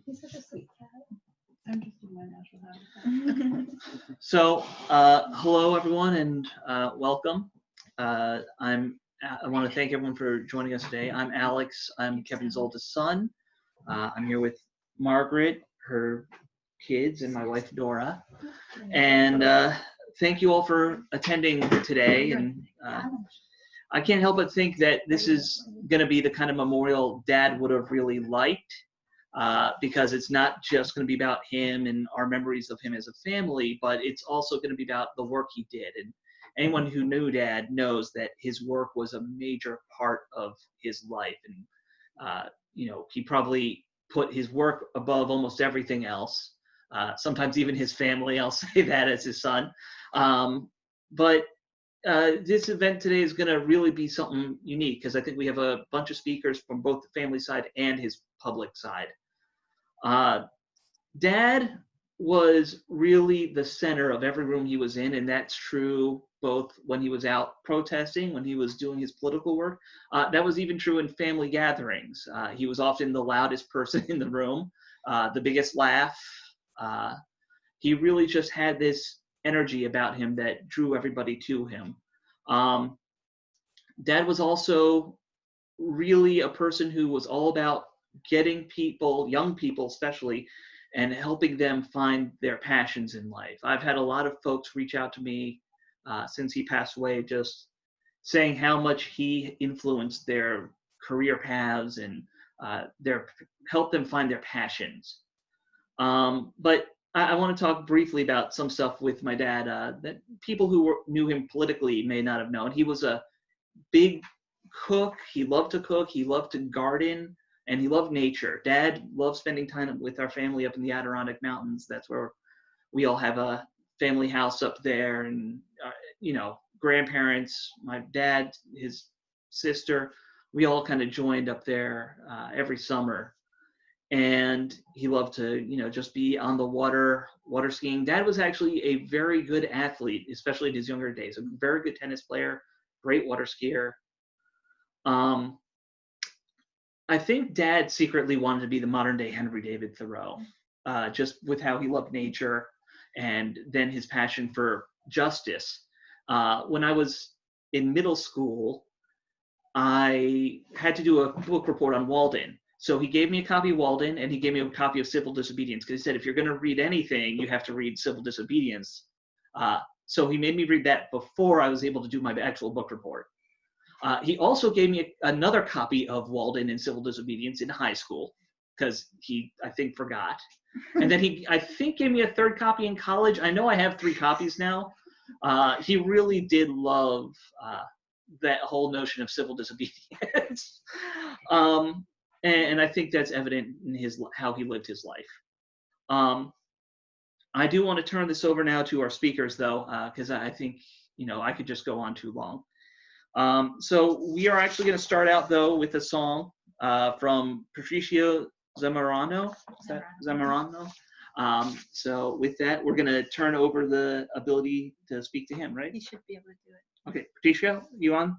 He's such a sweet cat. I'm just in my natural habitat. So, hello everyone, and welcome. I want to thank everyone for joining us today. I'm Alex. I'm Kevin's oldest son. I'm here with Margaret, her kids, and my wife Dora. And thank you all for attending today. And I can't help but think that this is going to be the kind of memorial Dad would have really liked. Because it's not just going to be about him and our memories of him as a family, but it's also going to be about the work he did. And anyone who knew Dad knows that his work was a major part of his life. And, he probably put his work above almost everything else, sometimes even his family. I'll say that as his son. But this event today is going to really be something unique because I think we have a bunch of speakers from both the family side and his public side. Dad was really the center of every room he was in, and that's true both when he was out protesting, when he was doing his political work. That was even true in family gatherings. He was often the loudest person in the room, the biggest laugh. He really just had this energy about him that drew everybody to him. Dad was also really a person who was all about getting people, young people especially, and helping them find their passions in life. I've had a lot of folks reach out to me since he passed away, just saying how much he influenced their career paths and helped them find their passions. But I want to talk briefly about some stuff with my dad that people who knew him politically may not have known. He was a big cook. He loved to cook. He loved to garden. And he loved nature. Dad loved spending time with our family up in the Adirondack Mountains. That's where we all have a family house up there. And, grandparents, my dad, his sister, we all kind of joined up there every summer. And he loved to, just be on the water skiing. Dad was actually a very good athlete, especially in his younger days. A very good tennis player, great water skier. I think Dad secretly wanted to be the modern day Henry David Thoreau, just with how he loved nature and then his passion for justice. When I was in middle school, I had to do a book report on Walden. So he gave me a copy of Walden and he gave me a copy of Civil Disobedience because he said, if you're going to read anything, you have to read Civil Disobedience. So he made me read that before I was able to do my actual book report. He also gave me another copy of Walden and Civil Disobedience in high school because he, I think, forgot. And then he, I think, gave me a third copy in college. I know I have 3 copies now. He really did love that whole notion of civil disobedience. And I think that's evident in how he lived his life. I do want to turn this over now to our speakers, though, because I think, I could just go on too long. So we are actually going to start out, though, with a song from Patricio Zamorano. Zamorano. So with that, we're going to turn over the ability to speak to him, right? He should be able to do it. Okay, Patricio, you on?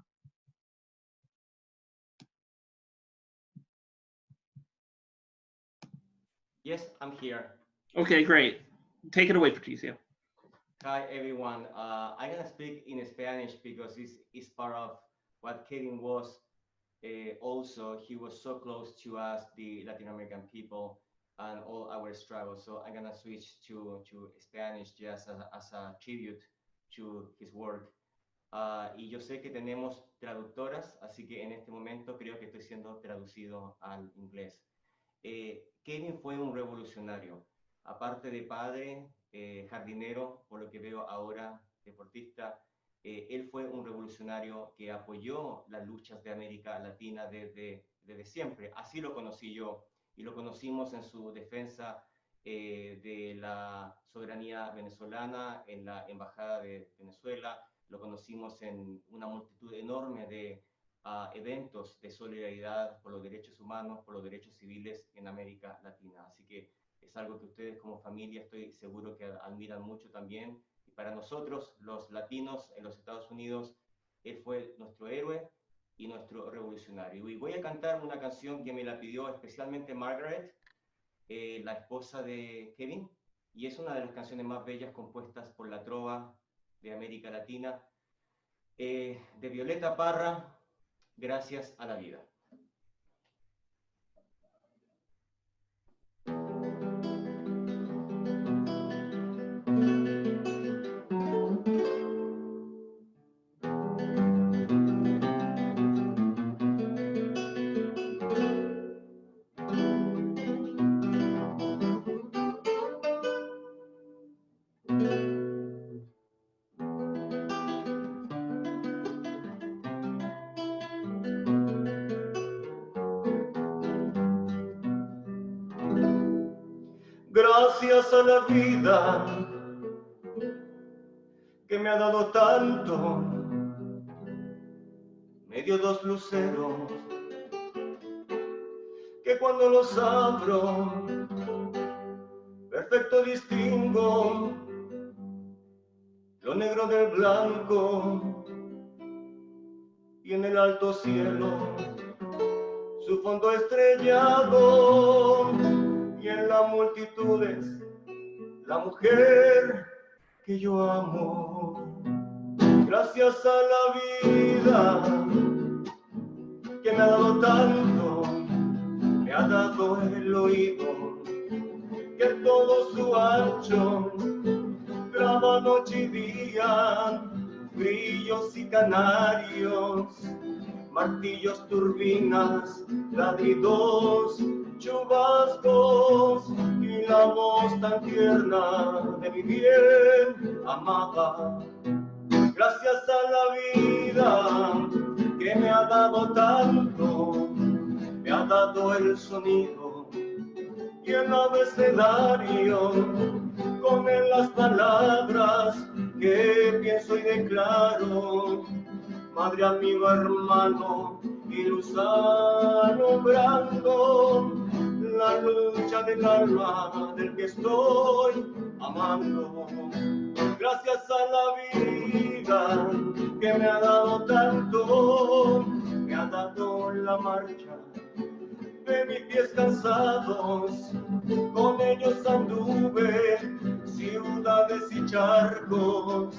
Yes, I'm here. Okay, great. Take it away, Patricio. Hi, everyone. I'm going to speak in Spanish because it's part of what Kevin was. Also, he was so close to us, the Latin American people, and all our struggles. So I'm going to switch to Spanish just as a tribute to his work. Y yo sé que tenemos traductoras, así que en este momento creo que estoy siendo traducido al inglés. Kevin fue un revolucionario. Aparte de padre, jardinero, por lo que veo ahora, deportista, él fue un revolucionario que apoyó las luchas de América Latina desde siempre. Así lo conocí yo y lo conocimos en su defensa de la soberanía venezolana en la Embajada de Venezuela. Lo conocimos en una multitud enorme de eventos de solidaridad por los derechos humanos, por los derechos civiles en América Latina. Así que es algo que ustedes como familia estoy seguro que admiran mucho también. Y para nosotros, los latinos en los Estados Unidos, él fue nuestro héroe y nuestro revolucionario. Y voy a cantar una canción que me la pidió especialmente Margaret, la esposa de Kevin, y es una de las canciones más bellas compuestas por la trova de América Latina, de Violeta Parra, Gracias a la vida. Gracias a la vida que me ha dado tanto, me dio dos luceros que cuando los abro, perfecto distingo lo negro del blanco, y en el alto cielo su fondo estrellado, y en las multitudes la mujer que yo amo. Gracias a la vida que me ha dado tanto, me ha dado el oído que en todo su ancho graba noche y día, grillos y canarios, martillos, turbinas, ladridos, chubascos, y la voz tan tierna de mi bien amada. Gracias a la vida que me ha dado tanto, me ha dado el sonido y el abecedario, con él las palabras que pienso y declaro. Madre, amigo, hermano y luz alumbrando la lucha del alma del que estoy amando. Gracias a la vida que me ha dado tanto, me ha dado la marcha de mis pies cansados, con ellos anduve ciudades y charcos,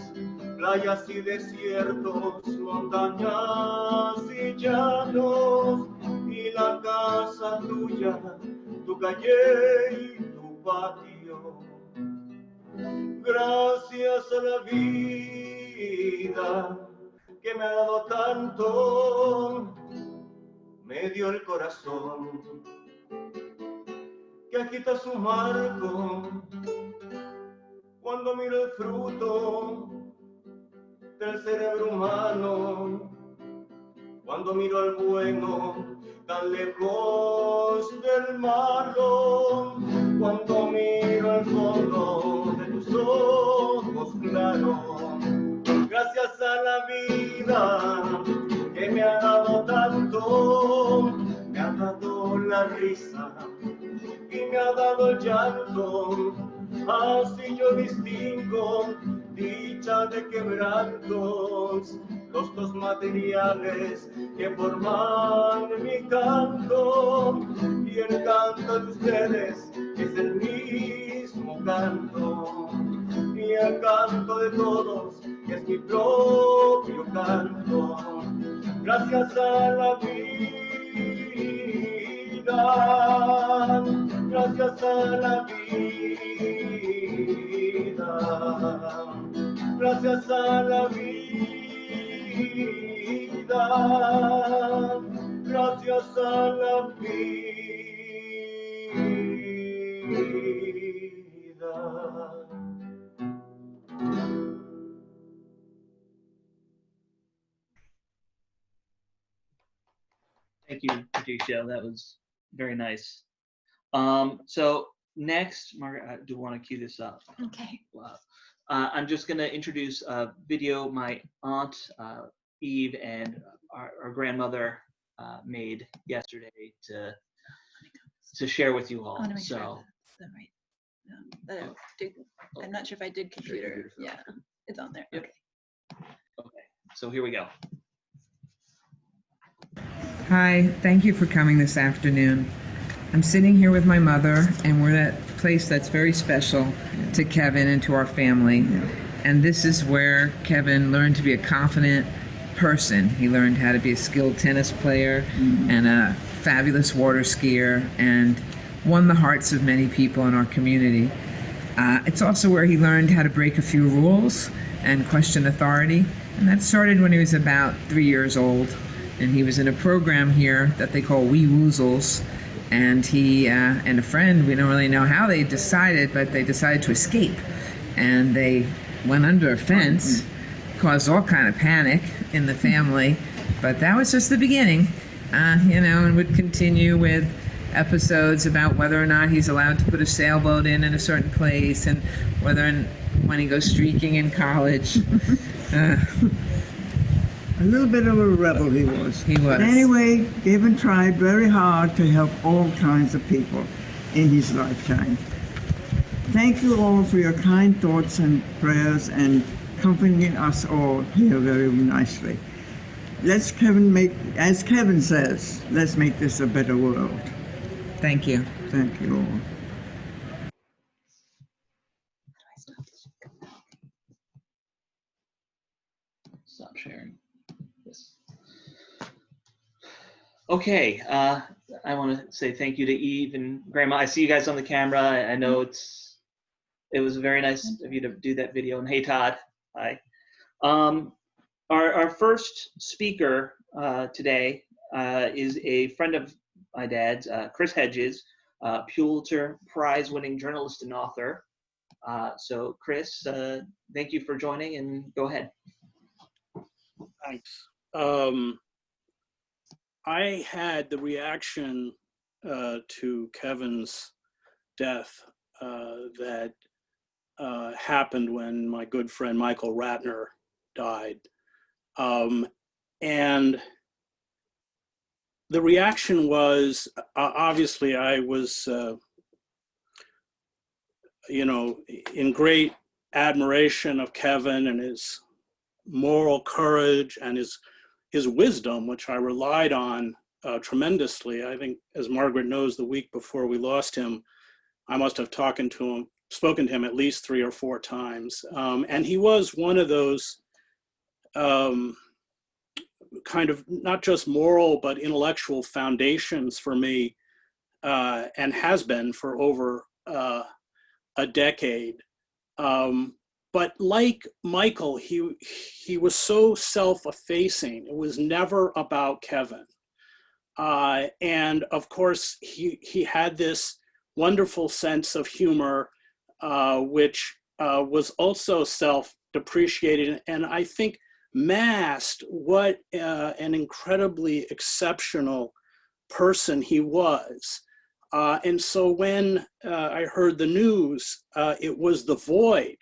playas y desiertos, montañas y llanos, y la casa tuya, tu calle y tu patio. Gracias a la vida que me ha dado tanto, me dio el corazón que agita su marco cuando miro el fruto del cerebro humano, cuando miro al bueno tan lejos del malo, cuando miro el fondo de tus ojos claros. Gracias a la vida que me ha dado tanto, me ha dado la risa y me ha dado el llanto, así yo distingo dicha de quebrantos, los dos materiales que forman mi canto, y el canto de ustedes es el mismo canto, y el canto de todos es mi propio canto. Gracias a la vida, gracias a la vida, gracias a la vida, gracias a la vida. Thank you, Patricia. That was very nice. So next, Margaret, I do want to cue this up. Okay. Wow. I'm just going to introduce a video my aunt Eve and our grandmother made yesterday to share with you all. I want to make So sure that's I'm not sure if I did computer. Yeah, it's on there. Yep. Okay. okay, so here we go. Hi, thank you for coming this afternoon. I'm sitting here with my mother, and we're at a place that's very special to Kevin and to our family. And this is where Kevin learned to be a confident person. He learned how to be a skilled tennis player and a fabulous water skier, and won the hearts of many people in our community. It's also where he learned how to break a few rules and question authority. And that started when he was about 3 years old. And he was in a program here that they call Wee Woozles. And he and a friend, we don't really know how they decided, but they decided to escape. And they went under a fence, caused all kind of panic in the family. But that was just the beginning, and would continue with episodes about whether or not he's allowed to put a sailboat in a certain place, and whether and when he goes streaking in college. A little bit of a rebel he was. He was. But anyway, Kevin tried very hard to help all kinds of people in his lifetime. Thank you all for your kind thoughts and prayers and comforting us all here very nicely. Let's as Kevin says, let's make this a better world. Thank you. Thank you all. Stop sharing. Yes. Okay. I want to say thank you to Eve and Grandma. I see you guys on the camera. I know it was very nice of you to do that video. And hey, Todd. Hi. Our first speaker today is a friend of my dad's, Chris Hedges, Pulitzer Prize-winning journalist and author. So, Chris, thank you for joining, and go ahead. Thanks. I had the reaction to Kevin's death that happened when my good friend Michael Ratner died. And the reaction was, obviously I was, in great admiration of Kevin and his moral courage and his wisdom, which I relied on tremendously. I think, as Margaret knows, the week before we lost him, I must have spoken to him at least 3 or 4 times. And he was one of those kind of not just moral, but intellectual foundations for me, and has been for over a decade. But like Michael, he was so self-effacing. It was never about Kevin. And of course, he had this wonderful sense of humor, which was also self-depreciating, and I think masked what an incredibly exceptional person he was. And so when I heard the news, it was the void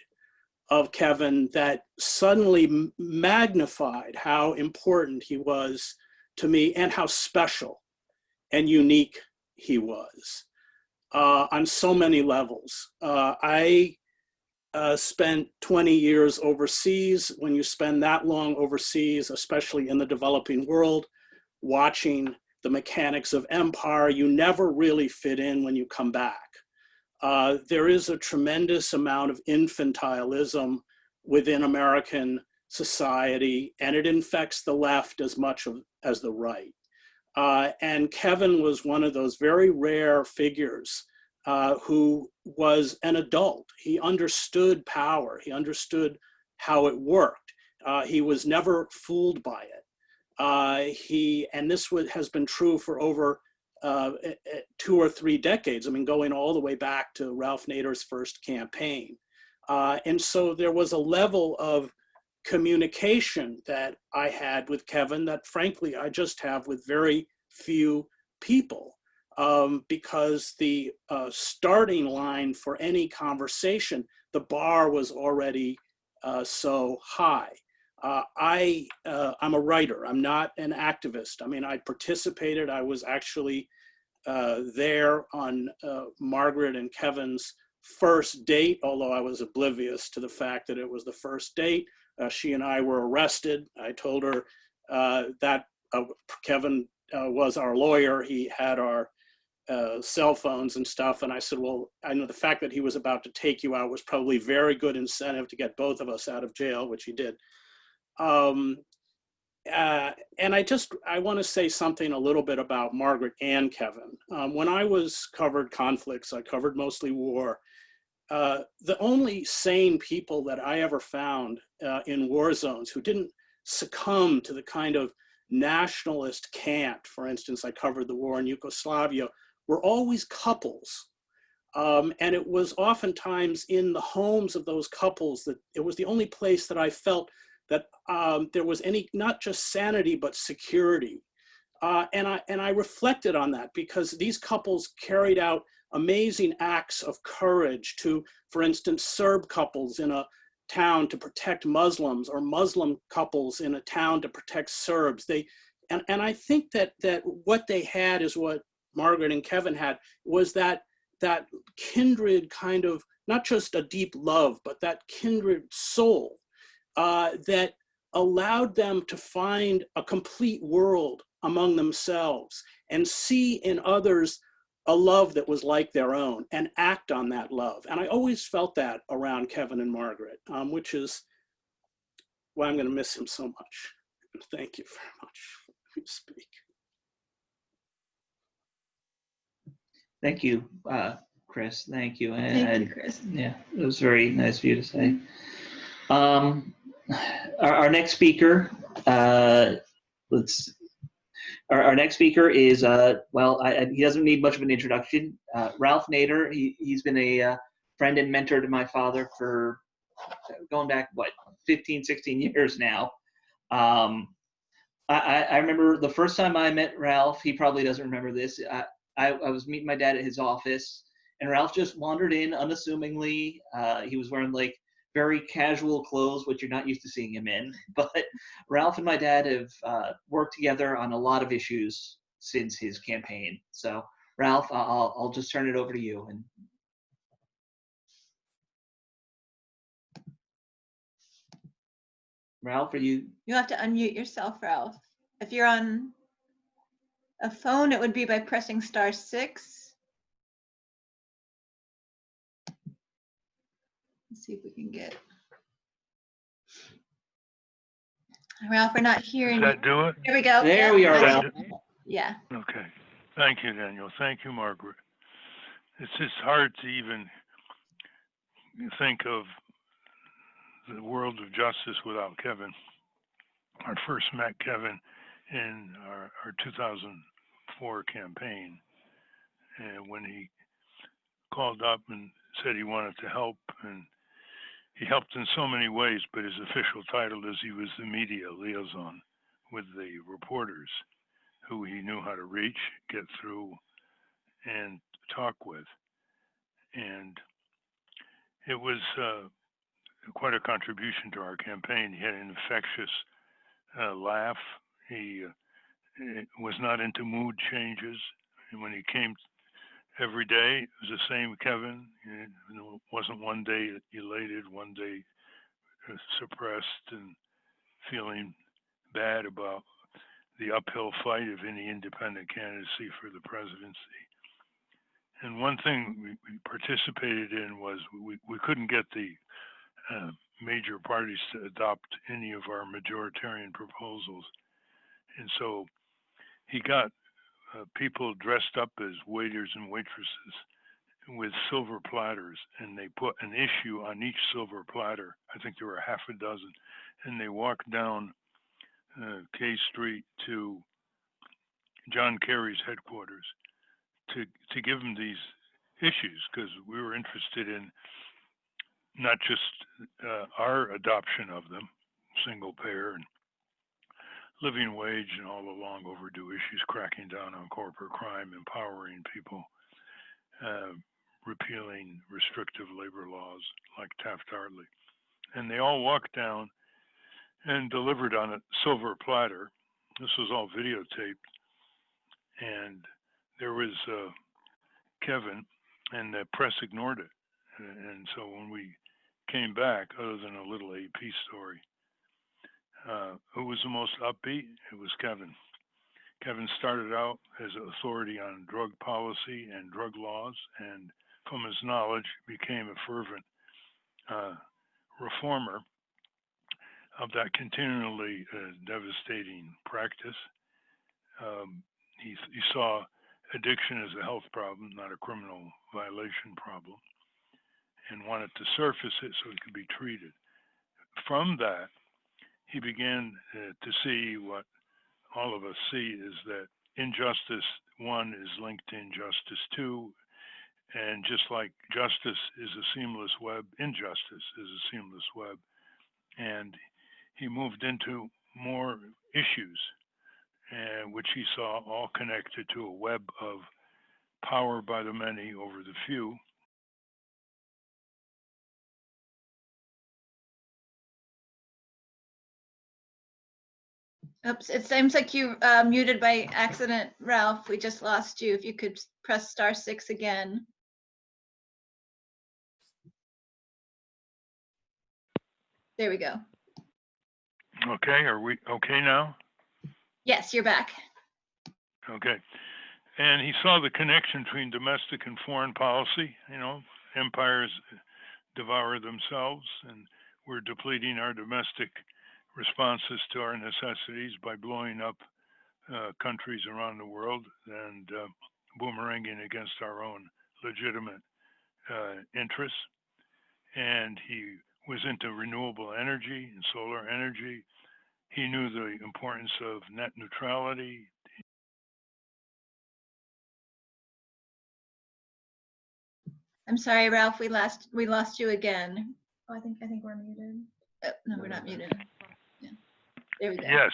of Kevin that suddenly magnified how important he was to me and how special and unique he was on so many levels. I spent 20 years overseas. When you spend that long overseas, especially in the developing world, watching the mechanics of empire, you never really fit in when you come back. There is a tremendous amount of infantilism within American society, and it infects the left as much as the right. And Kevin was one of those very rare figures who was an adult. He understood power. He understood how it worked. He was never fooled by it. And this has been true for over 2 or 3 decades. I mean, going all the way back to Ralph Nader's first campaign. And so there was a level of communication that I had with Kevin that frankly, I just have with very few people. Because the starting line for any conversation, the bar was already so high. I'm a writer. I'm not an activist. I mean, I participated. I was actually there on Margaret and Kevin's first date, although I was oblivious to the fact that it was the first date. She and I were arrested. I told her that Kevin was our lawyer. He had our cell phones and stuff. And I said, well, I know the fact that he was about to take you out was probably very good incentive to get both of us out of jail, which he did. And I want to say something a little bit about Margaret and Kevin. When I covered conflicts, I covered mostly war. The only sane people that I ever found in war zones who didn't succumb to the kind of nationalist cant, for instance, I covered the war in Yugoslavia, were always couples. And it was oftentimes in the homes of those couples that it was the only place that I felt that there was any, not just sanity, but security. And I reflected on that because these couples carried out amazing acts of courage to, for instance, Serb couples in a town to protect Muslims, or Muslim couples in a town to protect Serbs. And I think that what they had is what Margaret and Kevin had, was that kindred kind of, not just a deep love, but that kindred soul that allowed them to find a complete world among themselves and see in others a love that was like their own and act on that love. And I always felt that around Kevin and Margaret, which is why I'm going to miss him so much. Thank you very much for letting me speak. Thank you, Chris. Thank you. Thank you, Chris. Yeah, it was very nice of you to say. Our next speaker, Our next speaker is, he doesn't need much of an introduction. Ralph Nader. He's been a friend and mentor to my father for going back, 15, 16 years now. I remember the first time I met Ralph, he probably doesn't remember this. I was meeting my dad at his office, and Ralph just wandered in unassumingly. He was wearing very casual clothes, which you're not used to seeing him in. But Ralph and my dad have worked together on a lot of issues since his campaign. So Ralph, I'll just turn it over to you. And Ralph, are you? You'll have to unmute yourself, Ralph. If you're on a phone, it would be by pressing *6. Let's see if we can get. Ralph, we're not hearing. Does that do it? There we go. There Yep, we are, that's Ralph. it. Yeah. Okay. Thank you, Daniel. Thank you, Margaret. It's just hard to even think of the world of justice without Kevin. I first met Kevin in our 2004 campaign, and when he called up and said he wanted to help, and he helped in so many ways, but his official title is he was the media liaison with the reporters who he knew how to reach, get through, and talk with. And it was quite a contribution to our campaign. He had an infectious laugh. He was not into mood changes. And when he came every day, it was the same Kevin. It wasn't one day elated, one day suppressed and feeling bad about the uphill fight of any independent candidacy for the presidency. And one thing we participated in was we couldn't get the major parties to adopt any of our majoritarian proposals. And so he got people dressed up as waiters and waitresses with silver platters, and they put an issue on each silver platter. I think there were half a dozen, and they walked down K Street to John Kerry's headquarters to give them these issues, because we were interested in not just our adoption of them, single payer and living wage and all the long overdue issues, cracking down on corporate crime, empowering people, repealing restrictive labor laws like Taft-Hartley. And they all walked down and delivered on a silver platter. This was all videotaped. And there was Kevin, and the press ignored it. And so when we came back, other than a little AP story, who was the most upbeat? It was Kevin. Kevin started out as an authority on drug policy and drug laws, and from his knowledge became a fervent reformer of that continually devastating practice. He saw addiction as a health problem, not a criminal violation problem, and wanted to surface it so it could be treated. From that, he began to see what all of us see, is that injustice, one, is linked to injustice, two, and just like justice is a seamless web, injustice is a seamless web. And he moved into more issues, which he saw all connected to a web of power by the many over the few. Oops, it seems like you muted by accident, Ralph. We just lost you. If you could press *6 again. There we go. Okay, are we okay now? Yes, you're back. Okay. And he saw the connection between domestic and foreign policy. You know, empires devour themselves, and we're depleting our domestic responses to our necessities by blowing up countries around the world and boomeranging against our own legitimate interests. And he was into renewable energy and solar energy. He knew the importance of net neutrality. I'm sorry, Ralph. We lost you again. Oh, I think we're muted. Oh, no, we're not muted. Yeah. There we go. Yes,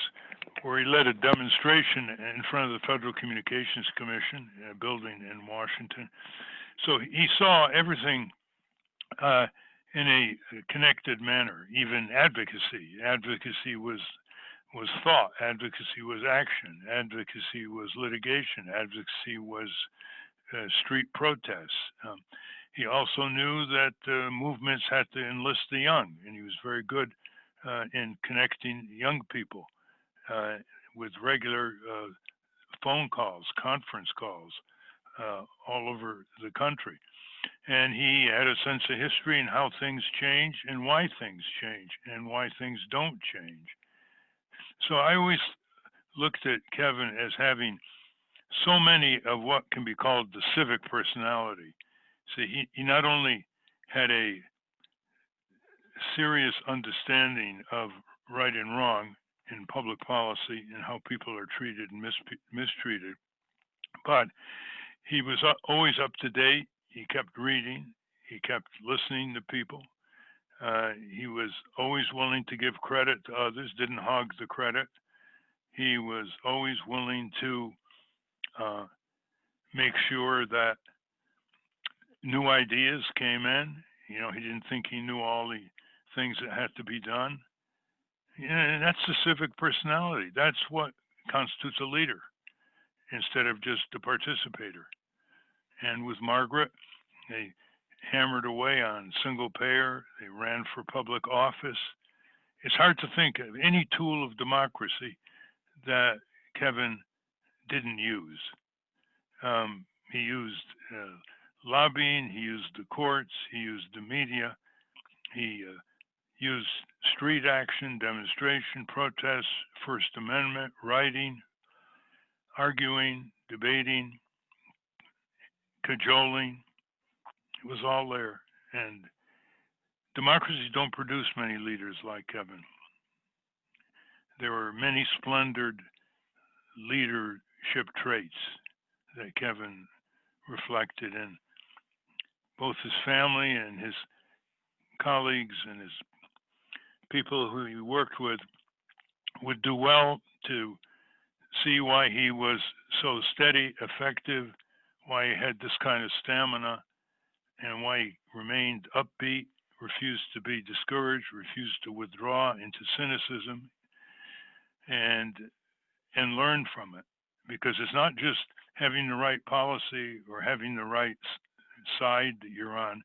where he led a demonstration in front of the Federal Communications Commission building in Washington. So he saw everything in a connected manner, even advocacy. Advocacy was thought, advocacy was action, advocacy was litigation, advocacy was street protests. He also knew that movements had to enlist the young, and he was very good in connecting young people with regular phone calls, conference calls all over the country. And he had a sense of history and how things change and why things change and why things don't change. So I always looked at Kevin as having so many of what can be called the civic personality. So he not only had a serious understanding of right and wrong in public policy and how people are treated and mistreated, but he was always up to date. He kept reading. He kept listening to people. He was always willing to give credit to others, didn't hog the credit. He was always willing to make sure that new ideas came in. You know, he didn't think he knew all the things that had to be done. And that's the civic personality. That's what constitutes a leader instead of just a participator. And with Margaret, they hammered away on single payer. They ran for public office. It's hard to think of any tool of democracy that Kevin didn't use. He used lobbying, he used the courts, he used the media, he used street action, demonstration, protests, First Amendment, writing, arguing, debating, cajoling. It was all there. And democracies don't produce many leaders like Kevin. There were many splendid leadership traits that Kevin reflected in both his family and his colleagues and his people who he worked with would do well to see why he was so steady, effective, why he had this kind of stamina, and why he remained upbeat, refused to be discouraged, refused to withdraw into cynicism, and learn from it. Because it's not just having the right policy or having the right side that you're on,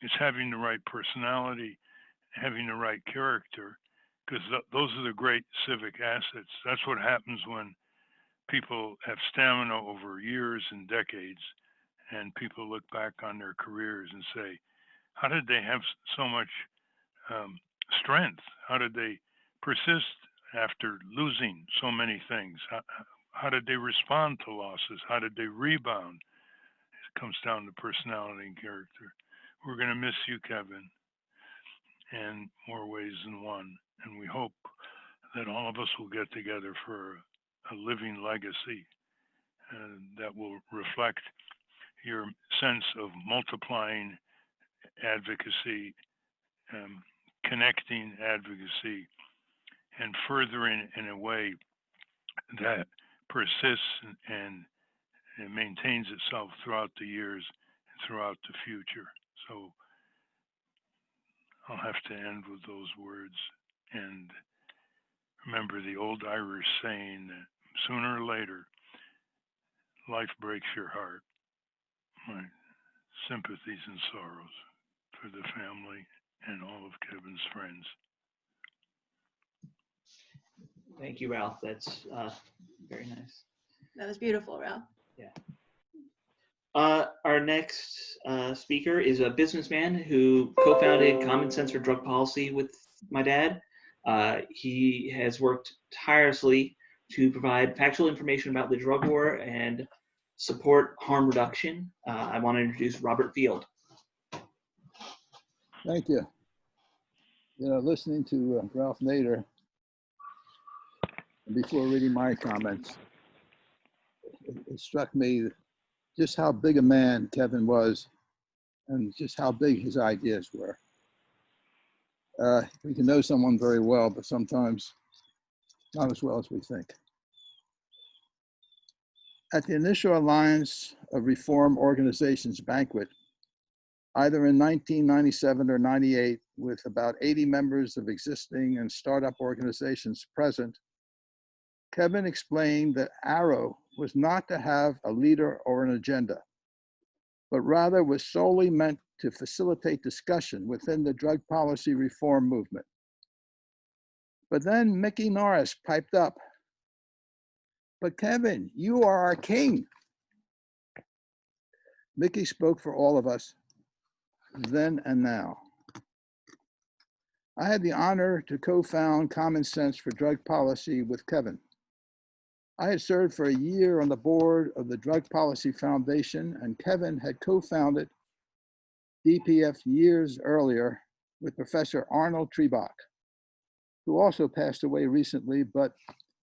it's having the right personality, having the right character, because those are the great civic assets. That's what happens when people have stamina over years and decades, and people look back on their careers and say, how did they have so much strength? How did they persist after losing so many things? How did they respond to losses? How did they rebound? It comes down to personality and character. We're going to miss you, Kevin, in more ways than one. And we hope that all of us will get together for a living legacy that will reflect your sense of multiplying advocacy, connecting advocacy, and furthering in a way that persists and maintains itself throughout the years and throughout the future. So I'll have to end with those words and remember the old Irish saying that sooner or later, life breaks your heart. My sympathies and sorrows for the family and all of Kevin's friends. Thank you, Ralph. That's very nice. That was beautiful, Ralph. Yeah. Our next speaker is a businessman who co-founded Common Sense for Drug Policy with my dad. He has worked tirelessly to provide factual information about the drug war and support harm reduction. I want to introduce Robert Field. Thank you. You know, listening to Ralph Nader, before reading my comments, it struck me just how big a man Kevin was and just how big his ideas were. We can know someone very well, but sometimes not as well as we think. At the initial Alliance of Reform Organizations banquet, either in 1997 or 98, with about 80 members of existing and startup organizations present, Kevin explained that Arrow was not to have a leader or an agenda, but rather was solely meant to facilitate discussion within the drug policy reform movement. But then Mickey Norris piped up, "But Kevin, you are our king." Mickey spoke for all of us, then and now. I had the honor to co-found Common Sense for Drug Policy with Kevin. I had served for a year on the board of the Drug Policy Foundation, and Kevin had co-founded DPF years earlier with Professor Arnold Trebach, who also passed away recently, but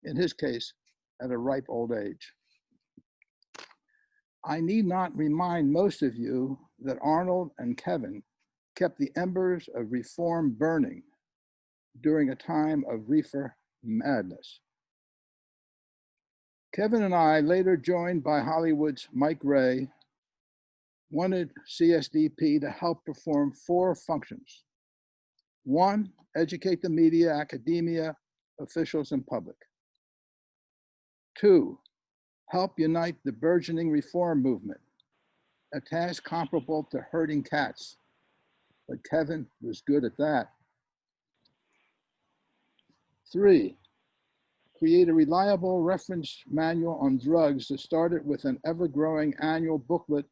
in his case, at a ripe old age. I need not remind most of you that Arnold and Kevin kept the embers of reform burning during a time of reefer madness. Kevin and I, later joined by Hollywood's Mike Ray, wanted CSDP to help perform 4 functions. 1, educate the media, academia, officials, and public. 2, help unite the burgeoning reform movement, a task comparable to herding cats, but Kevin was good at that. 3, create a reliable reference manual on drugs that started with an ever-growing annual booklet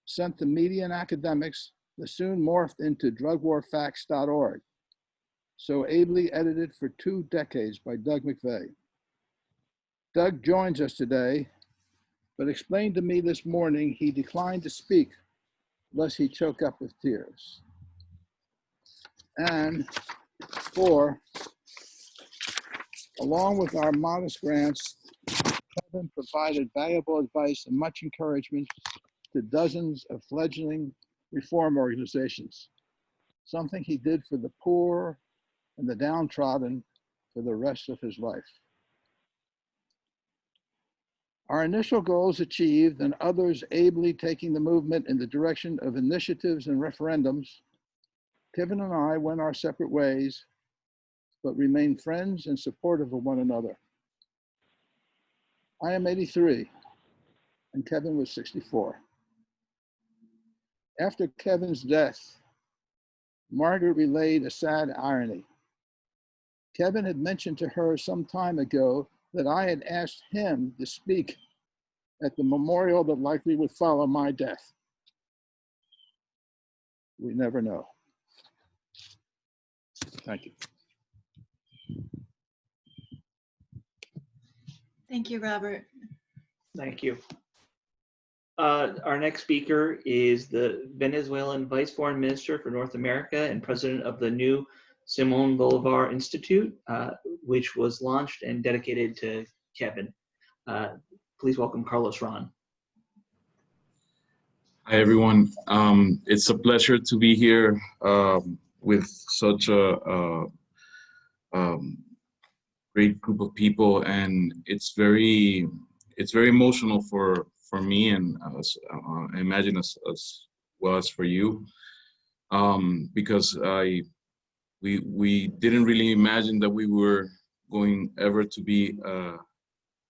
sent to media and academics that soon morphed into drugwarfacts.org, so ably edited for 2 decades by Doug McVeigh. Doug joins us today, but explained to me this morning he declined to speak lest he choke up with tears. And 4, along with our modest grants, Kevin provided valuable advice and much encouragement to dozens of fledgling reform organizations, something he did for the poor and the downtrodden for the rest of his life. Our initial goals achieved and others ably taking the movement in the direction of initiatives and referendums, Kevin and I went our separate ways, but remained friends and supportive of one another. I am 83, and Kevin was 64. After Kevin's death, Margaret relayed a sad irony. Kevin had mentioned to her some time ago that I had asked him to speak at the memorial that likely would follow my death. We never know. Thank you. Thank you, Robert. Thank you. Our next speaker is the Venezuelan Vice Foreign Minister for North America and President of the new Simón Bolívar Institute, which was launched and dedicated to Kevin. Please welcome Carlos Ron. Hi, everyone. It's a pleasure to be here with such a great group of people, and it's very emotional for me, and I imagine as well as for you, because we didn't really imagine that we were going ever to be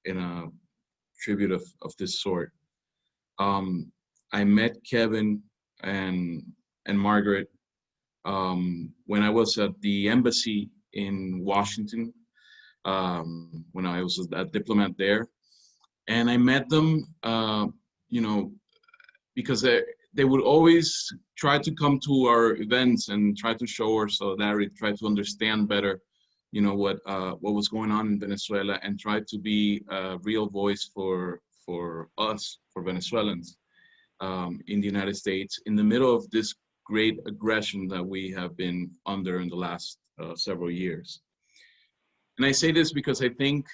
in a tribute of this sort. I met Kevin and Margaret when I was at the embassy in Washington, when I was a diplomat there. And I met them, because they would always try to come to our events and try to show our solidarity, try to understand better, what was going on in Venezuela, and try to be a real voice for us, for Venezuelans in the United States, in the middle of this great aggression that we have been under in the last several years. And I say this because I think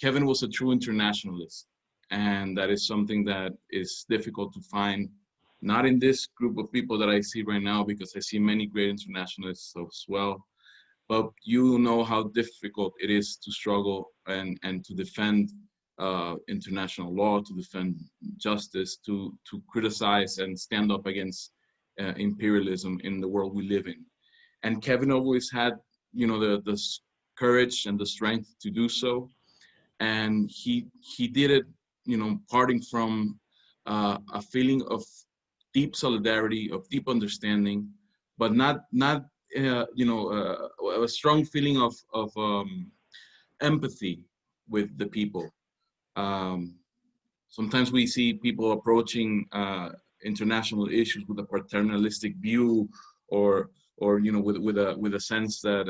Kevin was a true internationalist, and that is something that is difficult to find, not in this group of people that I see right now, because I see many great internationalists as well, but you know how difficult it is to struggle and to defend international law, to defend justice, to criticize and stand up against imperialism in the world we live in. And Kevin always had, the courage and the strength to do so, and he did it, parting from a feeling of deep solidarity, of deep understanding, but not a strong feeling of empathy with the people. Sometimes we see people approaching international issues with a paternalistic view, or with a sense that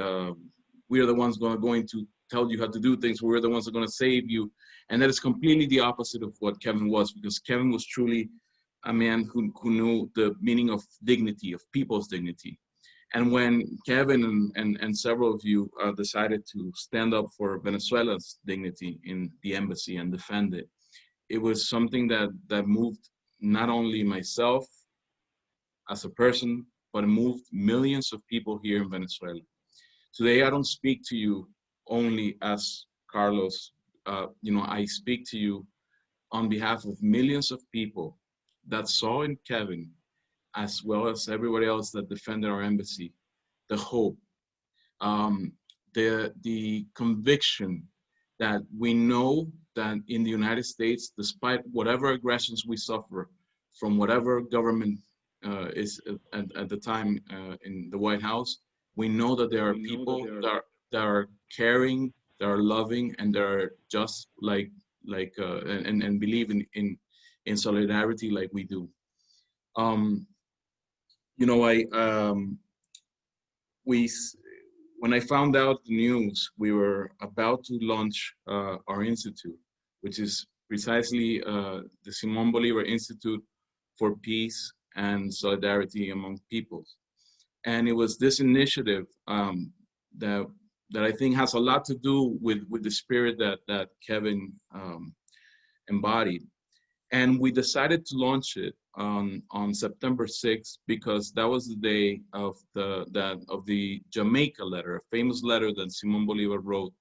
we are the ones going to tell you how to do things. We're the ones that are going to save you. And that is completely the opposite of what Kevin was, because Kevin was truly a man who knew the meaning of dignity, of people's dignity. And when Kevin and several of you decided to stand up for Venezuela's dignity in the embassy and defend it, it was something that moved not only myself as a person, but it moved millions of people here in Venezuela. Today, I don't speak to you only as Carlos. I speak to you on behalf of millions of people that saw in Kevin, as well as everybody else that defended our embassy, the hope, the conviction that we know that in the United States, despite whatever aggressions we suffer from whatever government is at the time in the White House, we know that there are people that are caring, that are loving, and that are just and believe in solidarity like we do. When I found out the news, we were about to launch our institute, which is precisely the Simón Bolívar Institute for Peace and Solidarity Among Peoples. And it was this initiative that I think has a lot to do with the spirit that Kevin embodied. And we decided to launch it on September 6th, because that was the day of the Jamaica letter, a famous letter that Simón Bolívar wrote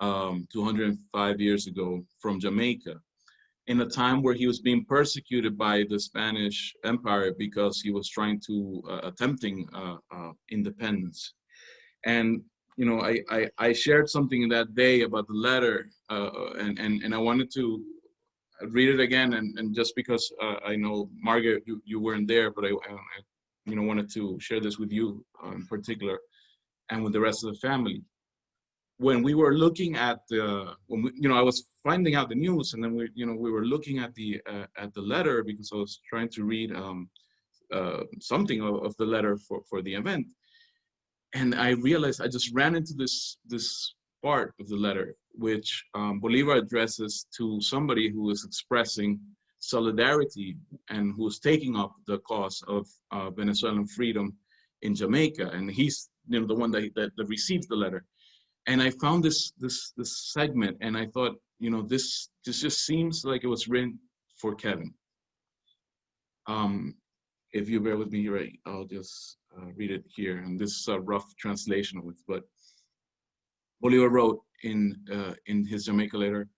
205 years ago from Jamaica, in a time where he was being persecuted by the Spanish Empire because he was trying to attempting independence. And I shared something in that day about the letter, and I wanted to read it again, and just because I know, Margaret, you weren't there, but I wanted to share this with you in particular, and with the rest of the family. when we were looking at I was finding out the news, and then we were looking at the letter, because I was trying to read something of the letter for the event, and I realized I just ran into this part of the letter, which Bolivar addresses to somebody who is expressing solidarity and who is taking up the cause of Venezuelan freedom in Jamaica, and he's the one that receives the letter. And I found this segment, and I thought, this just seems like it was written for Kevin. If you bear with me, right, I'll just read it here, and this is a rough translation of it. But Bolivar wrote in his Jamaica letter,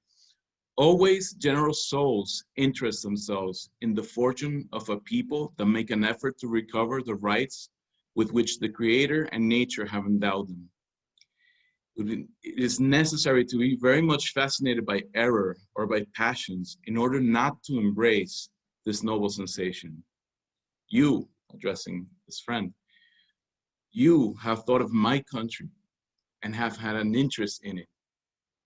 "Always generous souls interest themselves in the fortune of a people that make an effort to recover the rights with which the Creator and nature have endowed them. It is necessary to be very much fascinated by error or by passions in order not to embrace this noble sensation. You," addressing his friend, "you have thought of my country and have had an interest in it.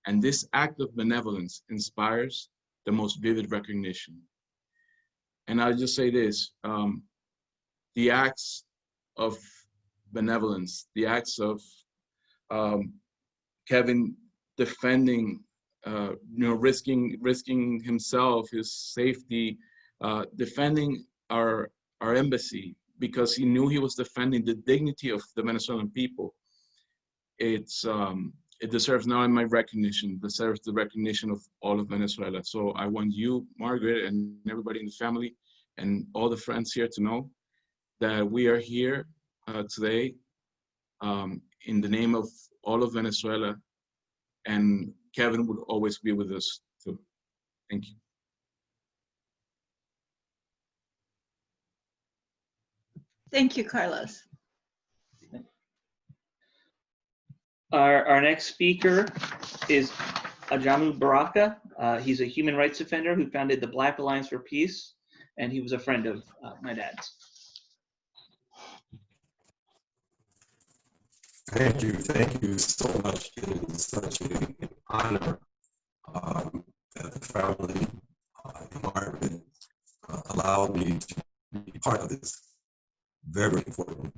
And this act of benevolence inspires the most vivid recognition." And I'll just say this, the acts of benevolence, the acts of Kevin defending, risking himself, his safety, defending our embassy, because he knew he was defending the dignity of the Venezuelan people. It deserves not only my recognition, it deserves the recognition of all of Venezuela. So I want you, Margaret, and everybody in the family, and all the friends here to know that we are here today in the name of all of Venezuela, and Kevin will always be with us too. Thank you. Thank you, Carlos. Our next speaker is Ajami Baraka. He's a human rights defender who founded the Black Alliance for Peace, and he was a friend of my dad's. Thank you so much. It is such an honor that the family and Margaret allowed me to be part of this very important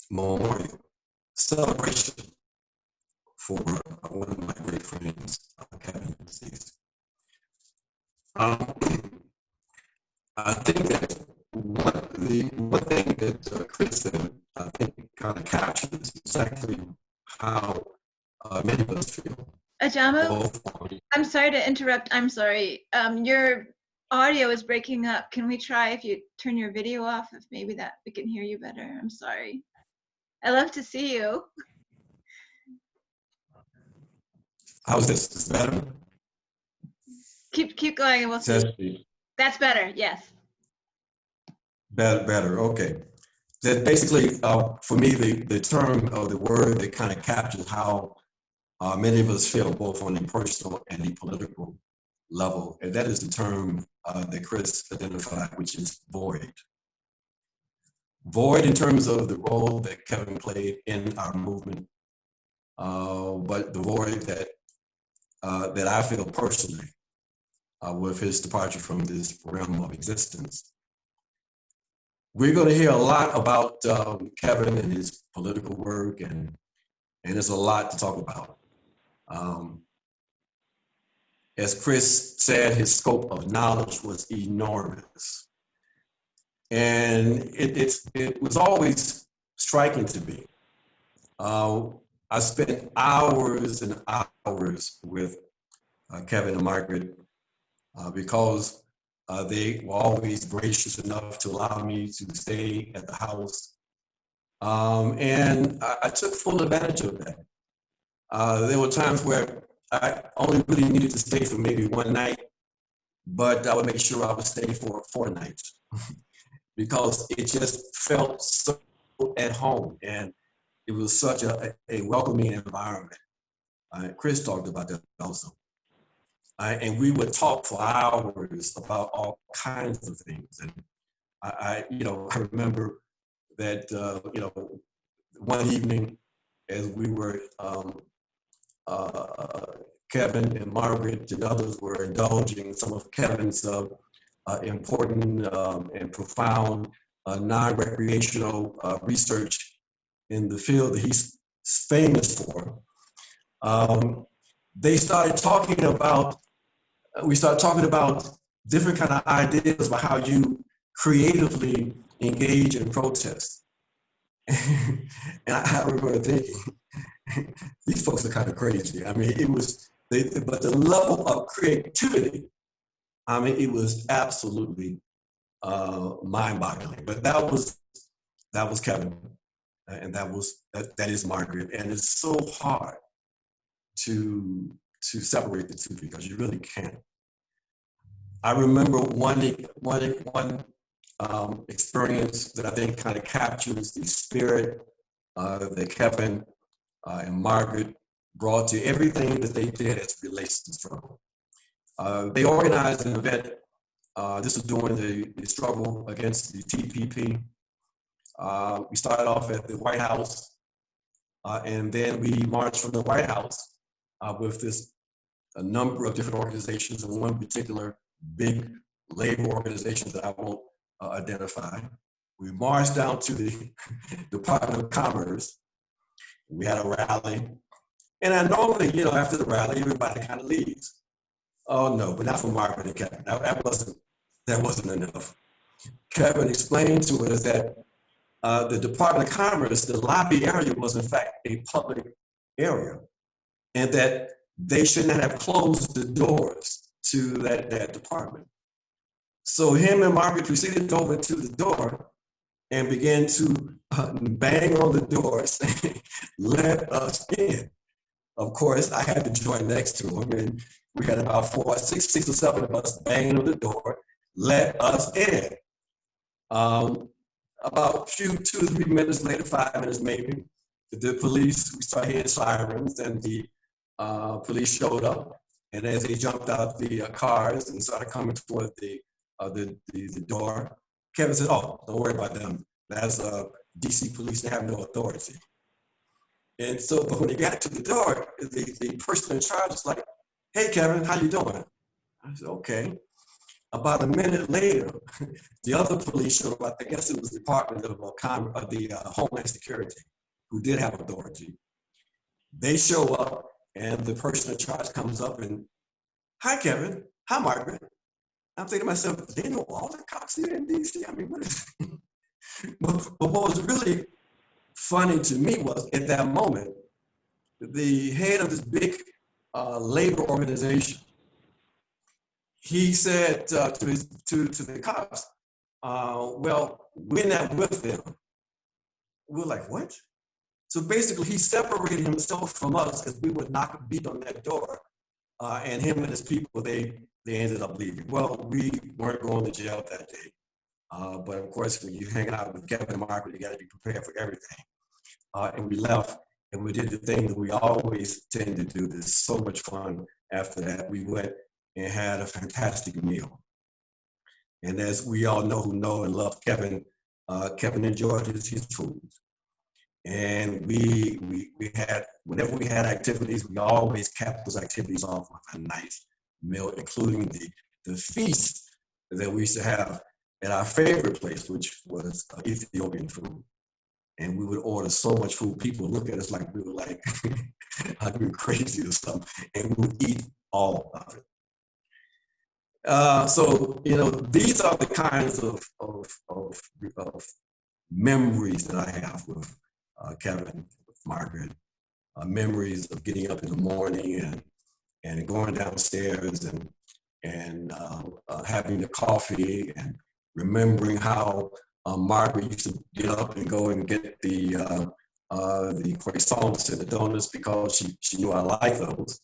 memorial celebration for one of my great friends, Kevin Zeese. I think that one thing that Chris said, I think kind of captures exactly how many of us feel. Ajamu, I'm sorry to interrupt. I'm sorry. Your audio is breaking up. Can we try if you turn your video off, if maybe that we can hear you better? I'm sorry. I love to see you. How's this? Is this better? Keep going and we'll see. That's better, yes. Better, okay. That basically, for me, the term or the word that kind of captures how many of us feel, both on the personal and the political level, and that is the term that Chris identified, which is void. Void in terms of the role that Kevin played in our movement, but the void that I feel personally with his departure from this realm of existence. We're going to hear a lot about Kevin and his political work, and there's a lot to talk about. As Chris said, his scope of knowledge was enormous. And it was always striking to me. I spent hours and hours with Kevin and Margaret because they were always gracious enough to allow me to stay at the house. And I took full advantage of that. There were times where I only really needed to stay for maybe one night, but I would make sure I would stay for 4 nights because it just felt so at home, and it was such a welcoming environment. Chris talked about that also. And we would talk for hours about all kinds of things. And I remember that, one evening as we were Kevin and Margaret and others were indulging some of Kevin's important and profound non-recreational research in the field that he's famous for. We started talking about different kind of ideas about how you creatively engage in protest. And I remember thinking, these folks are kind of crazy. I mean, but the level of creativity, I mean, it was absolutely mind-boggling. But that was Kevin, and that is Margaret, and it's so hard to separate the two because you really can't. I remember one experience that I think kind of captures the spirit that Kevin and Margaret brought to everything that they did as it relates to struggle. They organized an event. This was during the struggle against the TPP. We started off at the White House, and then we marched from the White House with a number of different organizations, and one particular big labor organization that I won't identify. We marched down to the Department of Commerce. We had a rally. And I normally, after the rally, everybody kind of leaves. Oh no, but not for Margaret and Kevin. That wasn't enough. Kevin explained to us that the Department of Commerce, the lobby area was in fact a public area, and that they should not have closed the doors to that department. So him and Margaret proceeded over to the door and began to bang on the door saying, "Let us in." Of course, I had to join next to him, and we had about six or seven of us banging on the door, "Let us in." About 2 to 3 minutes later, 5 minutes maybe, the police, we started hearing sirens, and the police showed up. And as they jumped out the cars and started coming toward the door, Kevin said, "Oh, don't worry about them. That's DC police, they have no authority." And so, but when they got to the door, the person in charge was like, "Hey, Kevin, how you doing?" I said, "Okay." About a minute later, the other police showed up. I guess it was the Department of Homeland Security, who did have authority. They show up, and the person in charge comes up and, "Hi, Kevin. Hi, Margaret." I'm thinking to myself, they know all the cops here in DC? I mean, what is but what was really funny to me was, at that moment, the head of this big labor organization, he said to the cops, "Well, we're not with them." We're like, "What?" So basically, he separated himself from us as we would beat on that door, and him and his people, they ended up leaving. Well, we weren't going to jail that day, but of course, when you hang out with Kevin and Margaret, you got to be prepared for everything. And we left, and we did the thing that we always tend to do. There's so much fun after that. We went and had a fantastic meal. And as we all know who know and love Kevin, Kevin enjoyed his food. And we had, whenever we had activities, we always capped those activities off with a nice meal, including the feast that we used to have at our favorite place, which was Ethiopian food. And we would order so much food, people would look at us like we were like crazy or something, and we would eat all of it. So, these are the kinds of memories that I have with Kevin, with Margaret, memories of getting up in the morning and going downstairs and having the coffee, and remembering how Margaret used to get up and go and get the croissants and the donuts because she knew I liked those.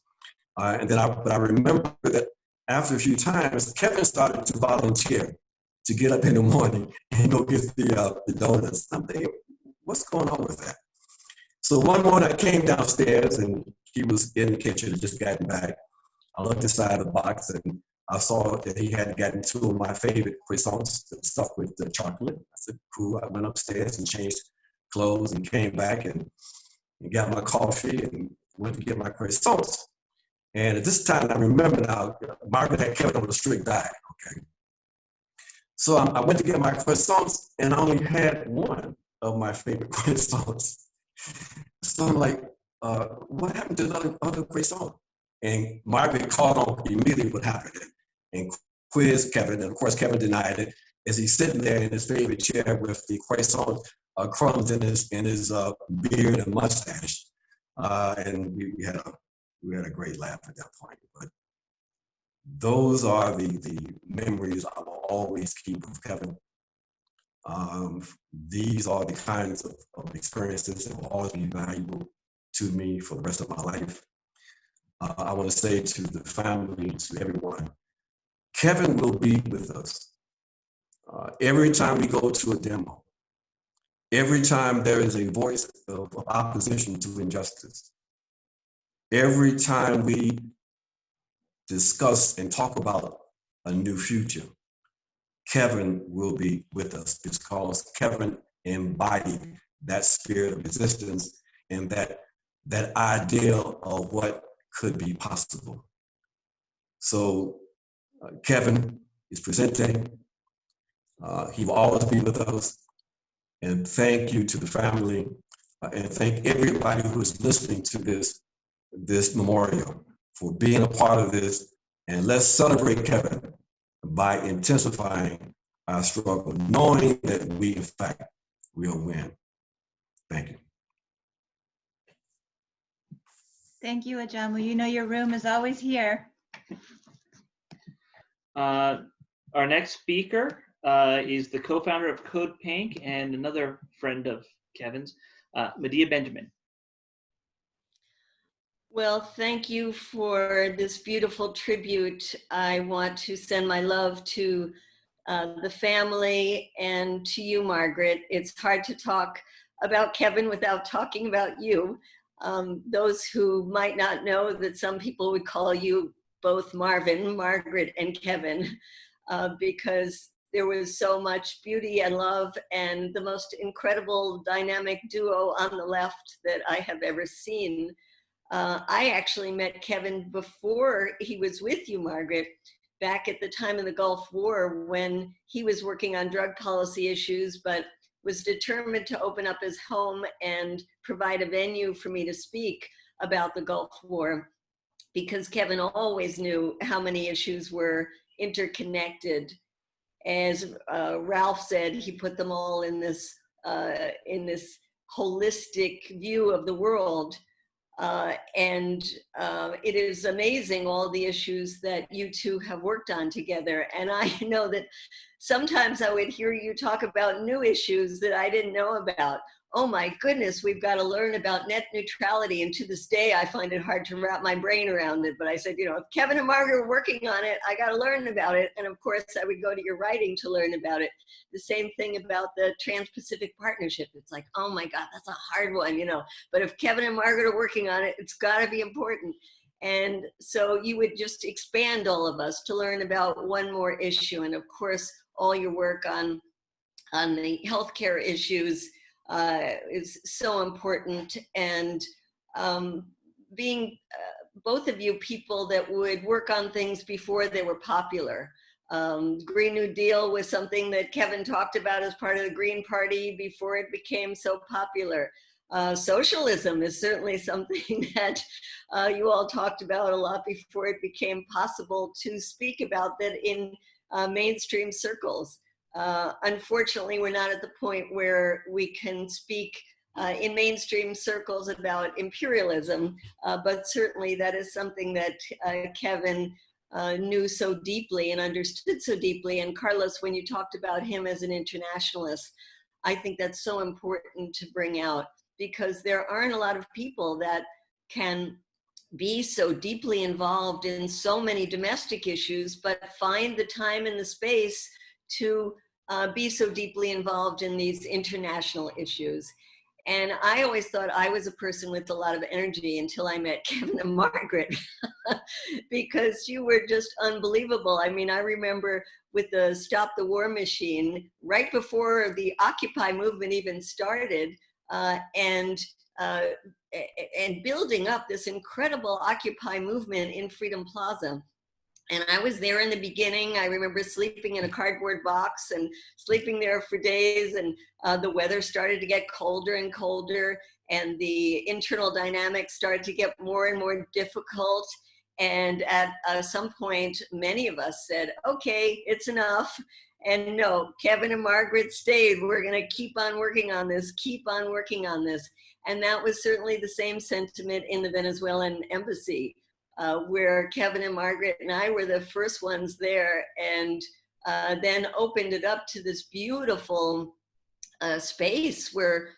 But I remember that after a few times, Kevin started to volunteer to get up in the morning and go get the donuts. I'm thinking, what's going on with that? So one morning I came downstairs and he was in the kitchen, just gotten back. I looked inside the box and I saw that he had gotten 2 of my favorite croissants stuffed with the chocolate. I said, cool. I went upstairs and changed clothes and came back and got my coffee and went to get my croissants. And at this time, I remember now, Margaret had Kevin on a strict diet, okay? So I went to get my croissants and I only had one of my favorite croissants. So I'm like, what happened to the other croissant? And Margaret caught on immediately what happened and quizzed Kevin. And of course, Kevin denied it as he's sitting there in his favorite chair with the croissant crumbs in his beard and mustache. And we had a great laugh at that point. But those are the memories I will always keep of Kevin. These are the kinds of experiences that will always be valuable to me for the rest of my life. I want to say to the family, to everyone, Kevin will be with us. Every time we go to a demo, every time there is a voice of opposition to injustice, every time we discuss and talk about a new future, Kevin will be with us because Kevin embodied that spirit of resistance and that ideal of what could be possible. So Kevin is presenting. He will always be with us. And thank you to the family and thank everybody who is listening to this memorial for being a part of this. And let's celebrate Kevin by intensifying our struggle, knowing that we, in fact, will win. Thank you. Thank you, Ajami. You know your room is always here. Our next speaker is the co-founder of Code Pink and another friend of Kevin's, Medea Benjamin. Well, thank you for this beautiful tribute. I want to send my love to the family and to you, Margaret. It's hard to talk about Kevin without talking about you. Those who might not know that some people would call you both Marvin, Margaret, and Kevin, because there was so much beauty and love and the most incredible dynamic duo on the left that I have ever seen. I actually met Kevin before he was with you, Margaret, back at the time of the Gulf War when he was working on drug policy issues, but was determined to open up his home and provide a venue for me to speak about the Gulf War, because Kevin always knew how many issues were interconnected. As Ralph said, he put them all in this holistic view of the world. It is amazing all the issues that you two have worked on together. And I know that sometimes I would hear you talk about new issues that I didn't know about. Oh my goodness, we've got to learn about net neutrality. And to this day, I find it hard to wrap my brain around it. But I said, if Kevin and Margaret are working on it, I got to learn about it. And of course, I would go to your writing to learn about it. The same thing about the Trans-Pacific Partnership. It's like, oh my God, that's a hard one, But if Kevin and Margaret are working on it, it's got to be important. And so you would just expand all of us to learn about one more issue. And of course, all your work on the healthcare issues is so important, and being both of you people that would work on things before they were popular. Green New Deal was something that Kevin talked about as part of the Green Party before it became so popular. Socialism is certainly something that you all talked about a lot before it became possible to speak about that in mainstream circles. Unfortunately, we're not at the point where we can speak in mainstream circles about imperialism, but certainly that is something that Kevin knew so deeply and understood so deeply. And Carlos, when you talked about him as an internationalist, I think that's so important to bring out, because there aren't a lot of people that can be so deeply involved in so many domestic issues, but find the time and the space to be so deeply involved in these international issues. And I always thought I was a person with a lot of energy until I met Kevin and Margaret, because you were just unbelievable. I mean, I remember with the Stop the War machine, right before the Occupy movement even started, and building up this incredible Occupy movement in Freedom Plaza. And I was there in the beginning. I remember sleeping in a cardboard box and sleeping there for days. And the weather started to get colder and colder. And the internal dynamics started to get more and more difficult. And at some point, many of us said, okay, it's enough. And no, Kevin and Margaret stayed. We're going to keep on working on this, keep on working on this. And that was certainly the same sentiment in the Venezuelan embassy. Where Kevin and Margaret and I were the first ones there, and then opened it up to this beautiful space where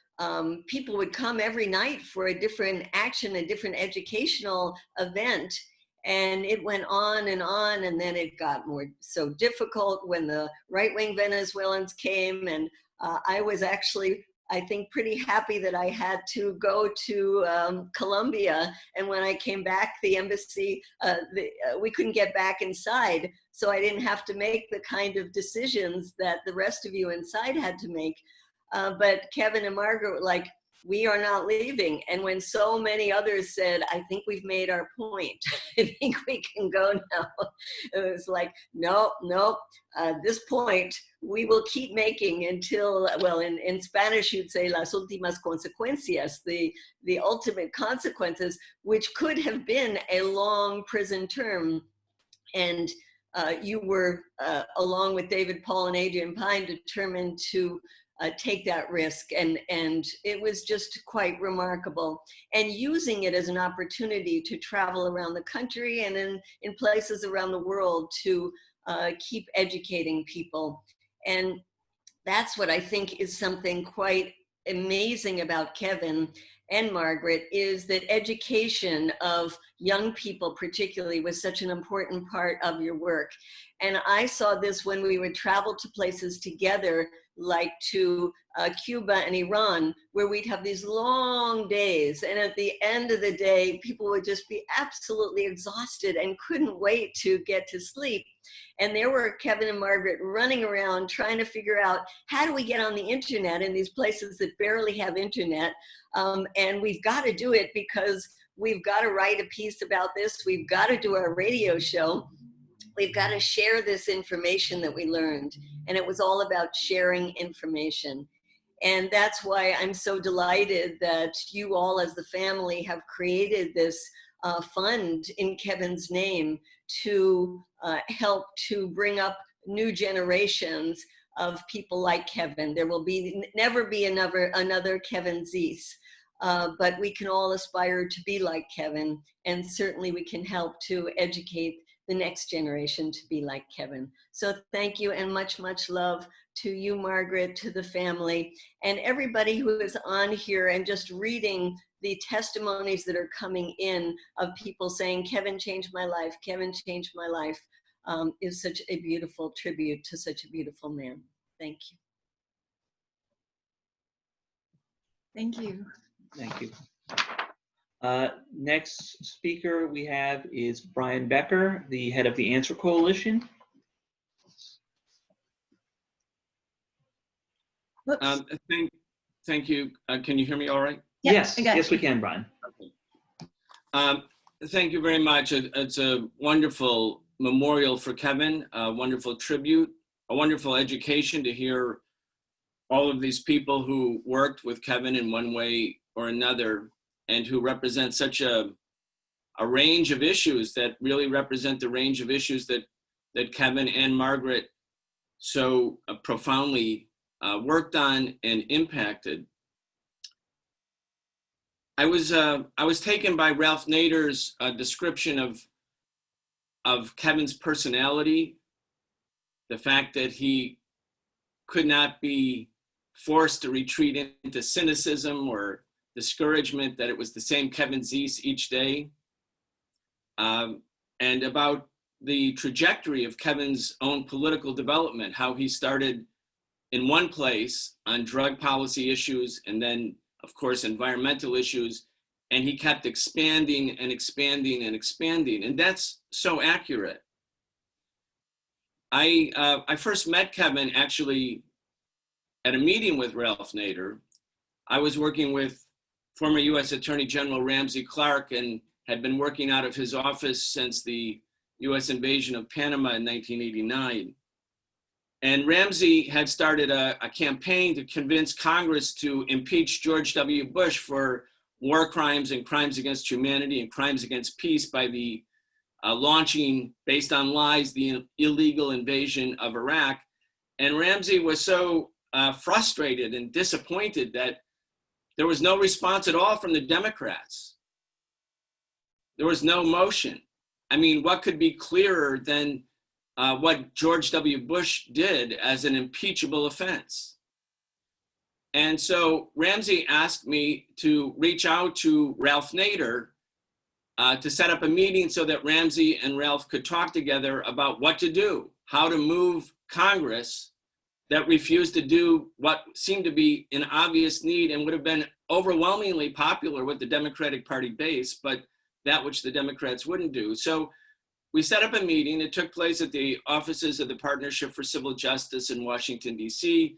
people would come every night for a different action, a different educational event. And it went on, and then it got more so difficult when the right-wing Venezuelans came. And I was actually, I think, pretty happy that I had to go to Colombia. And when I came back, the embassy, we couldn't get back inside. So I didn't have to make the kind of decisions that the rest of you inside had to make. But Kevin and Margaret were like, we are not leaving. And when so many others said, I think we've made our point, I think we can go now. It was like, no, this point we will keep making until, well, in Spanish you'd say las últimas consecuencias, the ultimate consequences, which could have been a long prison term. And you were, along with David Paul and Adrian Pine, determined to take that risk, and it was just quite remarkable. And using it as an opportunity to travel around the country and in places around the world to keep educating people. And that's what I think is something quite amazing about Kevin and Margaret, is that education of young people particularly was such an important part of your work. And I saw this when we would travel to places together, like to Cuba and Iran, where we'd have these long days. And at the end of the day, people would just be absolutely exhausted and couldn't wait to get to sleep. And there were Kevin and Margaret running around trying to figure out, how do we get on the internet in these places that barely have internet? And we've got to do it because we've got to write a piece about this. We've got to do our radio show. We've got to share this information that we learned. And it was all about sharing information. And that's why I'm so delighted that you all as the family have created this fund in Kevin's name to help to bring up new generations of people like Kevin. There will never be another Kevin Zeese, but we can all aspire to be like Kevin, and certainly we can help to educate the next generation to be like Kevin. So thank you, and much, much love to you, Margaret, to the family, and everybody who is on here and just reading the testimonies that are coming in of people saying, Kevin changed my life, Kevin changed my life, is such a beautiful tribute to such a beautiful man. Thank you. Thank you. Thank you. Next speaker we have is Brian Becker, the head of the Answer Coalition. Thank you. Can you hear me all right? Yeah, yes, we can, Brian. Okay. Thank you very much. It's a wonderful memorial for Kevin, a wonderful tribute, a wonderful education to hear all of these people who worked with Kevin in one way or another, and who represent such a range of issues that really represent the range of issues that Kevin and Margaret so profoundly worked on and impacted. I was taken by Ralph Nader's description of Kevin's personality, the fact that he could not be forced to retreat into cynicism or discouragement, that it was the same Kevin Zeese each day, and about the trajectory of Kevin's own political development, how he started in one place on drug policy issues, and then, of course, environmental issues, and he kept expanding and expanding and expanding, and that's so accurate. I first met Kevin actually at a meeting with Ralph Nader. I was working with former US Attorney General Ramsey Clark and had been working out of his office since the US invasion of Panama in 1989. And Ramsey had started a campaign to convince Congress to impeach George W. Bush for war crimes and crimes against humanity and crimes against peace by the launching, based on lies, the illegal invasion of Iraq. And Ramsey was so frustrated and disappointed that there was no response at all from the Democrats. There was no motion. I mean, what could be clearer than what George W. Bush did as an impeachable offense? And so Ramsey asked me to reach out to Ralph Nader to set up a meeting so that Ramsey and Ralph could talk together about what to do, how to move Congress that refused to do what seemed to be an obvious need and would have been overwhelmingly popular with the Democratic Party base, but that which the Democrats wouldn't do. So we set up a meeting. It took place at the offices of the Partnership for Civil Justice in Washington, D.C.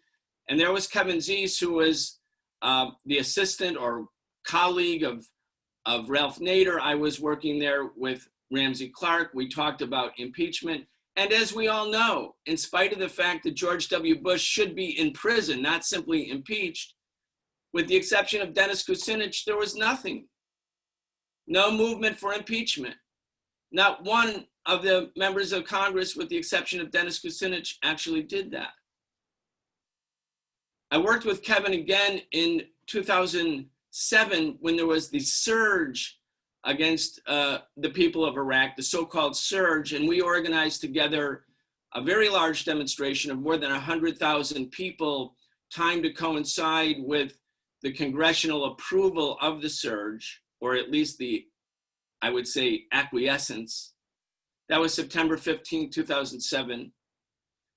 And there was Kevin Zeese, who was the assistant or colleague of Ralph Nader. I was working there with Ramsey Clark. We talked about impeachment. And as we all know, in spite of the fact that George W. Bush should be in prison, not simply impeached, with the exception of Dennis Kucinich, there was nothing. No movement for impeachment. Not one of the members of Congress, with the exception of Dennis Kucinich, actually did that. I worked with Kevin again in 2007 when there was the surge against the people of Iraq, the so-called surge, and we organized together a very large demonstration of more than 100,000 people, timed to coincide with the congressional approval of the surge, or at least the, I would say, acquiescence. That was September 15, 2007.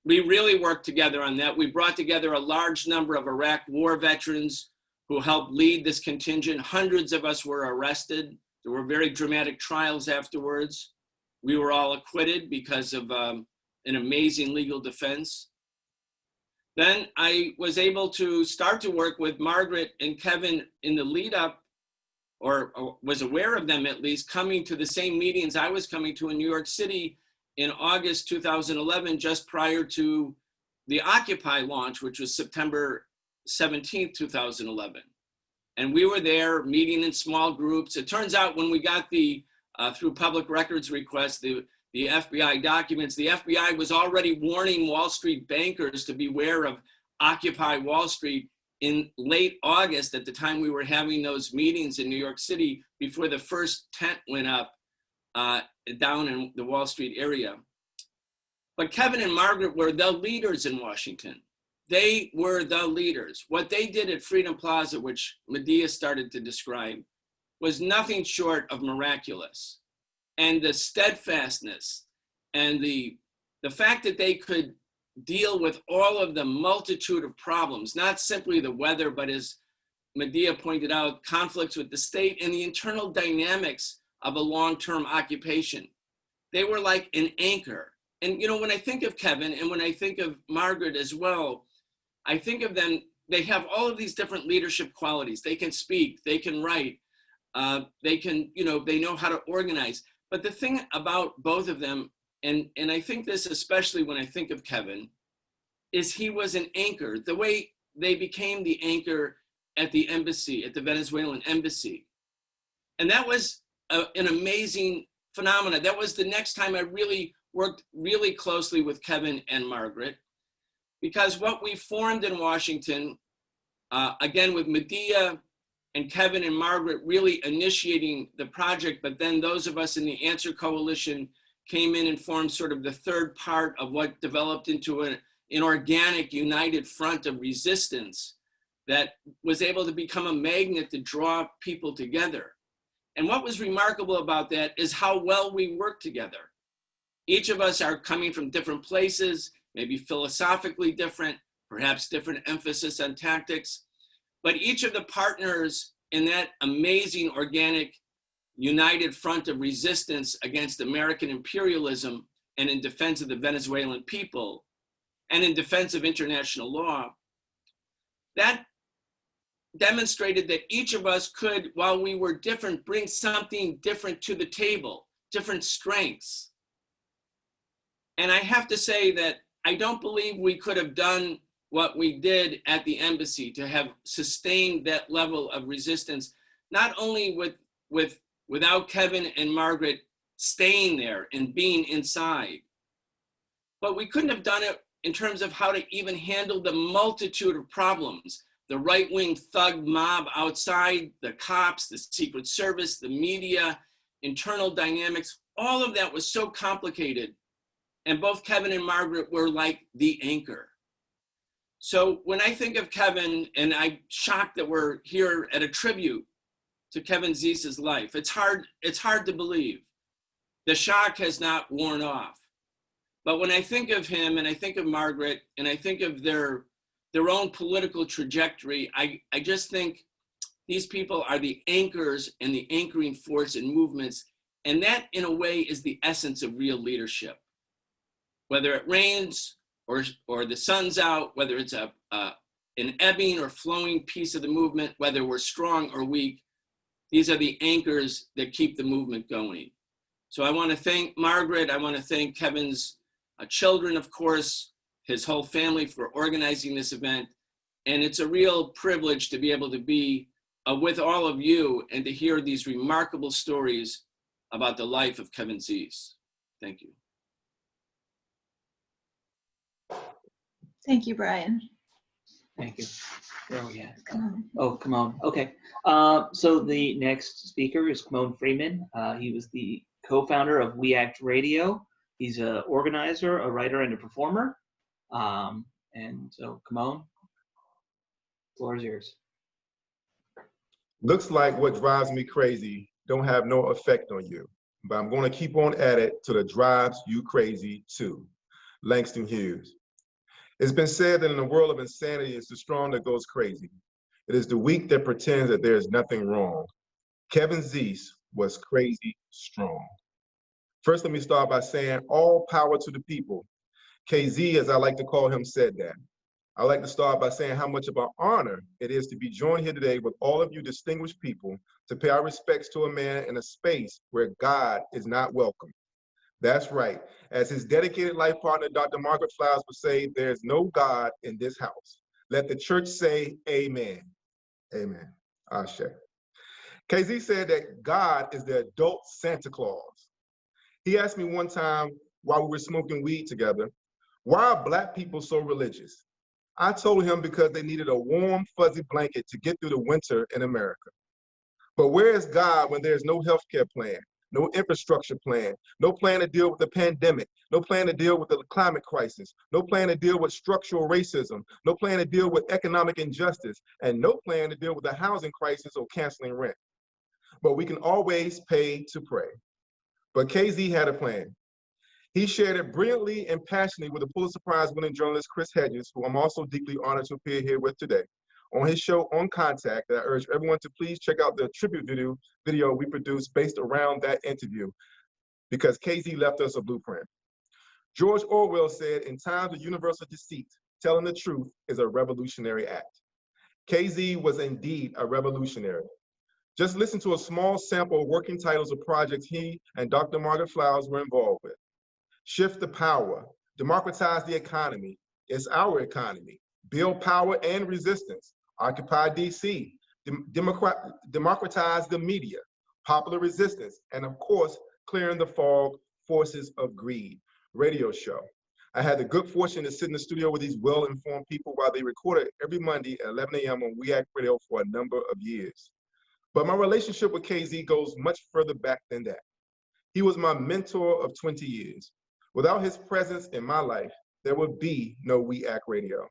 We really worked together on that. We brought together a large number of Iraq war veterans who helped lead this contingent. Hundreds of us were arrested. There were very dramatic trials afterwards. We were all acquitted because of an amazing legal defense. Then I was able to start to work with Margaret and Kevin in the lead up, or was aware of them at least, coming to the same meetings I was coming to in New York City in August 2011, just prior to the Occupy launch, which was September 17th, 2011. And we were there meeting in small groups. It turns out when we got the, through public records requests, the FBI documents, the FBI was already warning Wall Street bankers to beware of Occupy Wall Street in late August, at the time we were having those meetings in New York City, before the first tent went up down in the Wall Street area. But Kevin and Margaret were the leaders in Washington. They were the leaders. What they did at Freedom Plaza, which Medea started to describe, was nothing short of miraculous. And the steadfastness and the fact that they could deal with all of the multitude of problems, not simply the weather, but as Medea pointed out, conflicts with the state and the internal dynamics of a long-term occupation. They were like an anchor. And you know, when I think of Kevin and when I think of Margaret as well, I think of them, they have all of these different leadership qualities. They can speak, they can write, they can, you know, they know how to organize. But the thing about both of them, and I think this especially when I think of Kevin, is he was an anchor. The way they became the anchor at the embassy, at the Venezuelan embassy. And that was an amazing phenomenon. That was the next time I really worked really closely with Kevin and Margaret, because what we formed in Washington, again with Medea and Kevin and Margaret really initiating the project, but then those of us in the Answer Coalition came in and formed sort of the third part of what developed into an organic, united front of resistance that was able to become a magnet to draw people together. And what was remarkable about that is how well we worked together. Each of us are coming from different places, maybe philosophically different, perhaps different emphasis on tactics, but each of the partners in that amazing organic united front of resistance against American imperialism and in defense of the Venezuelan people and in defense of international law, that demonstrated that each of us could, while we were different, bring something different to the table, different strengths. And I have to say that I don't believe we could have done what we did at the embassy to have sustained that level of resistance, not only without Kevin and Margaret staying there and being inside, but we couldn't have done it in terms of how to even handle the multitude of problems, the right-wing thug mob outside, the cops, the Secret Service, the media, internal dynamics. All of that was so complicated. And both Kevin and Margaret were like the anchor. So when I think of Kevin, and I'm shocked that we're here at a tribute to Kevin Zeese's life, it's hard to believe. The shock has not worn off. But when I think of him, and I think of Margaret, and I think of their own political trajectory, I just think these people are the anchors and the anchoring force in movements. And that, in a way, is the essence of real leadership. Whether it rains or the sun's out, whether it's an ebbing or flowing piece of the movement, whether we're strong or weak, these are the anchors that keep the movement going. So I want to thank Margaret. I want to thank Kevin's children, of course, his whole family for organizing this event. And it's a real privilege to be able to be with all of you and to hear these remarkable stories about the life of Kevin Zeese. Thank you. Thank you, Brian. Thank you. Oh, yeah. Come Oh, Kimon. Okay. So the next speaker is Kimon Freeman. He was the co-founder of We Act Radio. He's an organizer, a writer, and a performer. And so, Kimon, the floor is yours. Looks like what drives me crazy don't have no effect on you, but I'm going to keep on at it till it drives you crazy too. Langston Hughes. It's been said that in a world of insanity, it's the strong that goes crazy. It is the weak that pretends that there is nothing wrong. Kevin Zeese was crazy strong. First, let me start by saying all power to the people. KZ, as I like to call him, said that. I'd like to start by saying how much of an honor it is to be joined here today with all of you distinguished people to pay our respects to a man in a space where God is not welcome. That's right. As his dedicated life partner, Dr. Margaret Flowers would say, there's no God in this house. Let the church say amen. Amen. Ashe. KZ said that God is the adult Santa Claus. He asked me one time while we were smoking weed together, why are Black people so religious? I told him because they needed a warm, fuzzy blanket to get through the winter in America. But where is God when there's no healthcare plan, no infrastructure plan, no plan to deal with the pandemic, no plan to deal with the climate crisis, no plan to deal with structural racism, no plan to deal with economic injustice, and no plan to deal with the housing crisis or canceling rent? But we can always pay to pray. But KZ had a plan. He shared it brilliantly and passionately with the Pulitzer Prize winning journalist Chris Hedges, who I'm also deeply honored to appear here with today, on his show On Contact, that I urge everyone to please check out the tribute video we produced based around that interview, because KZ left us a blueprint. George Orwell said, in times of universal deceit, telling the truth is a revolutionary act. KZ was indeed a revolutionary. Just listen to a small sample of working titles of projects he and Dr. Margaret Flowers were involved with. Shift the power, democratize the economy, it's our economy, build power and resistance, occupy DC, democratize the media, popular resistance, and of course, clearing the fog, forces of greed, radio show. I had the good fortune to sit in the studio with these well-informed people while they recorded every Monday at 11 a.m. on We Act Radio for a number of years. But my relationship with KZ goes much further back than that. He was my mentor of 20 years. Without his presence in my life, there would be no We Act Radio.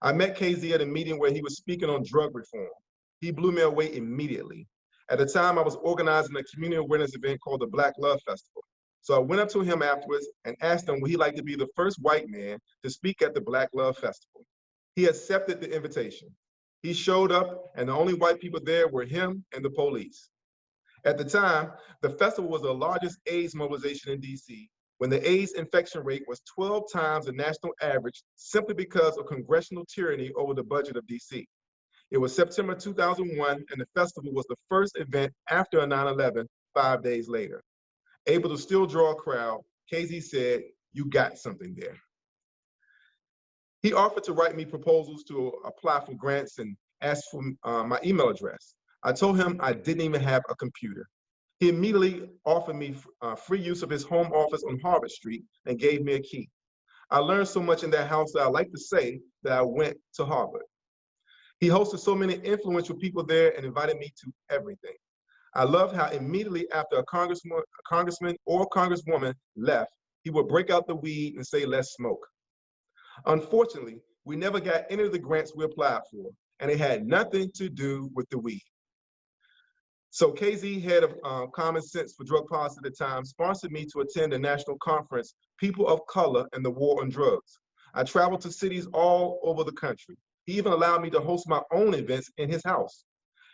I met KZ at a meeting where he was speaking on drug reform. He blew me away immediately. At the time, I was organizing a community awareness event called the Black Love Festival. So I went up to him afterwards and asked him would he like to be the first white man to speak at the Black Love Festival. He accepted the invitation. He showed up, and the only white people there were him and the police. At the time, the festival was the largest AIDS mobilization in DC, when the AIDS infection rate was 12 times the national average simply because of congressional tyranny over the budget of DC. It was September 2001, and the festival was the first event after a 9/11 5 days later. Able to still draw a crowd, KZ said, "You got something there." He offered to write me proposals to apply for grants and asked for my email address. I told him I didn't even have a computer. He immediately offered me free use of his home office on Harvard Street and gave me a key. I learned so much in that house that I like to say that I went to Harvard. He hosted so many influential people there and invited me to everything. I loved how immediately after a congressman or congresswoman left, he would break out the weed and say, "Let's smoke." Unfortunately, we never got any of the grants we applied for, and it had nothing to do with the weed. So KZ, head of Common Sense for Drug Policy at the time, sponsored me to attend a national conference, People of Color and the War on Drugs. I traveled to cities all over the country. He even allowed me to host my own events in his house.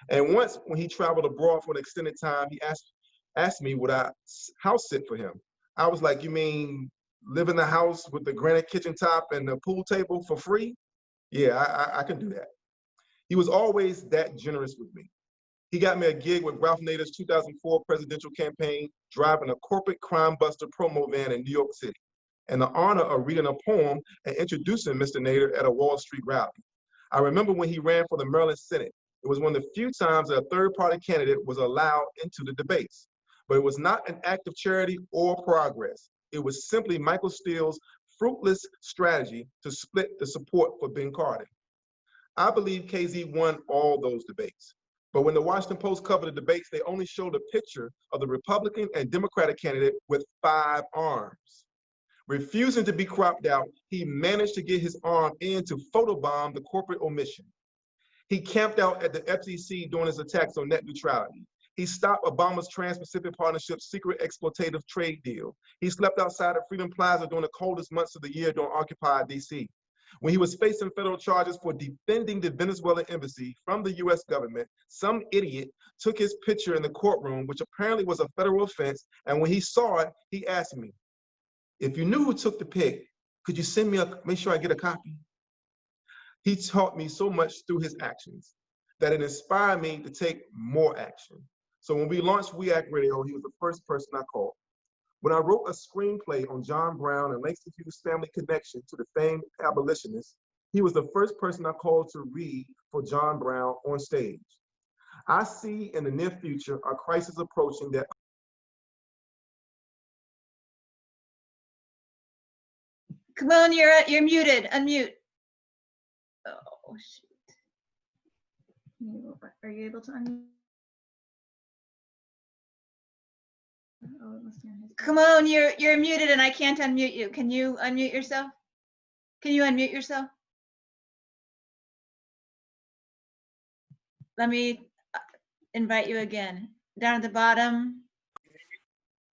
And once when he traveled abroad for an extended time, he asked me would I house sit for him. I was like, "You mean live in the house with the granite kitchen top and the pool table for free?" Yeah, I can do that. He was always that generous with me. He got me a gig with Ralph Nader's 2004 presidential campaign, driving a corporate crime buster promo van in New York City, and the honor of reading a poem and introducing Mr. Nader at a Wall Street rally. I remember when he ran for the Maryland Senate. It was one of the few times that a third-party candidate was allowed into the debates. But it was not an act of charity or progress. It was simply Michael Steele's fruitless strategy to split the support for Ben Carson. I believe KZ won all those debates. But when the Washington Post covered the debates, they only showed a picture of the Republican and Democratic candidate with 5 arms. Refusing to be cropped out, he managed to get his arm in to photobomb the corporate omission. He camped out at the FCC during his attacks on net neutrality. He stopped Obama's Trans-Pacific Partnership's secret exploitative trade deal. He slept outside of Freedom Plaza during the coldest months of the year during occupied DC. When he was facing federal charges for defending the Venezuelan embassy from the US government, some idiot took his picture in the courtroom, which apparently was a federal offense, and when he saw it, he asked me, "If you knew who took the pic, could you send me make sure I get a copy?" He taught me so much through his actions that it inspired me to take more action. So when we launched We Act Radio, he was the first person I called. When I wrote a screenplay on John Brown and Langston Hughes' family connection to the famed abolitionist, he was the first person I called to read for John Brown on stage. I see in the near future a crisis approaching that. Kimon, you're muted. Unmute. Oh shoot. Are you able to unmute? Kimon, you're muted and I can't unmute you. Can you unmute yourself? Can you unmute yourself? Let me invite you again. Down at the bottom.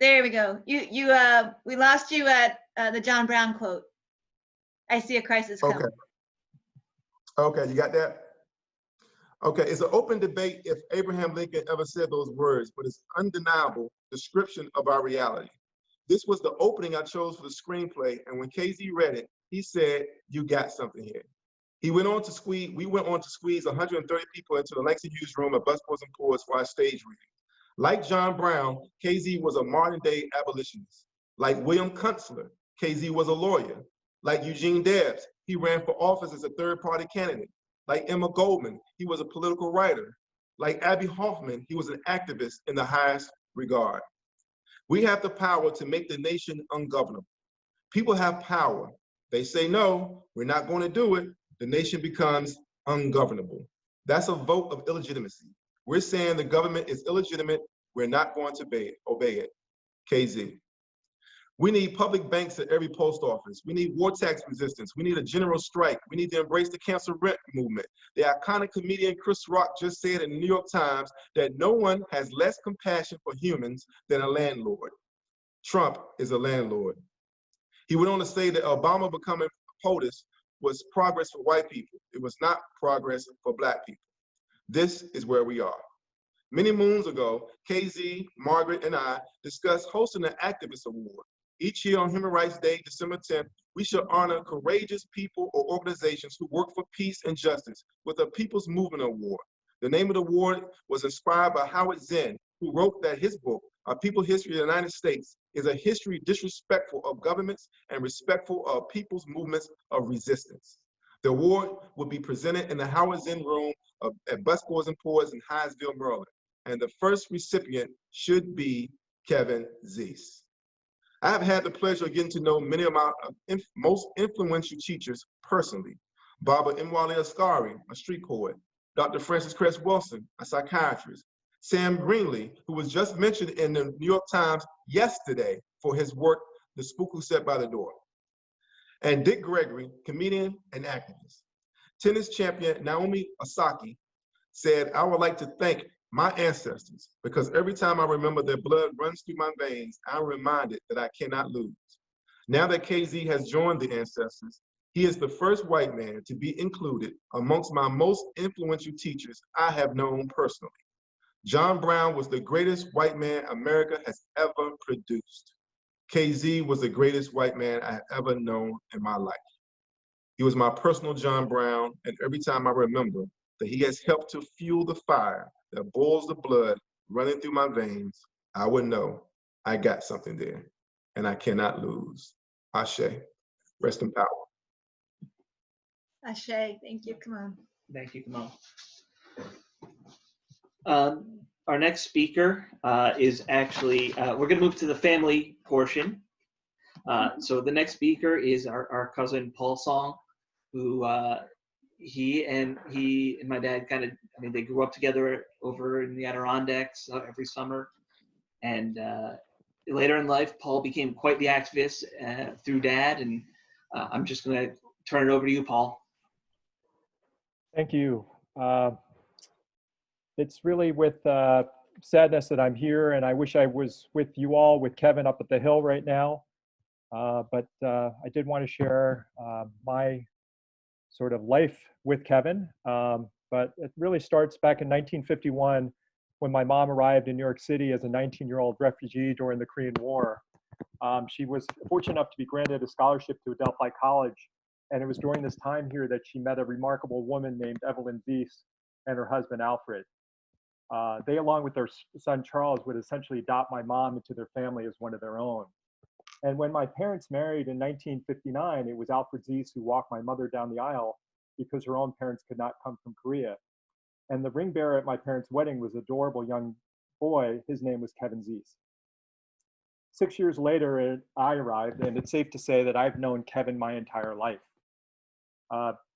There we go. We lost you at the John Brown quote. I see a crisis coming. Okay, you got that? Okay, it's an open debate if Abraham Lincoln ever said those words, but it's undeniable description of our reality. This was the opening I chose for the screenplay, and when KZ read it, he said, "You got something here." We went on to squeeze 130 people into the Langston Hughes room at Busboys and Poets for our stage reading. Like John Brown, KZ was a modern day abolitionist. Like William Kunstler, KZ was a lawyer. Like Eugene Debs, he ran for office as a third-party candidate. Like Emma Goldman, he was a political writer. Like Abby Hoffman, he was an activist in the highest regard. We have the power to make the nation ungovernable. People have power. They say, "No, we're not going to do it." The nation becomes ungovernable. That's a vote of illegitimacy. We're saying the government is illegitimate. We're not going to obey it. KZ. We need public banks at every post office. We need war tax resistance. We need a general strike. We need to embrace the cancel rent movement. The iconic comedian Chris Rock just said in the New York Times that no one has less compassion for humans than a landlord. Trump is a landlord. He went on to say that Obama becoming POTUS was progress for white people. It was not progress for Black people. This is where we are. Many moons ago, KZ, Margaret, and I discussed hosting an activist award. Each year on Human Rights Day, December 10th, We should honor courageous people or organizations who work for peace and justice with a People's Movement Award. The name of the award was inspired by Howard Zinn, who wrote that his book, A People's History of the United States, is a history disrespectful of governments and respectful of people's movements of resistance. The award will be presented in the Howard Zinn Room at Busboys and Poets in Hyattsville, Maryland. And the first recipient should be Kevin Zeese. I have had the pleasure of getting to know many of my most influential teachers personally. Barbara Mwale Ascari, a street poet. Dr. Frances Cress Wilson, a psychiatrist. Sam Greenlee, who was just mentioned in the New York Times yesterday for his work, The Spook Who Sat by the Door. And Dick Gregory, comedian and activist. Tennis champion Naomi Osaka said, I would like to thank my ancestors, because every time I remember their blood runs through my veins, I'm reminded that I cannot lose. Now that KZ has joined the ancestors, he is the first white man to be included amongst my most influential teachers I have known personally. John Brown was the greatest white man America has ever produced. KZ was the greatest white man I have ever known in my life. He was my personal John Brown, and every time I remember that he has helped to fuel the fire that boils the blood running through my veins, I would know I got something there, and I cannot lose. Ashe, rest in power. Ashe, thank you, Kimon. Thank you, Kimon. Our next speaker is actually, we're going to move to the family portion. So the next speaker is our cousin Paul Song, who he and my dad kind of, I mean, they grew up together over in the Adirondacks every summer. And later in life, Paul became quite the activist through Dad. And I'm just going to turn it over to you, Paul. Thank you. It's really with sadness that I'm here, and I wish I was with you all, with Kevin up at the Hill right now. But I did want to share my sort of life with Kevin. But it really starts back in 1951 when my mom arrived in New York City as a 19-year-old refugee during the Korean War. She was fortunate enough to be granted a scholarship to Adelphi College. And it was during this time here that she met a remarkable woman named Evelyn Zeese and her husband, Alfred. They, along with their son, Charles, would essentially adopt my mom into their family as one of their own. And when my parents married in 1959, it was Alfred Zeese who walked my mother down the aisle because her own parents could not come from Korea. And the ring bearer at my parents' wedding was an adorable young boy. His name was Kevin Zeese. 6 years later, I arrived, and it's safe to say that I've known Kevin my entire life.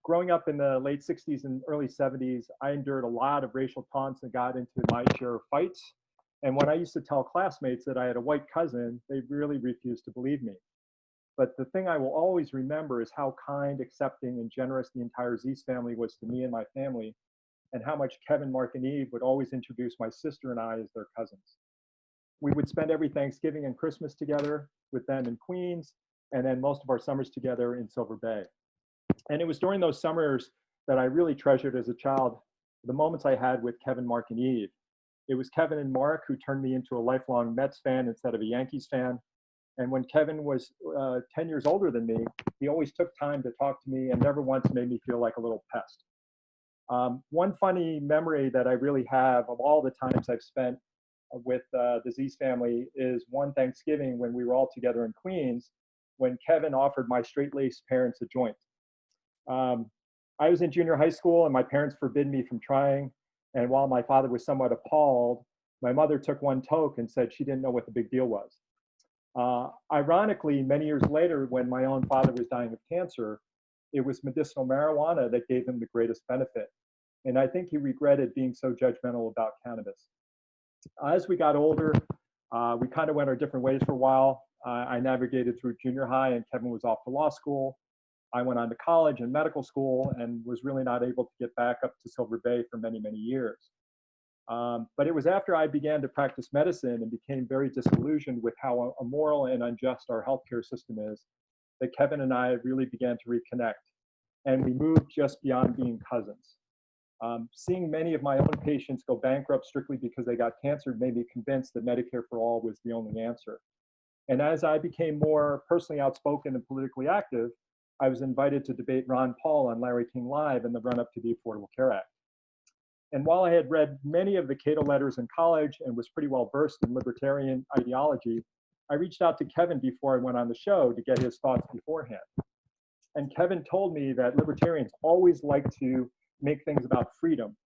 Growing up in the late 60s and early 70s, I endured a lot of racial taunts and got into my share of fights. And when I used to tell classmates that I had a white cousin, they really refused to believe me. But the thing I will always remember is how kind, accepting, and generous the entire Zeese family was to me and my family, and how much Kevin, Mark, and Eve would always introduce my sister and I as their cousins. We would spend every Thanksgiving and Christmas together with them in Queens, and then most of our summers together in Silver Bay. And it was during those summers that I really treasured as a child the moments I had with Kevin, Mark, and Eve. It was Kevin and Mark who turned me into a lifelong Mets fan instead of a Yankees fan. And when Kevin was 10 years older than me, he always took time to talk to me and never once made me feel like a little pest. One funny memory that I really have of all the times I've spent with the Zeese family is one Thanksgiving when we were all together in Queens, when Kevin offered my straight-laced parents a joint. I was in junior high school and my parents forbid me from trying. And while my father was somewhat appalled, my mother took one toke and said she didn't know what the big deal was. Ironically, many years later, when my own father was dying of cancer, it was medicinal marijuana that gave him the greatest benefit. And I think he regretted being so judgmental about cannabis. As we got older, we kind of went our different ways for a while. I navigated through junior high and Kevin was off to law school. I went on to college and medical school and was really not able to get back up to Silver Bay for many, many years. But it was after I began to practice medicine and became very disillusioned with how immoral and unjust our healthcare system is that Kevin and I really began to reconnect. And we moved just beyond being cousins. Seeing many of my own patients go bankrupt strictly because they got cancer made me convinced that Medicare for all was the only answer. And as I became more personally outspoken and politically active, I was invited to debate Ron Paul on Larry King Live in the run-up to the Affordable Care Act. And while I had read many of the Cato letters in college and was pretty well versed in libertarian ideology, I reached out to Kevin before I went on the show to get his thoughts beforehand. And Kevin told me that libertarians always like to make things about freedom,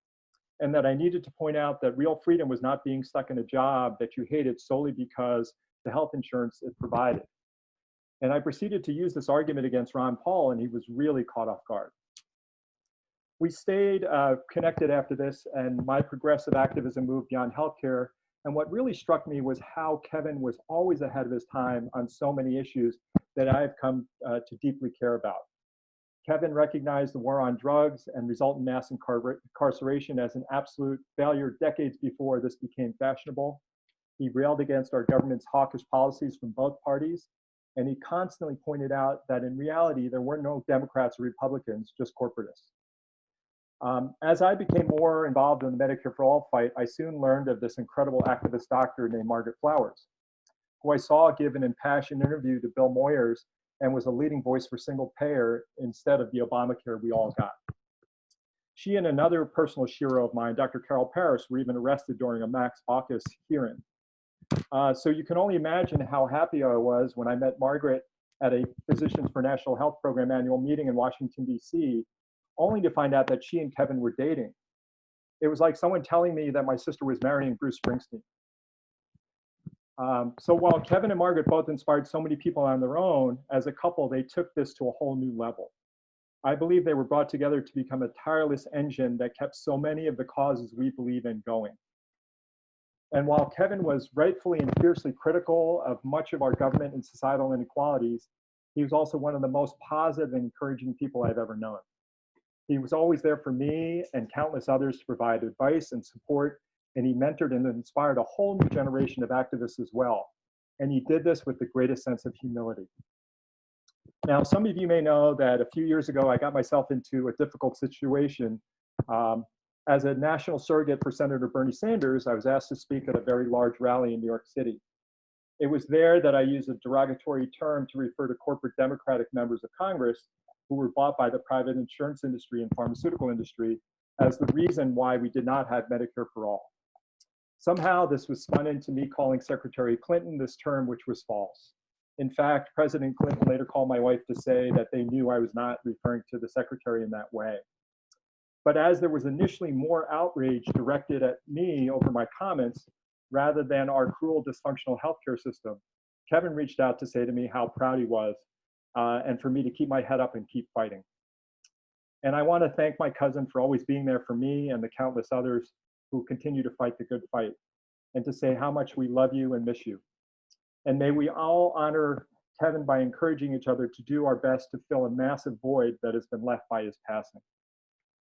and that I needed to point out that real freedom was not being stuck in a job that you hated solely because the health insurance it provided. And I proceeded to use this argument against Ron Paul, and he was really caught off guard. We stayed connected after this, and my progressive activism moved beyond healthcare. And what really struck me was how Kevin was always ahead of his time on so many issues that I've come to deeply care about. Kevin recognized the war on drugs and resultant mass incarceration as an absolute failure decades before this became fashionable. He railed against our government's hawkish policies from both parties, and he constantly pointed out that in reality, there were no Democrats or Republicans, just corporatists. As I became more involved in the Medicare for All fight, I soon learned of this incredible activist doctor named Margaret Flowers, who I saw give an impassioned interview to Bill Moyers and was a leading voice for single payer instead of the Obamacare we all got. She and another personal hero of mine, Dr. Carol Parrish, were even arrested during a Max Baucus hearing. So you can only imagine how happy I was when I met Margaret at a Physicians for National Health Program annual meeting in Washington, D.C., only to find out that she and Kevin were dating. It was like someone telling me that my sister was marrying Bruce Springsteen. So while Kevin and Margaret both inspired so many people on their own, as a couple, they took this to a whole new level. I believe they were brought together to become a tireless engine that kept so many of the causes we believe in going. And while Kevin was rightfully and fiercely critical of much of our government and societal inequalities, he was also one of the most positive and encouraging people I've ever known. He was always there for me and countless others to provide advice and support, and he mentored and inspired a whole new generation of activists as well. And he did this with the greatest sense of humility. Now, some of you may know that a few years ago, I got myself into a difficult situation. As a national surrogate for Senator Bernie Sanders, I was asked to speak at a very large rally in New York City. It was there that I used a derogatory term to refer to corporate Democratic members of Congress who were bought by the private insurance industry and pharmaceutical industry as the reason why we did not have Medicare for all. Somehow this was spun into me calling Secretary Clinton this term, which was false. In fact, President Clinton later called my wife to say that they knew I was not referring to the secretary in that way. But as there was initially more outrage directed at me over my comments, rather than our cruel dysfunctional healthcare system, Kevin reached out to say to me how proud he was and for me to keep my head up and keep fighting. And I want to thank my cousin for always being there for me and the countless others who continue to fight the good fight, and to say how much we love you and miss you. And may we all honor Kevin by encouraging each other to do our best to fill a massive void that has been left by his passing.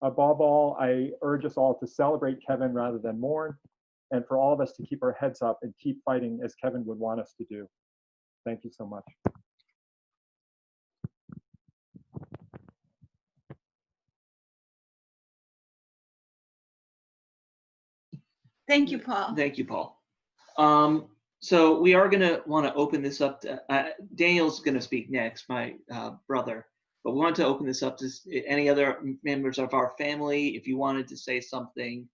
Above all, I urge us all to celebrate Kevin rather than mourn, and for all of us to keep our heads up and keep fighting as Kevin would want us to do. Thank you so much. Thank you, Paul. Thank you, Paul. So we are going to want to open this up to, Daniel's going to speak next, my brother, but we want to open this up to any other members of our family. If you wanted to say something,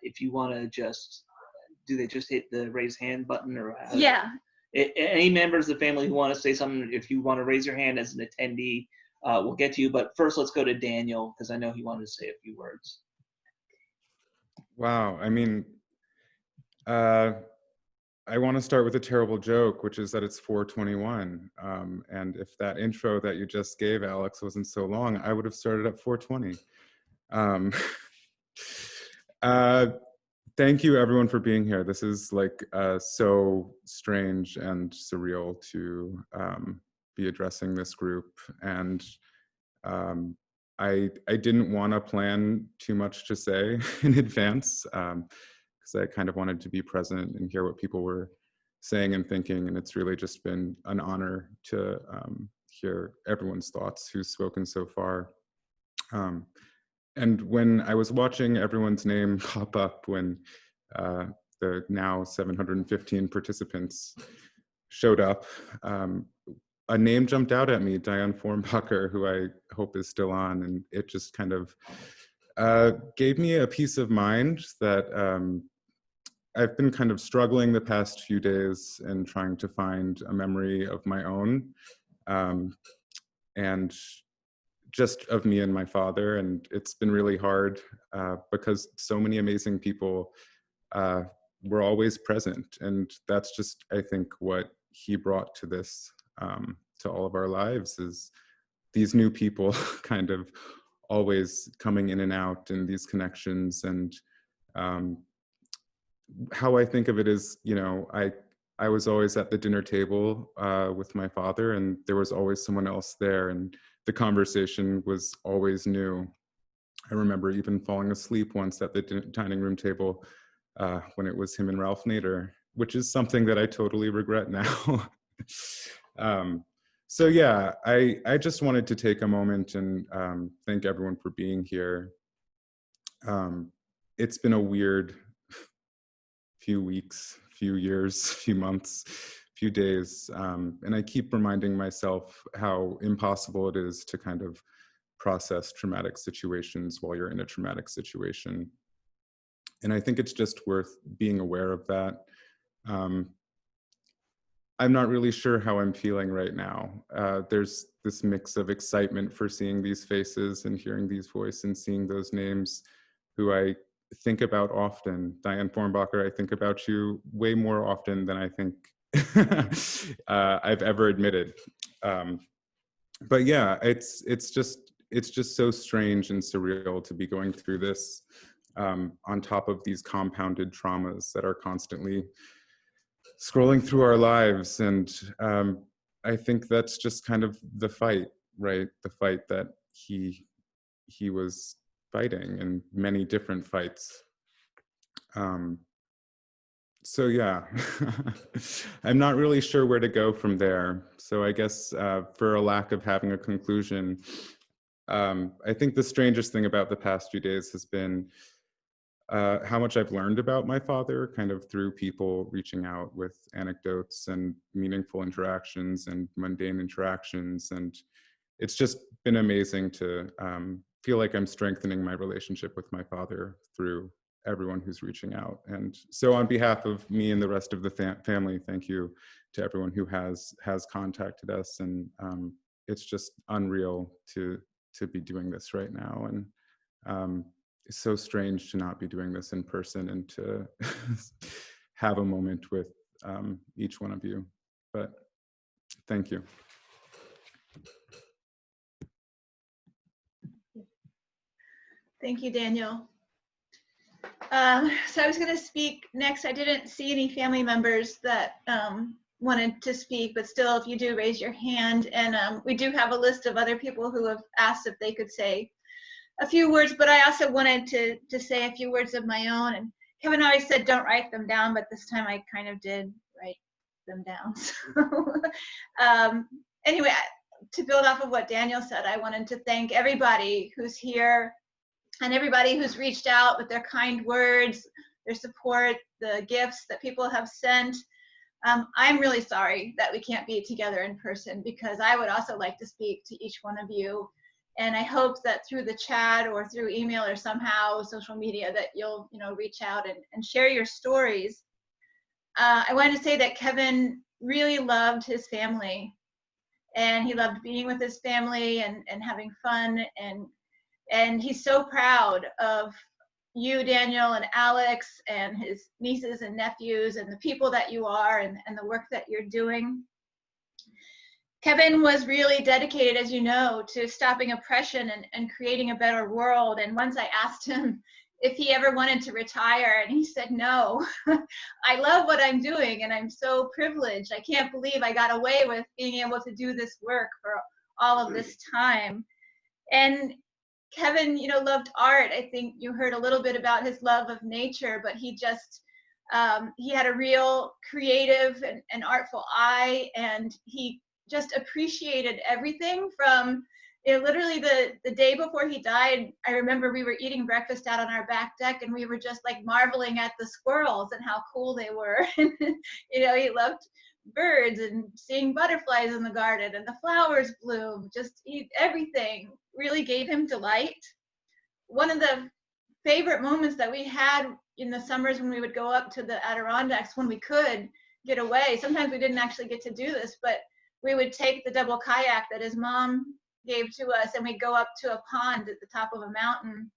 if you want to just, do they just hit the raise hand button or? Yeah. Any members of the family who want to say something, if you want to raise your hand as an attendee, we'll get to you. But first, let's go to Daniel, because I know he wanted to say a few words. Wow, I mean, I want to start with a terrible joke, which is that it's 4:21. And if that intro that you just gave, Alex, wasn't so long, I would have started at 4:20. Thank you, everyone, for being here. This is like so strange and surreal to be addressing this group. And I didn't want to plan too much to say in advance, because I kind of wanted to be present and hear what people were saying and thinking. And it's really just been an honor to hear everyone's thoughts who's spoken so far. And when I was watching everyone's name pop up when the now 715 participants showed up, a name jumped out at me, Diane Formbacher, who I hope is still on, and it just kind of gave me a peace of mind that I've been kind of struggling the past few days and trying to find a memory of my own, and just of me and my father. And it's been really hard because so many amazing people were always present. And that's just, I think, what he brought to this, to all of our lives, is these new people kind of always coming in and out, and these connections. And how I think of it is, you know, I was always at the dinner table with my father, and there was always someone else there, and the conversation was always new. I remember even falling asleep once at the dining room table when it was him and Ralph Nader, which is something that I totally regret now. So yeah, I just wanted to take a moment and thank everyone for being here. It's been a weird few weeks, few years, few months, few days. And I keep reminding myself how impossible it is to kind of process traumatic situations while you're in a traumatic situation. And I think it's just worth being aware of that. I'm not really sure how I'm feeling right now. There's this mix of excitement for seeing these faces and hearing these voices and seeing those names who I think about often. Diane Formbacher, I think about you way more often than I think I've ever admitted. But yeah, it's just so strange and surreal to be going through this on top of these compounded traumas that are constantly scrolling through our lives. And I think that's just kind of the fight, right? The fight that he was fighting, and many different fights. So yeah, I'm not really sure where to go from there. So I guess for a lack of having a conclusion, I think the strangest thing about the past few days has been how much I've learned about my father, kind of through people reaching out with anecdotes and meaningful interactions and mundane interactions. And it's just been amazing to feel like I'm strengthening my relationship with my father through everyone who's reaching out. And so on behalf of me and the rest of the family, thank you to everyone who has contacted us. And it's just unreal to be doing this right now. And it's so strange to not be doing this in person and to have a moment with each one of you. But thank you. Thank you, Daniel. So I was going to speak next. I didn't see any family members that wanted to speak, but still, if you do, raise your hand. And we do have a list of other people who have asked if they could say a few words, but I also wanted to say a few words of my own. And Kevin always said, don't write them down, but this time I kind of did write them down. So anyway, to build off of what Daniel said, I wanted to thank everybody who's here and everybody who's reached out with their kind words, their support, the gifts that people have sent. I'm really sorry that we can't be together in person, because I would also like to speak to each one of you. And I hope that through the chat or through email or somehow social media that you'll reach out and share your stories. I wanted to say that Kevin really loved his family, and he loved being with his family and having fun. And he's so proud of you, Daniel, and Alex, and his nieces and nephews, and the people that you are, and the work that you're doing. Kevin was really dedicated, as you know, to stopping oppression and creating a better world. And once I asked him if he ever wanted to retire, and he said no. I love what I'm doing, and I'm so privileged. I can't believe I got away with being able to do this work for all of this time. And Kevin, loved art. I think you heard a little bit about his love of nature, but he just, he had a real creative and artful eye, and he just appreciated everything from, literally the day before he died. I remember we were eating breakfast out on our back deck, and we were just like marveling at the squirrels and how cool they were. He loved birds and seeing butterflies in the garden and the flowers bloom, just everything really gave him delight. One of the favorite moments that we had in the summers when we would go up to the Adirondacks when we could get away, sometimes we didn't actually get to do this, but we would take the double kayak that his mom gave to us, and we'd go up to a pond at the top of a mountain.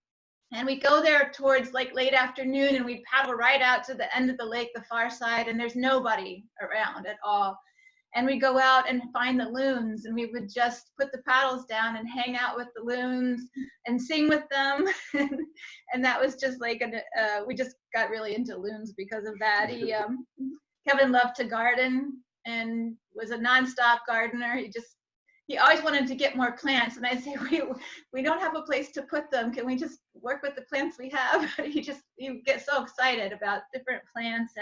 And we'd go there towards like late afternoon, and we'd paddle right out to the end of the lake, the far side, and there's nobody around at all. And we'd go out and find the loons, and we would just put the paddles down and hang out with the loons and sing with them. And that was just like, we just got really into loons because of that. Kevin loved to garden and was a nonstop gardener. He always wanted to get more plants, and I say, we don't have a place to put them. Can we just work with the plants we have? He gets so excited about different plants,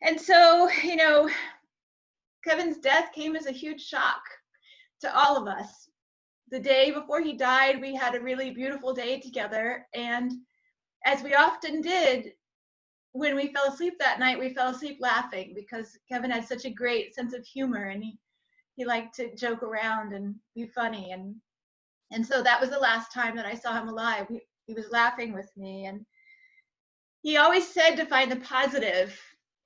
and so, you know, Kevin's death came as a huge shock to all of us. The day before he died, we had a really beautiful day together, and as we often did, when we fell asleep that night, we fell asleep laughing because Kevin had such a great sense of humor, and he liked to joke around and be funny, and so that was the last time that I saw him alive. He was laughing with me, and he always said to find the positive,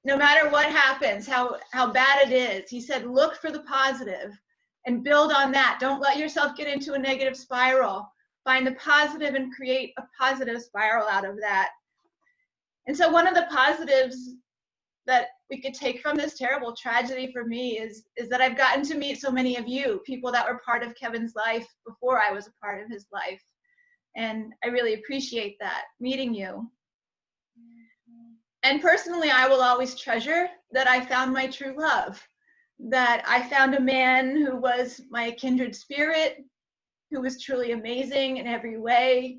no matter what happens, how bad it is. He said, look for the positive and build on that. Don't let yourself get into a negative spiral. Find the positive and create a positive spiral out of that. And so one of the positives that we could take from this terrible tragedy for me is that I've gotten to meet so many of you, people that were part of Kevin's life before I was a part of his life. And I really appreciate that, meeting you. And personally, I will always treasure that I found my true love, that I found a man who was my kindred spirit, who was truly amazing in every way.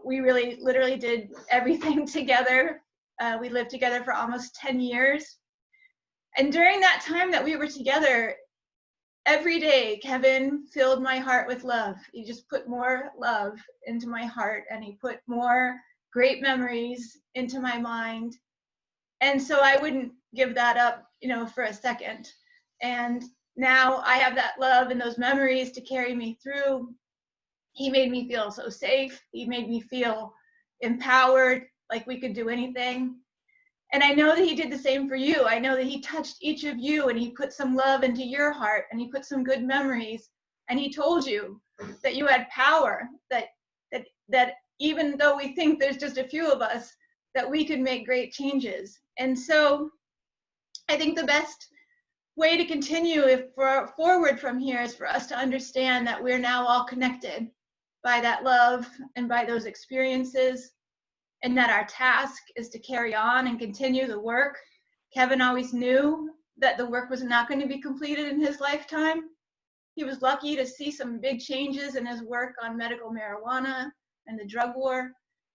We really literally did everything together. We lived together for almost 10 years. And during that time that we were together, every day, Kevin filled my heart with love. He just put more love into my heart, and he put more great memories into my mind. And so I wouldn't give that up, you know, for a second. And now I have that love and those memories to carry me through. He made me feel so safe. He made me feel empowered, like we could do anything. And I know that he did the same for you. I know that he touched each of you, and he put some love into your heart, and he put some good memories, and he told you that you had power, that even though we think there's just a few of us, that we could make great changes. And so I think the best way to continue forward from here is for us to understand that we're now all connected by that love and by those experiences, and that our task is to carry on and continue the work. Kevin always knew that the work was not going to be completed in his lifetime. He was lucky to see some big changes in his work on medical marijuana and the drug war,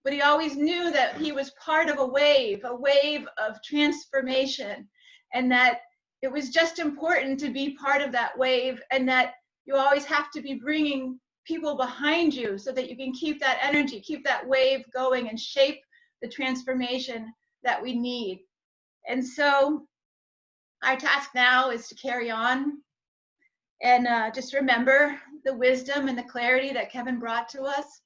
but he always knew that he was part of a wave of transformation, and that it was just important to be part of that wave, and that you always have to be bringing people behind you so that you can keep that energy, keep that wave going, and shape the transformation that we need. And so our task now is to carry on and just remember the wisdom and the clarity that Kevin brought to us.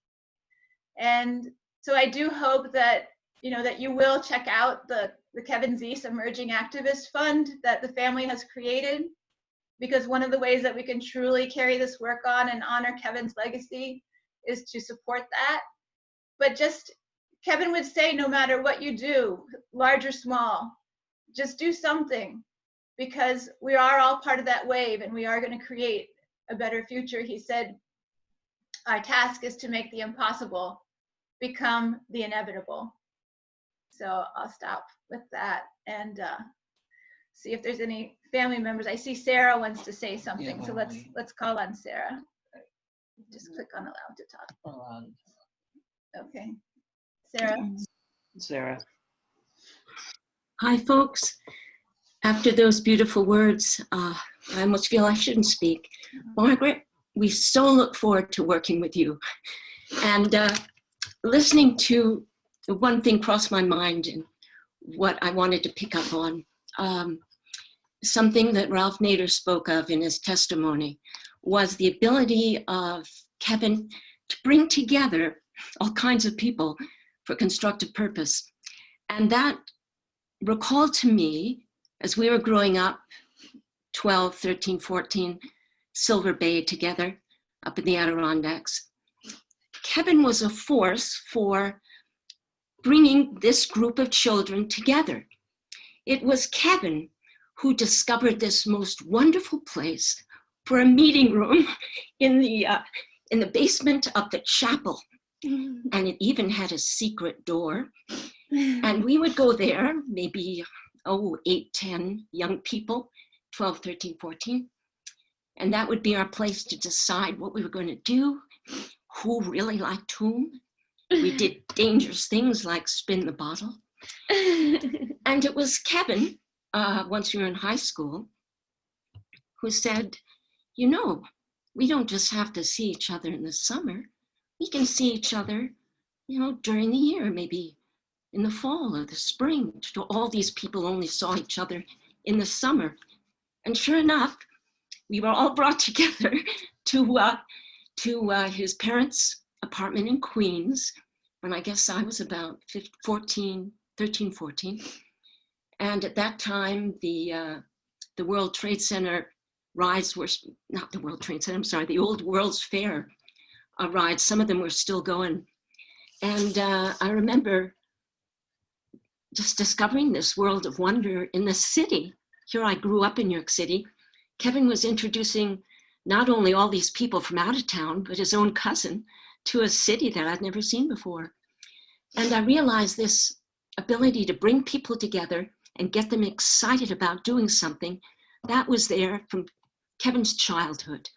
And so I do hope that, you know, that you will check out the Kevin Zeese Emerging Activist Fund that the family has created, because one of the ways that we can truly carry this work on and honor Kevin's legacy is to support that. But just, Kevin would say, no matter what you do, large or small, just do something, because we are all part of that wave, and we are going to create a better future. He said, our task is to make the impossible become the inevitable. So I'll stop with that and see if there's any family members. I see Sarah wants to say something, so let's call on Sarah. Just click on allow to talk. Okay, Sarah. Hi, folks. After those beautiful words, I almost feel I shouldn't speak. Margaret, we so look forward to working with you. And listening to one thing crossed my mind and what I wanted to pick up on. something that Ralph Nader spoke of in his testimony was the ability of Kevin to bring together all kinds of people for constructive purpose. And that recalled to me, as we were growing up, 12, 13, 14, Silver Bay together up in the Adirondacks, Kevin was a force for bringing this group of children together. It was Kevin who discovered this most wonderful place for a meeting room in the basement of the chapel. And it even had a secret door. And we would go there, maybe, 8, 10 young people, 12, 13, 14. And that would be our place to decide what we were going to do, who really liked whom. We did dangerous things like spin the bottle. And it was Kevin, once we were in high school, who said, you know, we don't just have to see each other in the summer. We can see each other, you know, during the year, maybe in the fall or the spring. All these people only saw each other in the summer. And sure enough, we were all brought together to his parents' apartment in Queens, when I guess I was about 13, 14. And at that time, the World Trade Center rides were, not the World Trade Center, I'm sorry, the Old World's Fair rides, some of them were still going. And I remember just discovering this world of wonder in the city. Here I grew up in New York City. Kevin was introducing not only all these people from out of town, but his own cousin to a city that I'd never seen before. And I realized this ability to bring people together and get them excited about doing something, that was there from Kevin's childhood.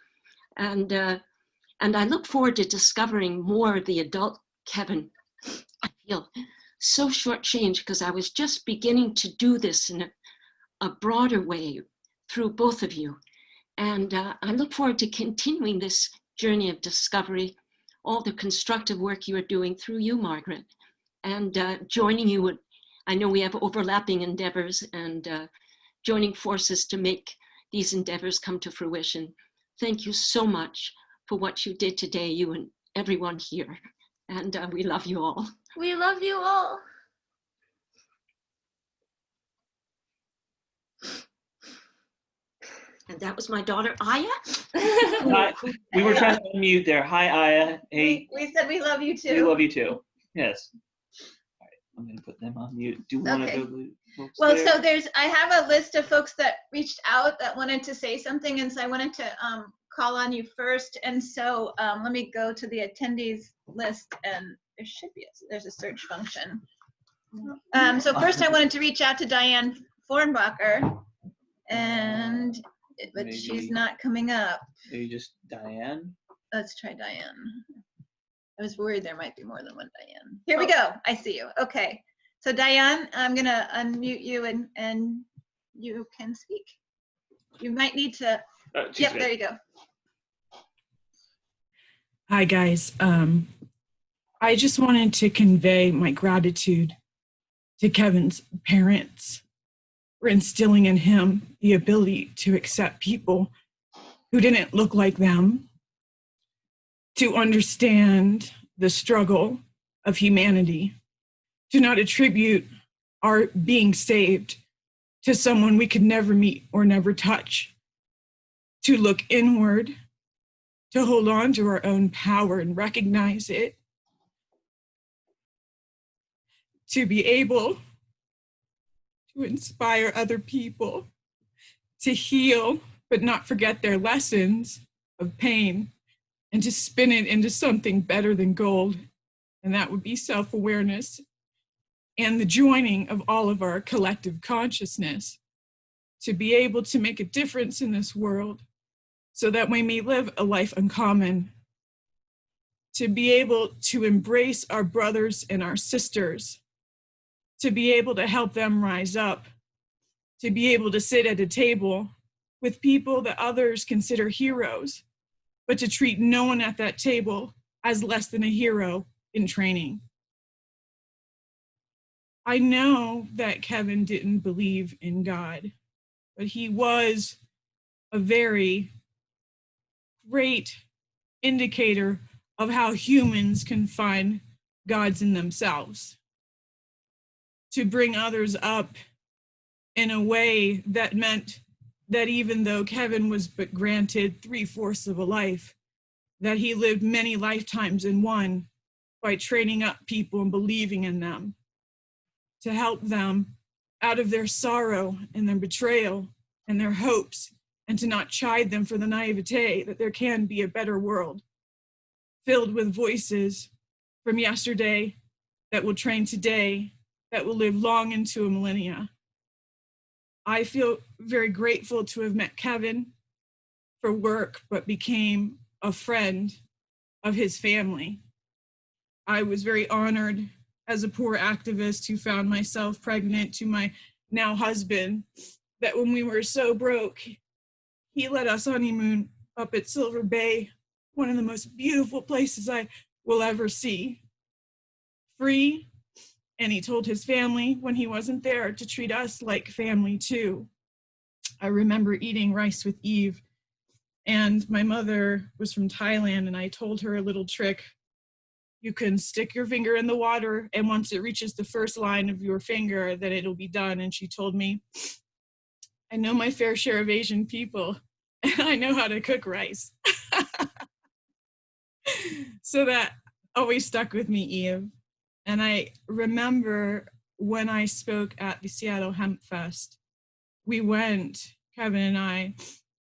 And I look forward to discovering more of the adult Kevin. I feel so shortchanged because I was just beginning to do this in a broader way through both of you. And I look forward to continuing this journey of discovery, all the constructive work you are doing through you, Margaret, and joining you. I know we have overlapping endeavors, and joining forces to make these endeavors come to fruition. Thank you so much for what you did today, you and everyone here. And we love you all. We love you all. And that was my daughter, Aya. We were trying to unmute there. Hi, Aya. Hey. We said we love you too. We love you too. Yes. All right, I'm going to put them on mute. Do you want to go? Well, so I have a list of folks that reached out that wanted to say something, and so I wanted to call on you first. And so let me go to the attendees list, and there's a search function. So first I wanted to reach out to Diane Fornbacher, but she's not coming up. Maybe just Diane? Let's try Diane. I was worried there might be more than one Diane. Here we go. I see you. Okay. So Diane, I'm going to unmute you and you can speak. You might need to. Yep, there you go. Hi, guys. I just wanted to convey my gratitude to Kevin's parents for instilling in him the ability to accept people who didn't look like them, to understand the struggle of humanity, to not attribute our being saved to someone we could never meet or never touch, to look inward, to hold on to our own power and recognize it, to be able to inspire other people, to heal, but not forget their lessons of pain, and to spin it into something better than gold. And that would be self-awareness and the joining of all of our collective consciousness to be able to make a difference in this world so that we may live a life uncommon, to be able to embrace our brothers and our sisters, to be able to help them rise up, to be able to sit at a table with people that others consider heroes, but to treat no one at that table as less than a hero in training. I know that Kevin didn't believe in God, but he was a very great indicator of how humans can find gods in themselves, to bring others up in a way that meant that even though Kevin was but granted 3/4 of a life, that he lived many lifetimes in one by training up people and believing in them, to help them out of their sorrow and their betrayal and their hopes, and to not chide them for the naivete that there can be a better world filled with voices from yesterday that will train today, that will live long into a millennia. I feel very grateful to have met Kevin for work, but became a friend of his family. I was very honored as a poor activist who found myself pregnant to my now husband, that when we were so broke, he let us honeymoon up at Silver Bay, one of the most beautiful places I will ever see. Free, and he told his family when he wasn't there to treat us like family too. I remember eating rice with Eve, and my mother was from Thailand, and I told her a little trick. You can stick your finger in the water, and once it reaches the first line of your finger, then it'll be done. And she told me, I know my fair share of Asian people, and I know how to cook rice. So that always stuck with me, Eve. And I remember when I spoke at the Seattle Hemp Fest, we went, Kevin and I,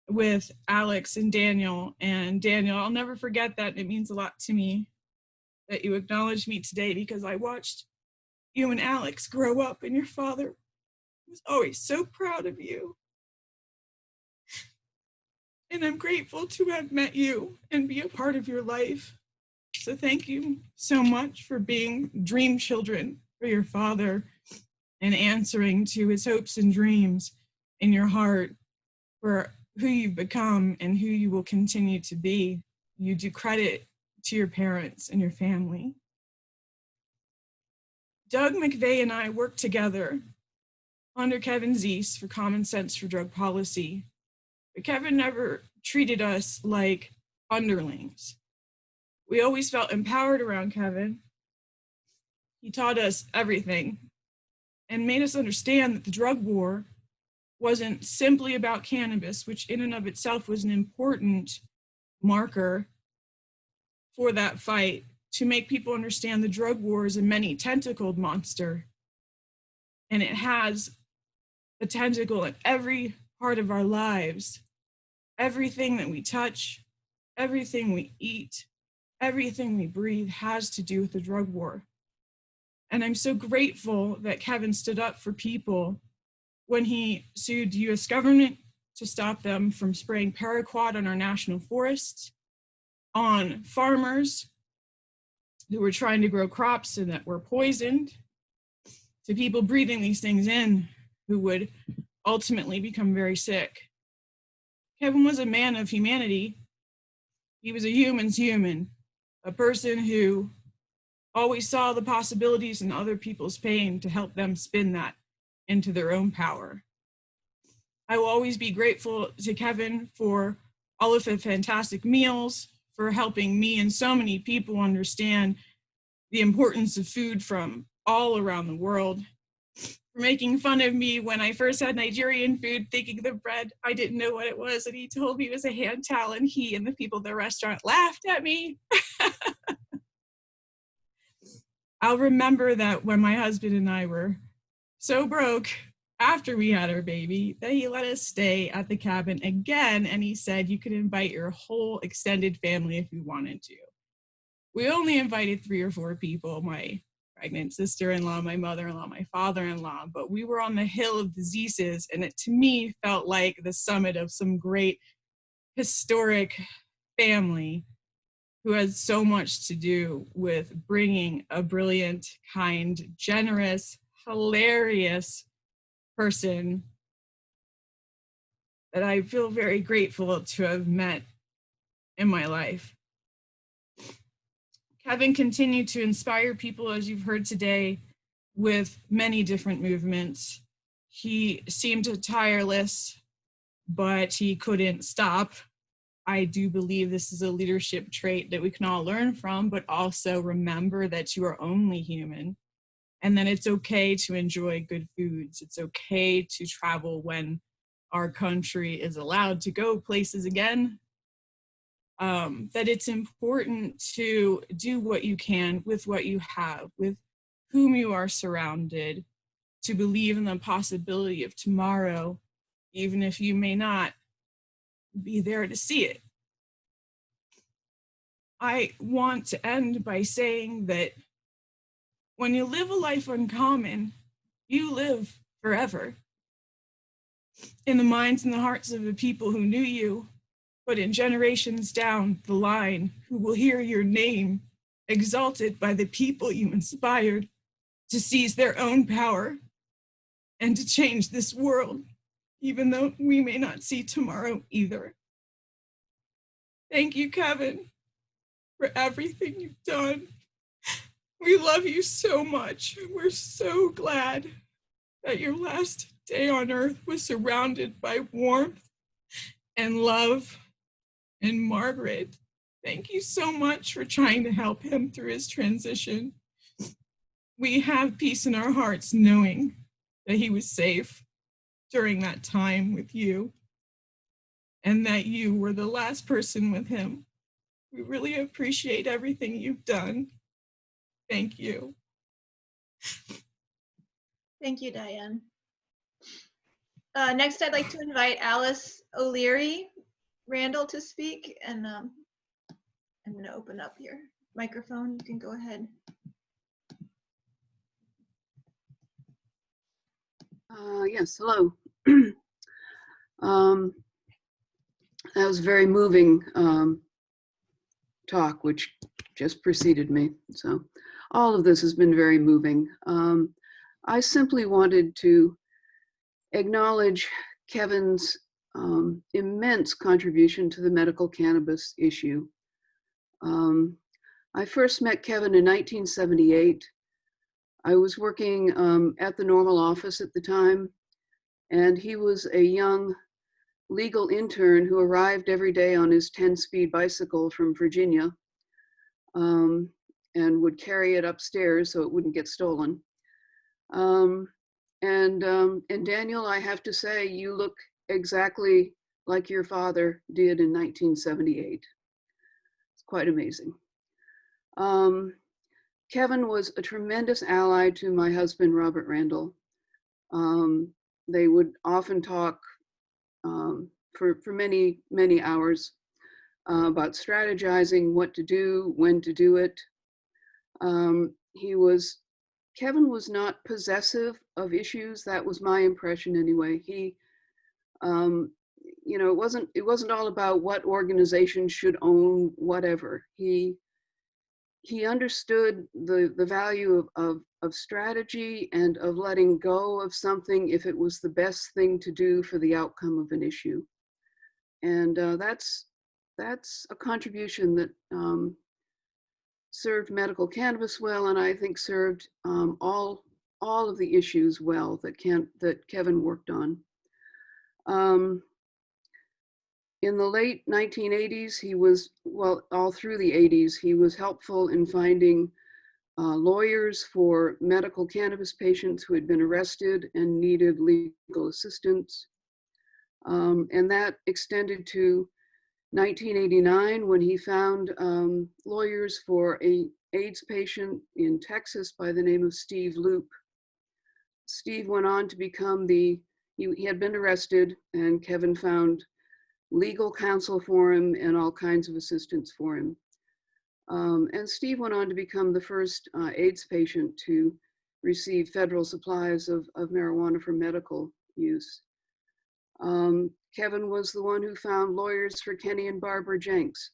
with Alex and Daniel. And Daniel, I'll never forget that. It means a lot to me that you acknowledged me today, because I watched you and Alex grow up, and your father was always so proud of you. And I'm grateful to have met you and be a part of your life. So thank you so much for being dream children for your father and answering to his hopes and dreams in your heart for who you've become and who you will continue to be. You do credit to your parents and your family. Doug McVeigh and I worked together under Kevin Zeese for Common Sense for Drug Policy. But Kevin never treated us like underlings. We always felt empowered around Kevin. He taught us everything and made us understand that the drug war wasn't simply about cannabis, which in and of itself was an important marker for that fight, to make people understand the drug war is a many-tentacled monster. And it has a tentacle in every part of our lives. Everything that we touch, everything we eat, everything we breathe has to do with the drug war. And I'm so grateful that Kevin stood up for people when he sued the US government to stop them from spraying paraquat on our national forests, on farmers who were trying to grow crops and that were poisoned, to people breathing these things in who would ultimately become very sick. Kevin was a man of humanity. He was a human's human, a person who always saw the possibilities in other people's pain to help them spin that into their own power. I will always be grateful to Kevin for all of the fantastic meals, for helping me and so many people understand the importance of food from all around the world, for making fun of me when I first had Nigerian food, thinking the bread, I didn't know what it was, and he told me it was a hand towel, and he and the people at the restaurant laughed at me. I'll remember that when my husband and I were so broke after we had our baby, that he let us stay at the cabin again, and he said you could invite your whole extended family if you wanted to. We only invited 3 or 4 people, my pregnant sister-in-law, my mother-in-law, my father-in-law, but we were on the hill of the Zeeses, and it to me felt like the summit of some great historic family who has so much to do with bringing a brilliant, kind, generous, hilarious person that I feel very grateful to have met in my life. Kevin continued to inspire people, as you've heard today, with many different movements. He seemed tireless, but he couldn't stop. I do believe this is a leadership trait that we can all learn from, but also remember that you are only human and that it's okay to enjoy good foods. It's okay to travel when our country is allowed to go places again. That it's important to do what you can with what you have, with whom you are surrounded, to believe in the possibility of tomorrow, even if you may not be there to see it. I want to end by saying that when you live a life uncommon, you live forever in the minds and the hearts of the people who knew you, but in generations down the line who will hear your name exalted by the people you inspired to seize their own power and to change this world, even though we may not see tomorrow either. Thank you, Kevin, for everything you've done. We love you so much. We're so glad that your last day on earth was surrounded by warmth and love. And Margaret, thank you so much for trying to help him through his transition. We have peace in our hearts knowing that he was safe during that time with you and that you were the last person with him. We really appreciate everything you've done. Thank you. Thank you, Diane. Next, I'd like to invite Alice O'Leary Randall to speak, and I'm going to open up your microphone. You can go ahead. Yes, hello. That was a very moving talk, which just preceded me. So all of this has been very moving. I simply wanted to acknowledge Kevin's immense contribution to the medical cannabis issue. I first met Kevin in 1978. I was working at the normal office at the time, and he was a young legal intern who arrived every day on his 10-speed bicycle from Virginia and would carry it upstairs so it wouldn't get stolen. And Daniel, I have to say, you look exactly like your father did in 1978. It's quite amazing. Kevin was a tremendous ally to my husband, Robert Randall. They would often talk for many, many hours about strategizing what to do, when to do it. Kevin was not possessive of issues. That was my impression anyway. He, it wasn't all about what organization should own whatever. He understood the value of strategy and of letting go of something if it was the best thing to do for the outcome of an issue. And that's a contribution that served medical cannabis well, and I think served all of the issues well that Kevin worked on. In the late 1980s, he was, well, all through the 80s, he was helpful in finding lawyers for medical cannabis patients who had been arrested and needed legal assistance. And that extended to 1989 when he found lawyers for an AIDS patient in Texas by the name of Steve Loop. Steve went on to become he had been arrested, and Kevin found legal counsel for him and all kinds of assistance for him. And Steve went on to become the first AIDS patient to receive federal supplies of marijuana for medical use. Kevin was the one who found lawyers for Kenny and Barbara Jenks.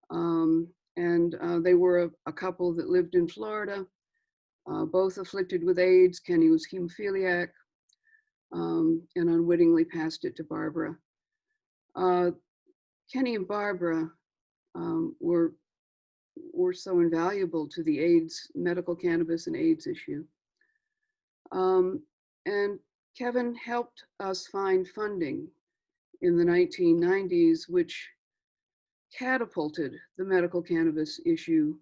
They were a couple that lived in Florida, both afflicted with AIDS. Kenny was hemophiliac and unwittingly passed it to Barbara. Kenny and Barbara were so invaluable to the AIDS, medical cannabis and AIDS issue. And Kevin helped us find funding in the 1990s, which catapulted the medical cannabis issue.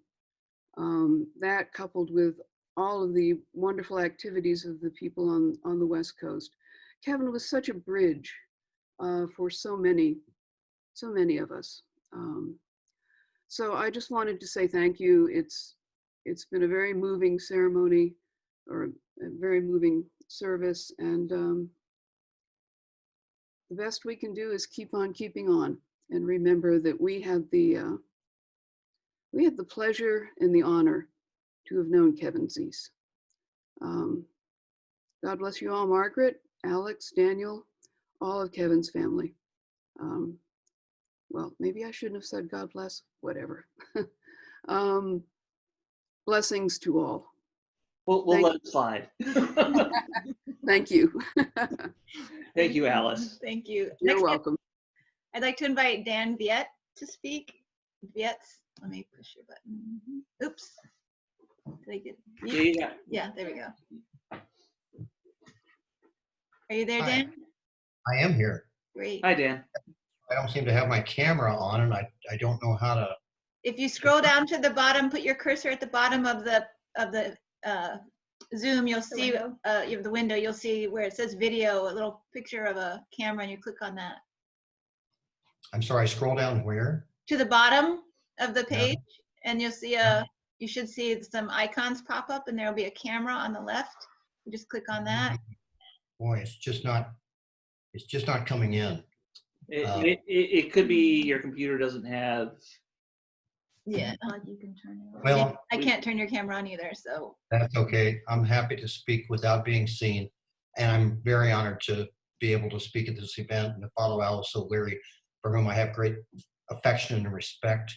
That coupled with all of the wonderful activities of the people on the West Coast. Kevin was such a bridge for so many of us. So I just wanted to say thank you. It's been a very moving ceremony, or a very moving service, and the best we can do is keep on keeping on, and remember that we had the pleasure and the honor to have known Kevin Zeese. God bless you all, Margaret, Alex, Daniel, all of Kevin's family. Well, maybe I shouldn't have said God bless, whatever. Blessings to all. We'll let it slide. Thank you. Thank you, Alice. Thank you. You're welcome. I'd like to invite Dan Viet to speak. Viet's, let me push your button. Oops. Did I get, yeah, there we go. Are you there, Dan? I am here. Great. Hi, Dan. I don't seem to have my camera on, and I don't know how to. If you scroll down to the bottom, put your cursor at the bottom of the Zoom, you'll see you have the window. You'll see where it says video, a little picture of a camera, and you click on that. I'm sorry. Scroll down where? To the bottom of the page, and you'll see you should see some icons pop up, and there'll be a camera on the left. You just click on that. Boy, it's just not coming in. It could be your computer doesn't have. Yeah, you can turn it on. Well, I can't turn your camera on either, so. That's okay. I'm happy to speak without being seen, and I'm very honored to be able to speak at this event and to follow Alice O'Leary, for whom I have great affection and respect.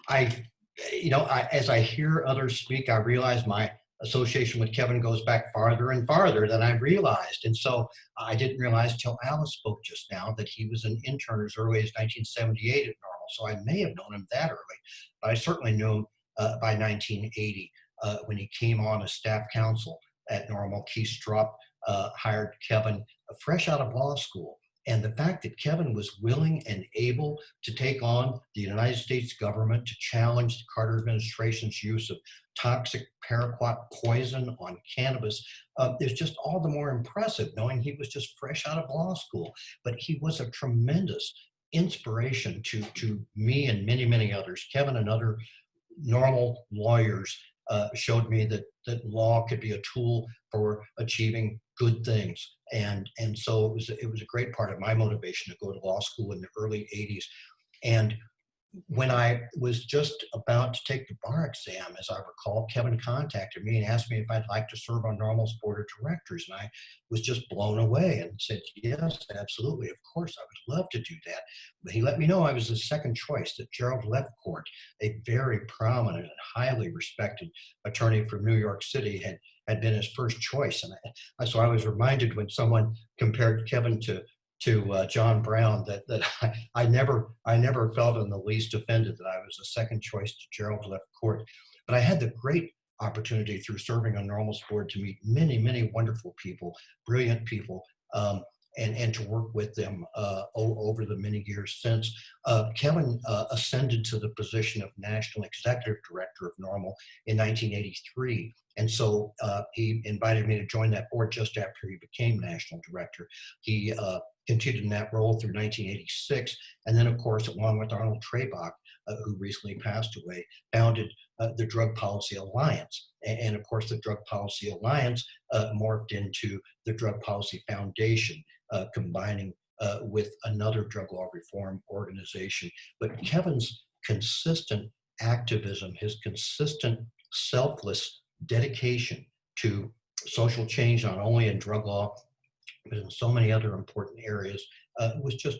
As I hear others speak, I realize my association with Kevin goes back farther and farther than I realized. And so I didn't realize till Alice spoke just now that he was an intern as early as 1978 at Normal. So I may have known him that early, but I certainly knew him by 1980 when he came on as staff counsel at Normal. Keith Strupp hired Kevin fresh out of law school. And the fact that Kevin was willing and able to take on the United States government to challenge the Carter administration's use of toxic paraquat poison on cannabis is just all the more impressive, knowing he was just fresh out of law school. But he was a tremendous inspiration to me and many, many others. Kevin and other Normal lawyers showed me that law could be a tool for achieving good things. And so it was a great part of my motivation to go to law school in the early 80s. And when I was just about to take the bar exam, as I recall, Kevin contacted me and asked me if I'd like to serve on Normal's board of directors. And I was just blown away and said, yes, absolutely. Of course, I would love to do that. But he let me know I was the second choice, that Gerald Lefcourt, a very prominent and highly respected attorney from New York City, had been his first choice. And so I was reminded when someone compared Kevin to John Brown that I never felt in the least offended that I was a second choice to Gerald Lefcourt. But I had the great opportunity through serving on Normal's board to meet many, many wonderful people, brilliant people, and to work with them over the many years since. Kevin ascended to the position of National Executive Director of Normal in 1983. And so he invited me to join that board just after he became National Director. He continued in that role through 1986. And then, of course, along with Arnold Trebach, who recently passed away, founded the Drug Policy Alliance. And of course, the Drug Policy Alliance morphed into the Drug Policy Foundation, combining with another drug law reform organization. But Kevin's consistent activism, his consistent selfless dedication to social change, not only in drug law, but in so many other important areas, was just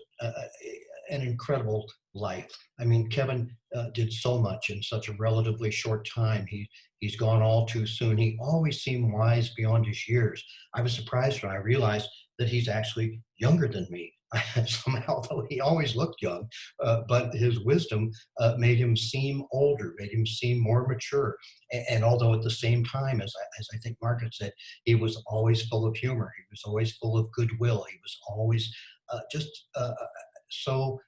an incredible life. I mean, Kevin did so much in such a relatively short time. He's gone all too soon. He always seemed wise beyond his years. I was surprised when I realized that he's actually younger than me. somehow, though he always looked young, but his wisdom made him seem older, made him seem more mature. And although at the same time, as I think Margaret said, he was always full of humor, he was always full of goodwill, he was always just so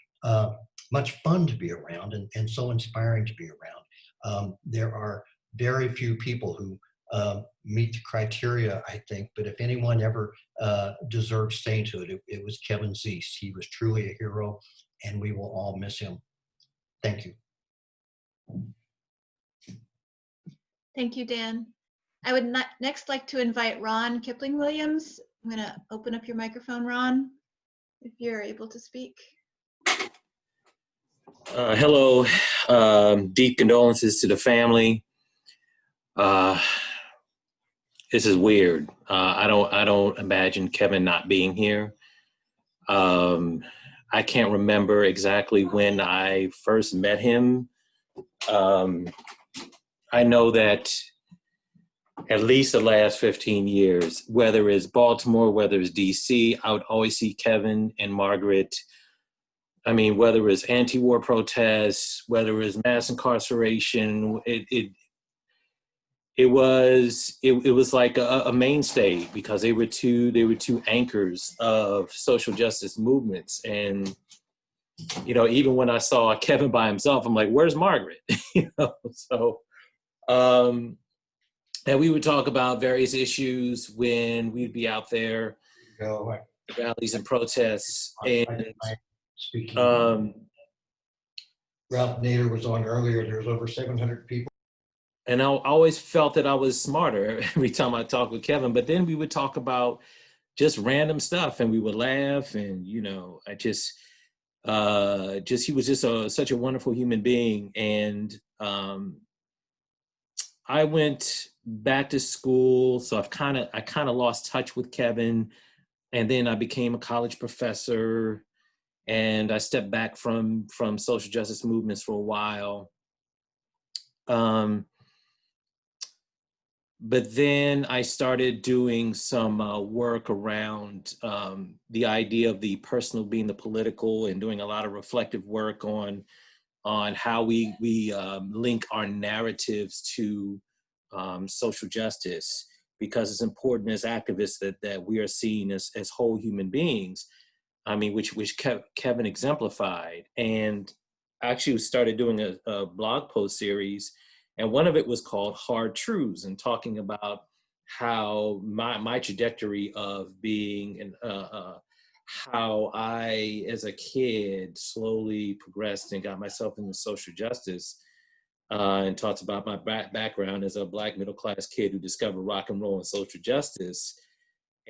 much fun to be around and so inspiring to be around. There are very few people who meet the criteria, I think, but if anyone ever deserves sainthood, it was Kevin Zeese. He was truly a hero, and we will all miss him. Thank you. Thank you, Dan. I would next like to invite Ron Kipling Williams. I'm going to open up your microphone, Ron, if you're able to speak. Hello. Deep condolences to the family. This is weird. I don't imagine Kevin not being here. I can't remember exactly when I first met him. I know that at least the last 15 years, whether it's Baltimore, whether it's DC, I would always see Kevin and Margaret. I mean, whether it's anti-war protests, whether it's mass incarceration, it was like a mainstay, because they were two anchors of social justice movements. And you know, even when I saw Kevin by himself, I'm like, where's Margaret? You know, so and we would talk about various issues when we'd be out there, rallies and protests. And Ralph Nader was on earlier. There's over 700 people. And I always felt that I was smarter every time I talked with Kevin, but then we would talk about just random stuff and we would laugh. And, you know, he was just such a wonderful human being. And I went back to school, so I kind of lost touch with Kevin. And then I became a college professor, and I stepped back from social justice movements for a while. But then I started doing some work around the idea of the personal being the political, and doing a lot of reflective work on how we link our narratives to social justice, because it's important as activists that we are seen as whole human beings. I mean, which Kevin exemplified. And I actually started doing a blog post series, and one of it was called Hard Truths, and talking about how my trajectory of being and how I, as a kid, slowly progressed and got myself into social justice, and talked about my background as a Black middle-class kid who discovered rock and roll and social justice.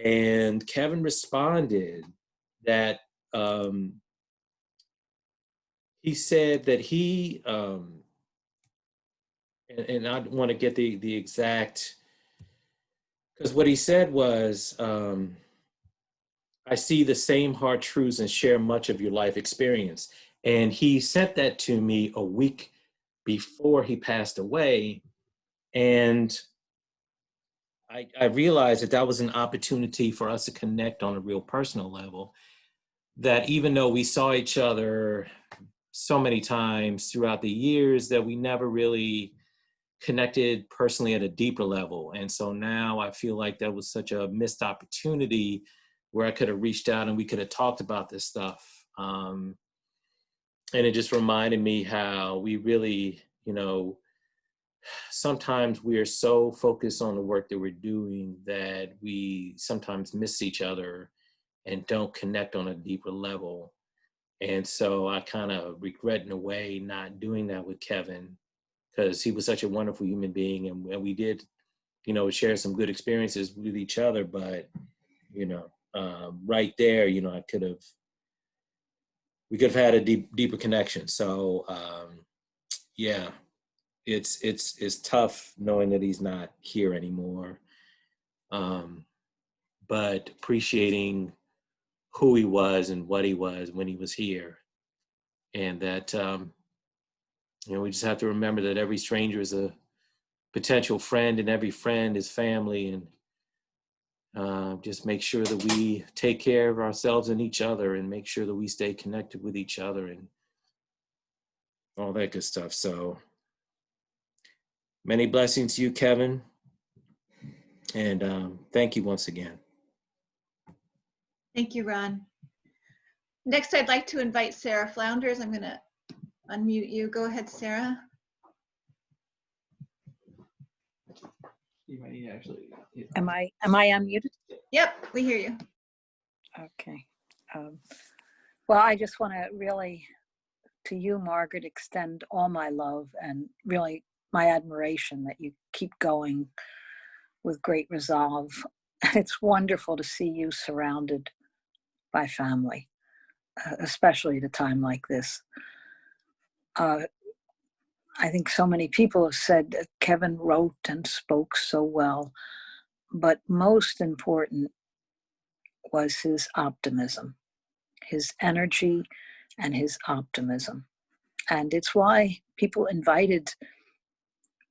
And Kevin responded that he said that he, and I want to get the exact, because what he said was, I see the same hard truths and share much of your life experience. And he sent that to me a week before he passed away. And I realized that was an opportunity for us to connect on a real personal level, that even though we saw each other so many times throughout the years, that we never really connected personally at a deeper level. And so now I feel like that was such a missed opportunity where I could have reached out and we could have talked about this stuff. And it just reminded me how we really, you know, sometimes we are so focused on the work that we're doing that we sometimes miss each other and don't connect on a deeper level. And so I kind of regret, in a way, not doing that with Kevin, because he was such a wonderful human being, and we did, you know, share some good experiences with each other. But, you know, right there, you know, we could have had a deeper connection. So yeah, it's tough knowing that he's not here anymore, but appreciating who he was and what he was when he was here. And that, you know, we just have to remember that every stranger is a potential friend, and every friend is family. just make sure that we take care of ourselves and each other, and make sure that we stay connected with each other and all that good stuff. So many blessings to you, Kevin. And thank you once again. Thank you, Ron. Next, I'd like to invite Sarah Flounders. I'm going to unmute you. Go ahead, Sarah. You might need to actually. Am I unmuted? Yep, we hear you. Okay. Well, I just want to really, to you, Margaret, extend all my love and really my admiration that you keep going with great resolve. It's wonderful to see you surrounded by family, especially at a time like this. I think so many people have said that Kevin wrote and spoke so well, but most important was his optimism, his energy and his optimism. And it's why people invited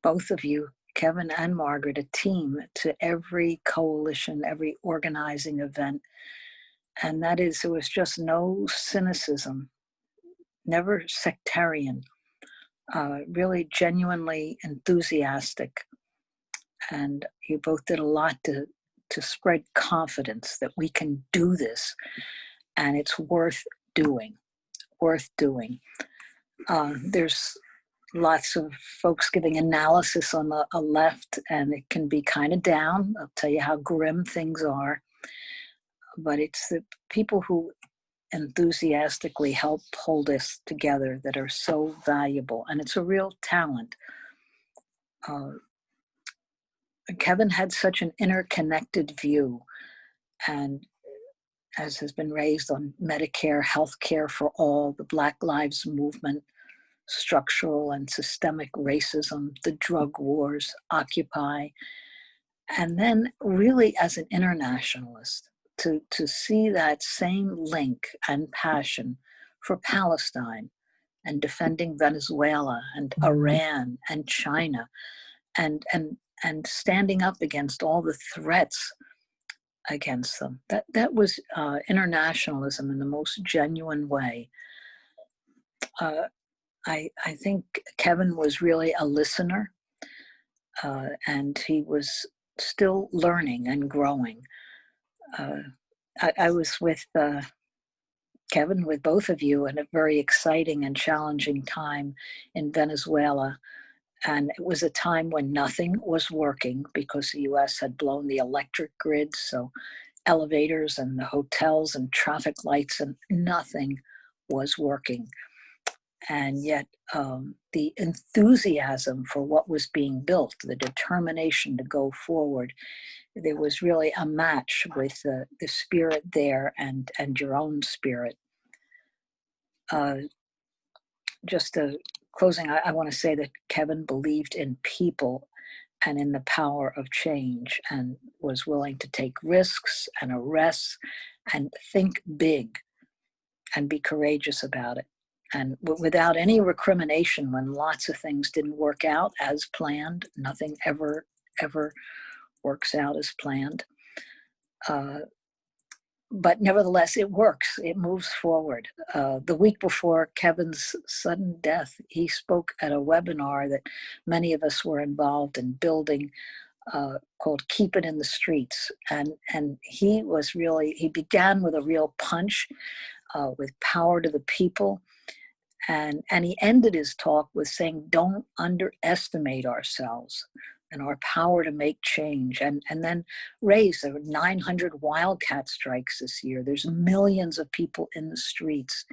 both of you, Kevin and Margaret, a team to every coalition, every organizing event. And that is, there was just no cynicism, never sectarian, really genuinely enthusiastic. And you both did a lot to spread confidence that we can do this, and it's worth doing, worth doing. There's lots of folks giving analysis on the left, and it can be kind of down. I'll tell you how grim things are. But it's the people who enthusiastically help hold us together that are so valuable, and it's a real talent. Kevin had such an interconnected view, and as has been raised on Medicare, healthcare for all, the Black Lives Movement, structural and systemic racism, the drug wars, Occupy, and then really as an internationalist, to see that same link and passion for Palestine and defending Venezuela and Iran and China and standing up against all the threats against them. That was internationalism in the most genuine way. I think Kevin was really a listener, and he was still learning and growing. I was with Kevin, with both of you, in a very exciting and challenging time in Venezuela. And it was a time when nothing was working because the US had blown the electric grid. So elevators and the hotels and traffic lights and nothing was working. And yet the enthusiasm for what was being built, the determination to go forward, there was really a match with the spirit there and your own spirit. Just a closing, I want to say that Kevin believed in people and in the power of change, and was willing to take risks and arrests and think big and be courageous about it. And without any recrimination when lots of things didn't work out as planned. Nothing ever works out as planned. But nevertheless, it works. It moves forward. The week before Kevin's sudden death, he spoke at a webinar that many of us were involved in building called Keep It in the Streets. And he began with a real punch, with power to the people. And he ended his talk with saying, don't underestimate ourselves and our power to make change. And then there were 900 wildcat strikes this year. There's millions of people in the streets.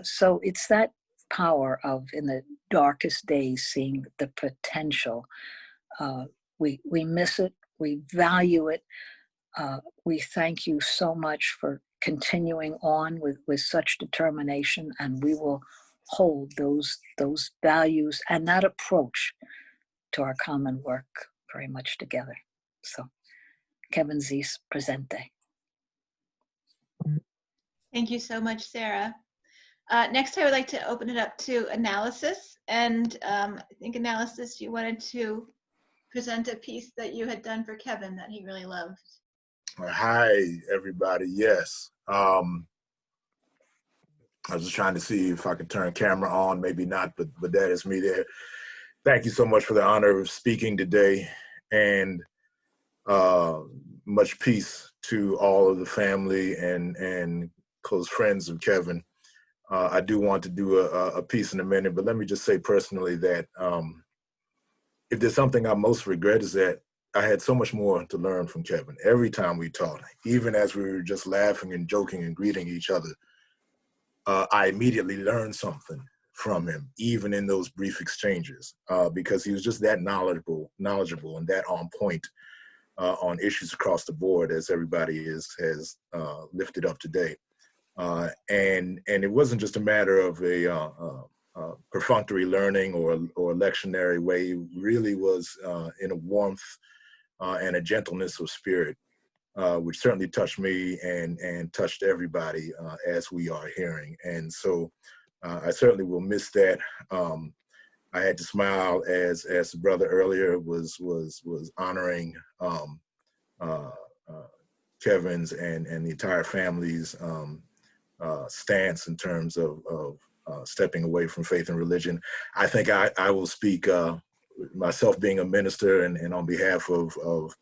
So it's that power of, in the darkest days, seeing the potential. We miss it, we value it. We thank you so much for continuing on with such determination, and we will hold those values and that approach to our common work very much together. So, Kevin Zeese, presente. Thank you so much, Sarah. Next, I would like to open it up to analysis. And I think analysis, you wanted to present a piece that you had done for Kevin that he really loved. Hi, everybody. Yes. I was just trying to see if I could turn camera on, maybe not, but that is me there. Thank you so much for the honor of speaking today, and much peace to all of the family and close friends of Kevin. I do want to do a piece in a minute, but let me just say personally that if there's something I most regret is that I had so much more to learn from Kevin. Every time we talked, even as we were just laughing and joking and greeting each other, I immediately learned something from him, even in those brief exchanges, because he was just that knowledgeable and that on point on issues across the board, as everybody has lifted up today. And it wasn't just a matter of a perfunctory learning or lectionary way. It really was in a warmth and a gentleness of spirit, which certainly touched me and touched everybody, as we are hearing. And so I certainly will miss that. I had to smile as the brother earlier was honoring Kevin's and the entire family's stance in terms of stepping away from faith and religion. I think I will speak, myself being a minister and on behalf of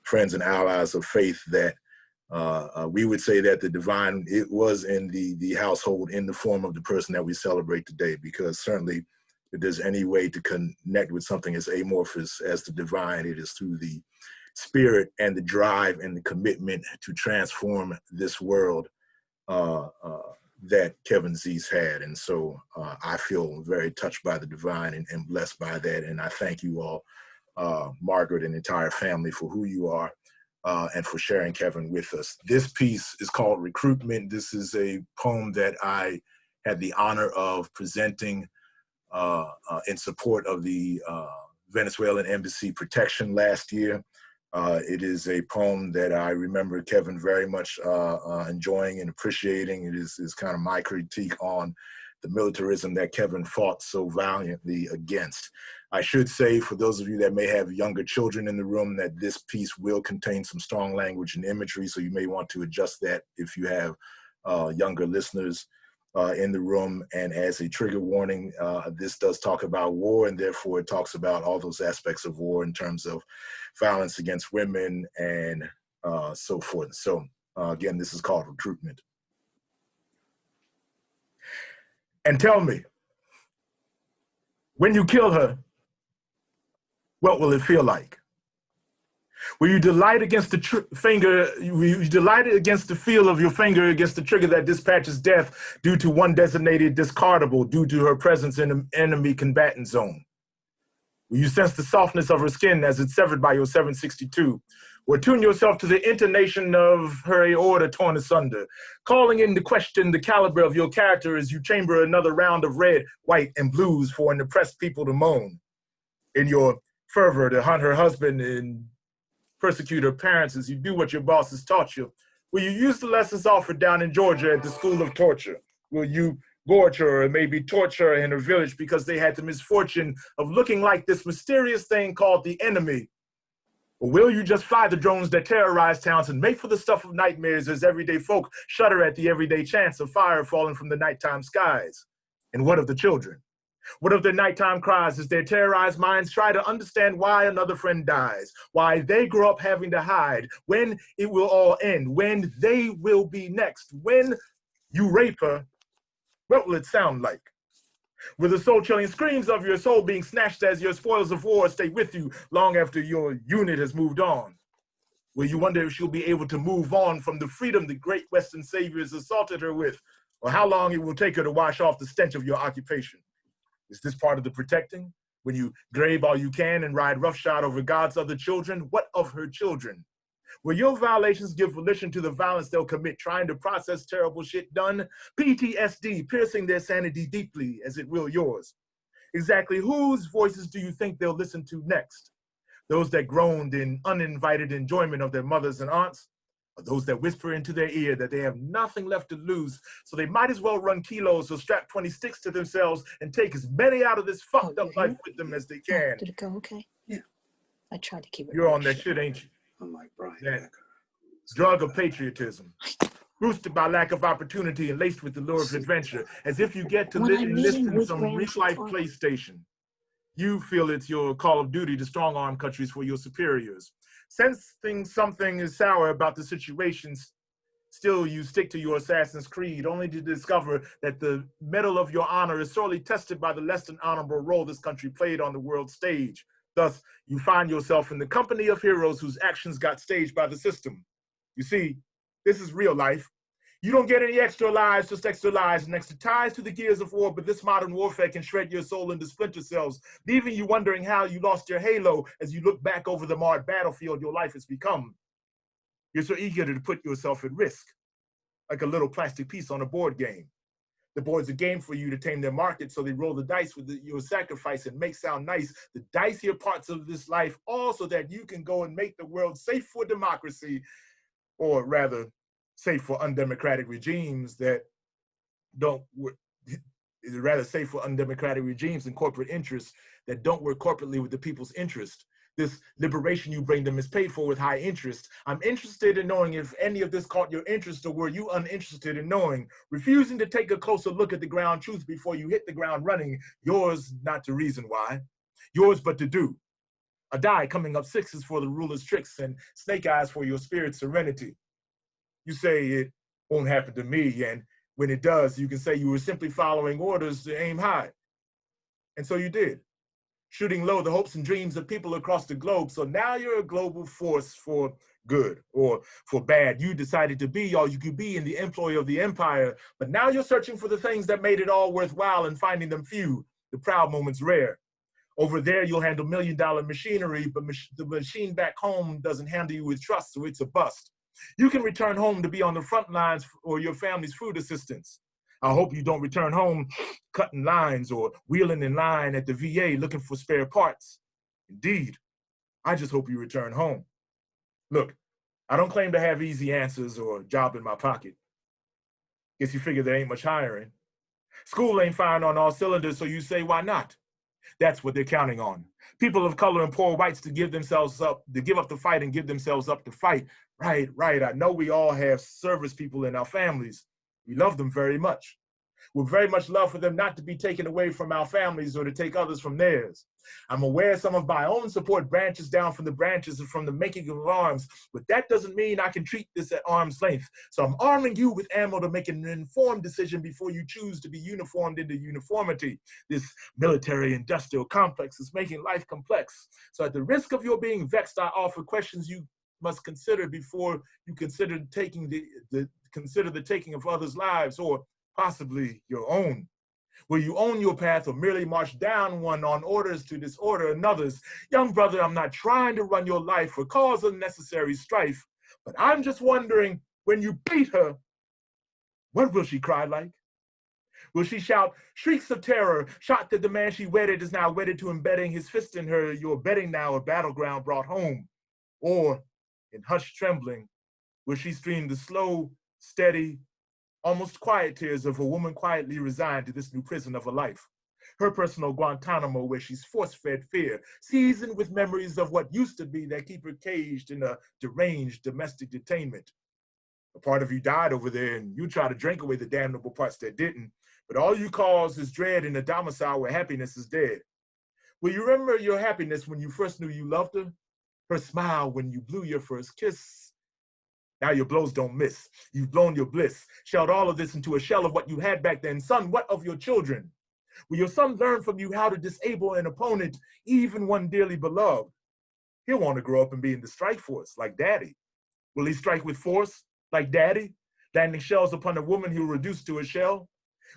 friends and allies of faith, that we would say that the divine, it was in the household in the form of the person that we celebrate today, because certainly if there's any way to connect with something as amorphous as the divine, it is through the spirit and the drive and the commitment to transform this world that Kevin Zeese had. And so I feel very touched by the divine and blessed by that. And I thank you all, Margaret and the entire family, for who you are and for sharing Kevin with us. This piece is called Recruitment. This is a poem that I had the honor of presenting in support of the Venezuelan Embassy protection last year. It is a poem that I remember Kevin very much enjoying and appreciating. It is kind of my critique on the militarism that Kevin fought so valiantly against. I should say, for those of you that may have younger children in the room, that this piece will contain some strong language and imagery, so you may want to adjust that if you have younger listeners in the room. And as a trigger warning, this does talk about war, and therefore it talks about all those aspects of war in terms of violence against women and so forth. So again, this is called Recruitment. And tell me, when you kill her, what will it feel like? Will you delight against the will you delight against the feel of your finger against the trigger that dispatches death due to one designated discardable due to her presence in an enemy combatant zone? Will you sense the softness of her skin as it's severed by your 762? Or tune yourself to the intonation of her aorta torn asunder, calling into question the caliber of your character as you chamber another round of red, white, and blues for an oppressed people to moan? In your fervor to hunt her husband and persecute her parents as you do what your bosses taught you? Will you use the lessons offered down in Georgia at the school of torture? Will you gorge her or maybe torture her in her village because they had the misfortune of looking like this mysterious thing called the enemy? Or will you just fly the drones that terrorize towns and make for the stuff of nightmares as everyday folk shudder at the everyday chance of fire falling from the nighttime skies? And what of the children? What of their nighttime cries as their terrorized minds try to understand why another friend dies, why they grow up having to hide, when it will all end, when they will be next, when you rape her, what will it sound like? Will the soul-chilling screams of your soul being snatched as your spoils of war stay with you long after your unit has moved on? Will you wonder if she'll be able to move on from the freedom the great Western saviors assaulted her with, or how long it will take her to wash off the stench of your occupation? Is this part of the protecting? When you grave all you can and ride roughshod over God's other children, what of her children? Will your violations give volition to the violence they'll commit trying to process terrible shit done? PTSD piercing their sanity deeply as it will yours. Exactly whose voices do you think they'll listen to next? Those that groaned in uninvited enjoyment of their mothers and aunts? Or those that whisper into their ear that they have nothing left to lose, so they might as well run kilos or strap 20 sticks to themselves and take as many out of this fucked up life with them as they can? Did it go okay? Yeah. I tried to keep it. You're on that shit, ain't you? Unlike Brian That Becker. drug of patriotism, boosted by lack of opportunity and laced with the lure of adventure, as if you get to When I'm enlist meeting in with some Grams real-life tomorrow. PlayStation. You feel it's your call of duty to strong-arm countries for your superiors. Sensing something is sour about the situations, still you stick to your Assassin's Creed, only to discover that the medal of your honor is sorely tested by the less than honorable role this country played on the world stage. Thus, you find yourself in the company of heroes whose actions got staged by the system. You see, this is real life. You don't get any extra lives, just extra lives and extra ties to the gears of war, but this modern warfare can shred your soul into splinter cells, leaving you wondering how you lost your halo as you look back over the marred battlefield your life has become. You're so eager to put yourself at risk, like a little plastic piece on a board game. The board's a game for you to tame their market, so they roll the dice with your sacrifice and make sound nice, the dicier parts of this life, all so that you can go and make the world safe for democracy, or rather, safe for undemocratic regimes that don't work, rather safe for undemocratic regimes and corporate interests that don't work corporately with the people's interest. This liberation you bring them is paid for with high interest. I'm interested in knowing if any of this caught your interest, or were you uninterested in knowing, refusing to take a closer look at the ground truth before you hit the ground running, yours not to reason why, yours but to do. A die coming up sixes for the ruler's tricks and snake eyes for your spirit's serenity. You say it won't happen to me, and when it does, you can say you were simply following orders to aim high. And so you did, shooting low the hopes and dreams of people across the globe. So now you're a global force for good or for bad. You decided to be all you could be in the employ of the empire, but now you're searching for the things that made it all worthwhile and finding them few, the proud moments rare. Over there, you'll handle million-dollar machinery, but the machine back home doesn't handle you with trust, so it's a bust. You can return home to be on the front lines or your family's food assistance. I hope you don't return home cutting lines or wheeling in line at the VA looking for spare parts. Indeed, I just hope you return home. Look, I don't claim to have easy answers or a job in my pocket. Guess you figure there ain't much hiring. School ain't firing on all cylinders, so you say, why not? That's what they're counting on. People of color and poor whites to give themselves up, to give up the fight and give themselves up to fight. Right. I know we all have service people in our families. We love them very much. We're very much love for them not to be taken away from our families or to take others from theirs. I'm aware some of my own support branches down from the branches and from the making of arms, but that doesn't mean I can treat this at arm's length. So I'm arming you with ammo to make an informed decision before you choose to be uniformed into uniformity. This military-industrial complex is making life complex. So at the risk of your being vexed, I offer questions you must consider before you consider taking the taking of others' lives, or possibly your own. Will you own your path or merely march down one on orders to disorder another's? Young brother, I'm not trying to run your life or cause unnecessary strife, but I'm just wondering, when you beat her, what will she cry like? Will she shout shrieks of terror, shot that the man she wedded is now wedded to embedding his fist in her, you're betting now a battleground brought home? Or, in hushed trembling, will she stream the slow, steady, almost quiet tears of a woman quietly resigned to this new prison of a life? Her personal Guantanamo, where she's force-fed fear, seasoned with memories of what used to be that keep her caged in a deranged domestic detainment. A part of you died over there, and you try to drink away the damnable parts that didn't, but all you cause is dread in a domicile where happiness is dead. Will you remember your happiness when you first knew you loved her? Her smile when you blew your first kiss? Now your blows don't miss. You've blown your bliss, shelled all of this into a shell of what you had back then. Son, what of your children? Will your son learn from you how to disable an opponent, even one dearly beloved? He'll want to grow up and be in the strike force, like daddy. Will he strike with force, like daddy, landing shells upon a woman he'll reduce to a shell?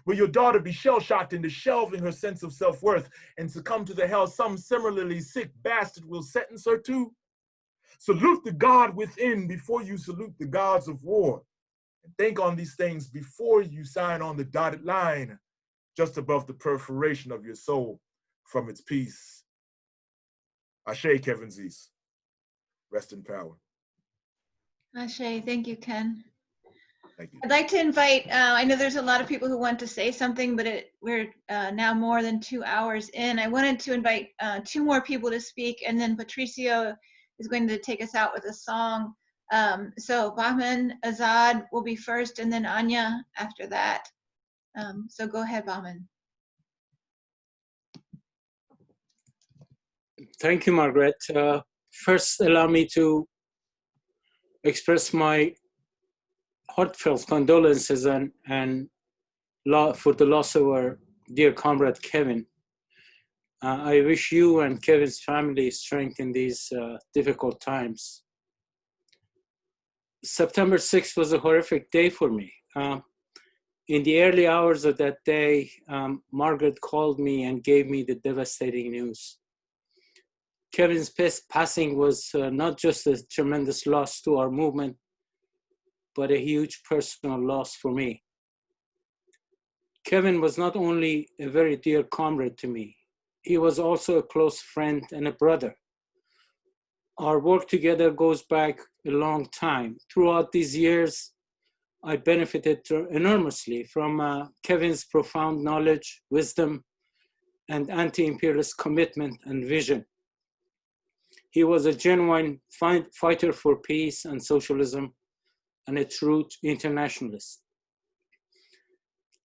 Will your daughter be shell-shocked into shelving her sense of self-worth and succumb to the hell some similarly sick bastard will sentence her to? Salute the God within before you salute the gods of war. And think on these things before you sign on the dotted line, just above the perforation of your soul from its peace. Ashe, Kevin Zeese. Rest in power. Ashe, thank you, Ken. Thank you. I'd like to invite, I know there's a lot of people who want to say something, but we're now more than 2 hours in. I wanted to invite 2 more people to speak, and then Patricio, is going to take us out with a song. So Bahman, Azad will be first, and then Anya after that. So go ahead, Bahman. Thank you, Margaret. First, allow me to express my heartfelt condolences and for the loss of our dear comrade Kevin. I wish you and Kevin's family strength in these difficult times. September 6th was a horrific day for me. In the early hours of that day, Margaret called me and gave me the devastating news. Kevin's passing was not just a tremendous loss to our movement, but a huge personal loss for me. Kevin was not only a very dear comrade to me, he was also a close friend and a brother. Our work together goes back a long time. Throughout these years, I benefited enormously from Kevin's profound knowledge, wisdom, and anti-imperialist commitment and vision. He was a genuine fighter for peace and socialism and a true internationalist.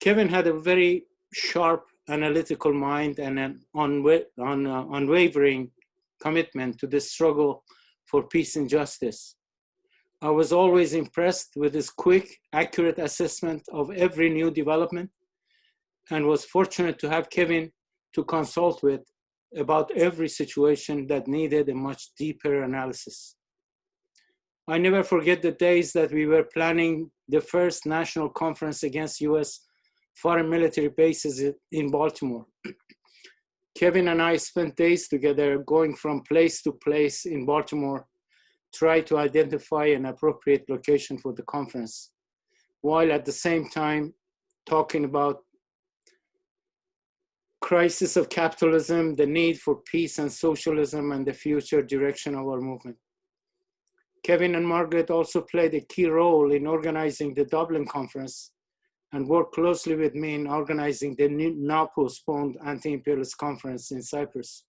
Kevin had a very sharp analytical mind and an unwavering commitment to the struggle for peace and justice. I was always impressed with his quick, accurate assessment of every new development and was fortunate to have Kevin to consult with about every situation that needed a much deeper analysis. I never forget the days that we were planning the first national conference against US foreign military bases in Baltimore. Kevin and I spent days together going from place to place in Baltimore, trying to identify an appropriate location for the conference, while at the same time talking about crisis of capitalism, the need for peace and socialism, and the future direction of our movement. Kevin and Margaret also played a key role in organizing the Dublin Conference and worked closely with me in organizing the now postponed anti-imperialist conference in Cyprus.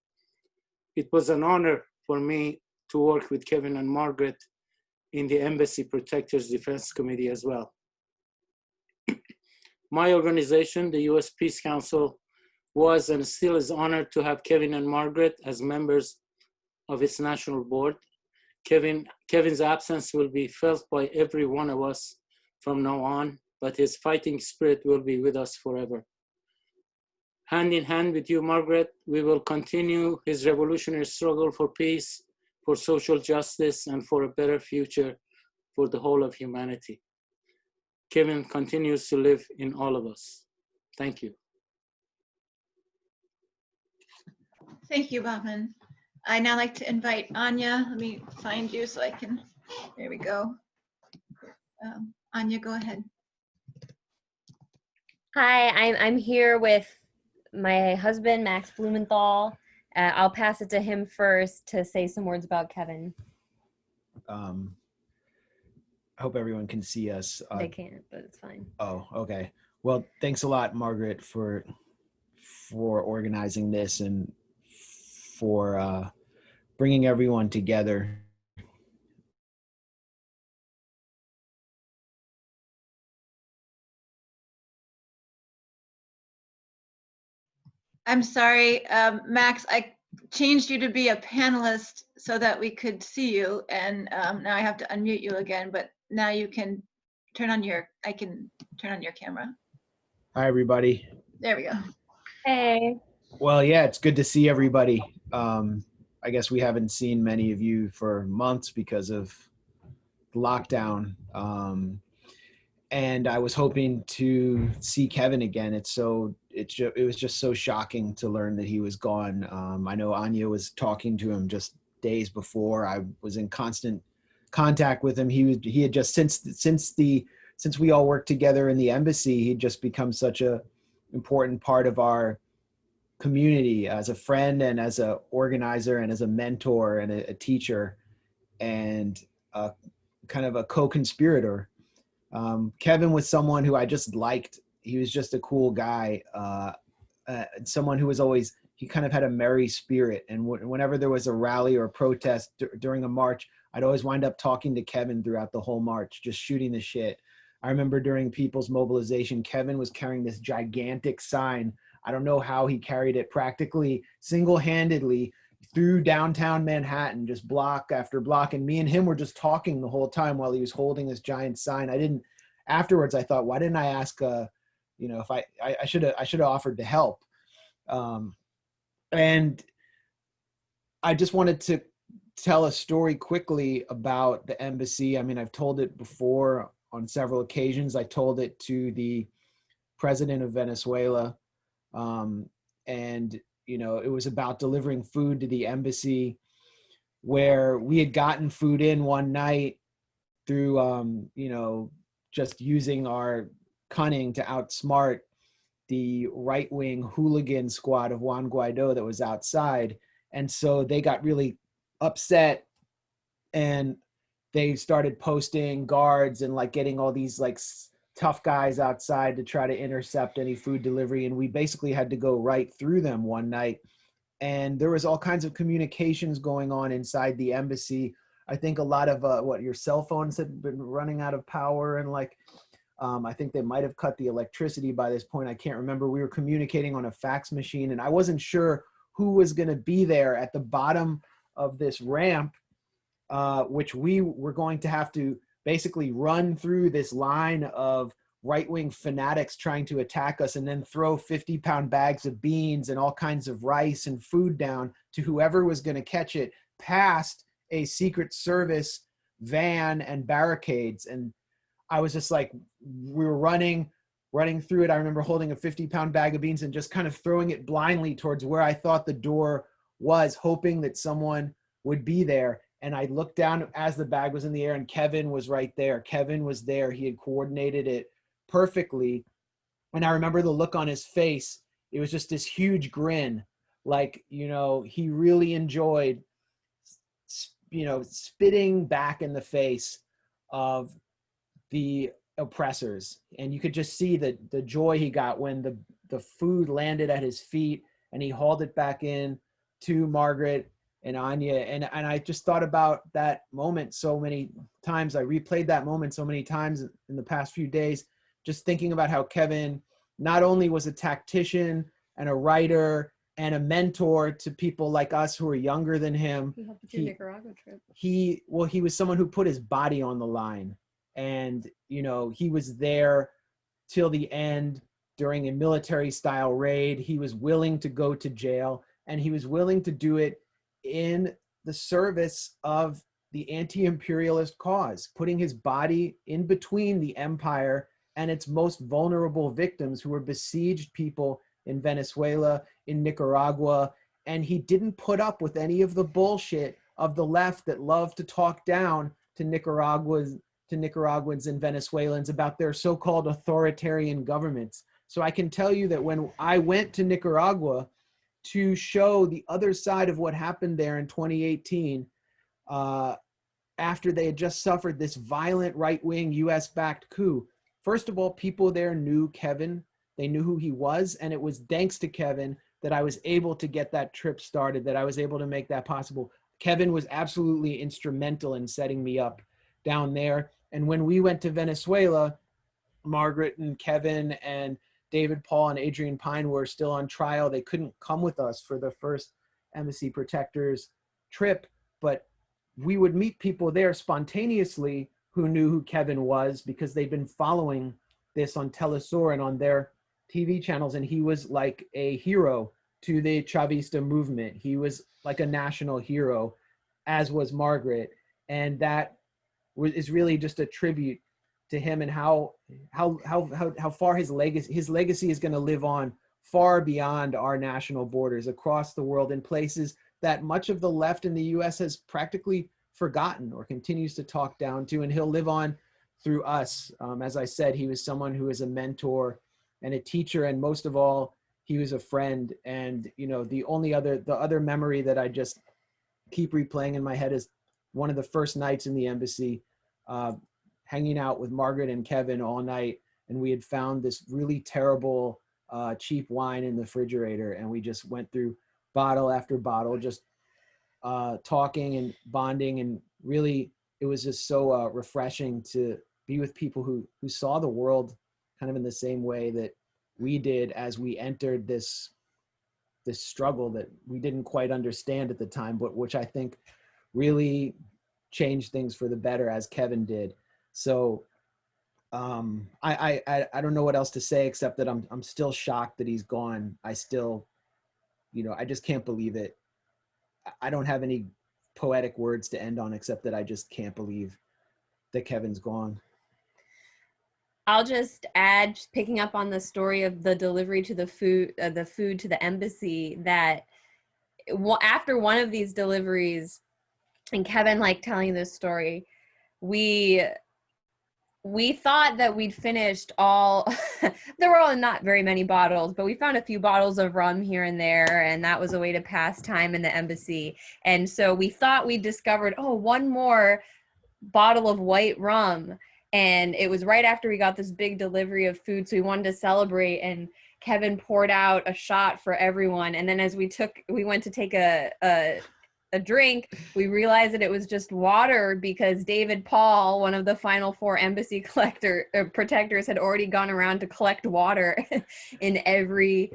It was an honor for me to work with Kevin and Margaret in the Embassy Protectors Defense Committee as well. My organization, the US Peace Council, was and still is honored to have Kevin and Margaret as members of its national board. Kevin's absence will be felt by every one of us from now on, but his fighting spirit will be with us forever. Hand in hand with you, Margaret, we will continue his revolutionary struggle for peace, for social justice, and for a better future for the whole of humanity. Kevin continues to live in all of us. Thank you. Thank you, Bahman. I now like to invite Anya. Let me find you so I can, there we go. Anya, go ahead. Hi, I'm here with my husband, Max Blumenthal. I'll pass it to him first to say some words about Kevin. I hope everyone can see us. They can't, but it's fine. Oh, okay. Well, thanks a lot, Margaret, for organizing this and for bringing everyone together. I'm sorry, Max, I changed you to be a panelist so that we could see you, and now I have to unmute you again, but now you can turn on your, I can turn on your camera. Hi, everybody. There we go. Hey. Well, yeah, it's good to see everybody. I guess we haven't seen many of you for months because of lockdown. And I was hoping to see Kevin again. It was just so shocking to learn that he was gone. I know Anya was talking to him just days before. I was in constant contact with him. He had just since we all worked together in the embassy, he'd just become such a important part of our community as a friend and as a organizer and as a mentor and a teacher and kind of a co-conspirator. Kevin was someone who I just liked. He was just a cool guy, someone who was always, he kind of had a merry spirit. And whenever there was a rally or a protest during a march, I'd always wind up talking to Kevin throughout the whole march, just shooting the shit. I remember during People's Mobilization, Kevin was carrying this gigantic sign. I don't know how he carried it, practically single-handedly through downtown Manhattan, just block after block. And me and him were just talking the whole time while he was holding this giant sign. Afterwards, I thought, why didn't I ask, if I should have offered to help. And I just wanted to tell a story quickly about the embassy. I mean, I've told it before on several occasions. I told it to the president of Venezuela. And, it was about delivering food to the embassy, where we had gotten food in one night through, just using our cunning to outsmart the right-wing hooligan squad of Juan Guaido that was outside. And so they got really upset, and they started posting guards and like getting all these like tough guys outside to try to intercept any food delivery. And we basically had to go right through them one night. And there was all kinds of communications going on inside the embassy. I think a lot of your cell phones had been running out of power, and I think they might have cut the electricity by this point. I can't remember. We were communicating on a fax machine, and I wasn't sure who was going to be there at the bottom of this ramp, which we were going to have to basically run through this line of right-wing fanatics trying to attack us, and then throw 50-pound bags of beans and all kinds of rice and food down to whoever was going to catch it, past a Secret Service van and barricades. And I was just like, we were running through it. I remember holding a 50-pound bag of beans and just kind of throwing it blindly towards where I thought the door was, hoping that someone would be there. And I looked down as the bag was in the air, and Kevin was right there. Kevin was there. He had coordinated it perfectly. And I remember the look on his face. It was just this huge grin. Like, he really enjoyed, spitting back in the face of the oppressors. And you could just see the joy he got when the food landed at his feet and he hauled it back in to Margaret and Anya. And I just thought about that moment so many times. I replayed that moment so many times in the past few days, just thinking about how Kevin not only was a tactician and a writer and a mentor to people like us who are younger than him. He helped with your Nicaragua trip. He was someone who put his body on the line. And, he was there till the end during a military style raid. He was willing to go to jail, and he was willing to do it in the service of the anti-imperialist cause, putting his body in between the empire and its most vulnerable victims, who were besieged people in Venezuela, in Nicaragua. And he didn't put up with any of the bullshit of the left that loved to talk down to Nicaraguans and Venezuelans about their so-called authoritarian governments. So I can tell you that when I went to Nicaragua to show the other side of what happened there in 2018, after they had just suffered this violent right-wing US-backed coup, first of all, people there knew Kevin. They knew who he was, and it was thanks to Kevin that I was able to get that trip started, that I was able to make that possible. Kevin was absolutely instrumental in setting me up down there. And when we went to Venezuela, Margaret and Kevin and David Paul and Adrian Pine were still on trial. They couldn't come with us for the first Embassy Protectors trip, but we would meet people there spontaneously who knew who Kevin was because they'd been following this on Telesur and on their TV channels. And he was like a hero to the Chavista movement. He was like a national hero, as was Margaret. And that is really just a tribute to him and how far his legacy is going to live on far beyond our national borders, across the world, in places that much of the left in the US has practically forgotten or continues to talk down to. And he'll live on through us. As I said, he was someone who is a mentor and a teacher, and most of all, he was a friend. And the other memory that I just keep replaying in my head is one of the first nights in the embassy, hanging out with Margaret and Kevin all night, and we had found this really terrible cheap wine in the refrigerator, and we just went through bottle after bottle, just talking and bonding. And really, it was just so refreshing to be with people who saw the world kind of in the same way that we did as we entered this struggle that we didn't quite understand at the time, but which I think really changed things for the better, as Kevin did. So I don't know what else to say except that I'm still shocked that he's gone. I still, I just can't believe it. I don't have any poetic words to end on except that I just can't believe that Kevin's gone. I'll just add, just picking up on the story of the delivery to the food to the embassy, that after one of these deliveries, and Kevin like telling this story, we thought that we'd finished all, there were not very many bottles, but we found a few bottles of rum here and there, and that was a way to pass time in the embassy. And so we thought we discovered, one more bottle of white rum. And it was right after we got this big delivery of food, so we wanted to celebrate, and Kevin poured out a shot for everyone. And then as we went to take a drink, we realized that it was just water, because David Paul, one of the final 4 embassy protectors, had already gone around to collect water in every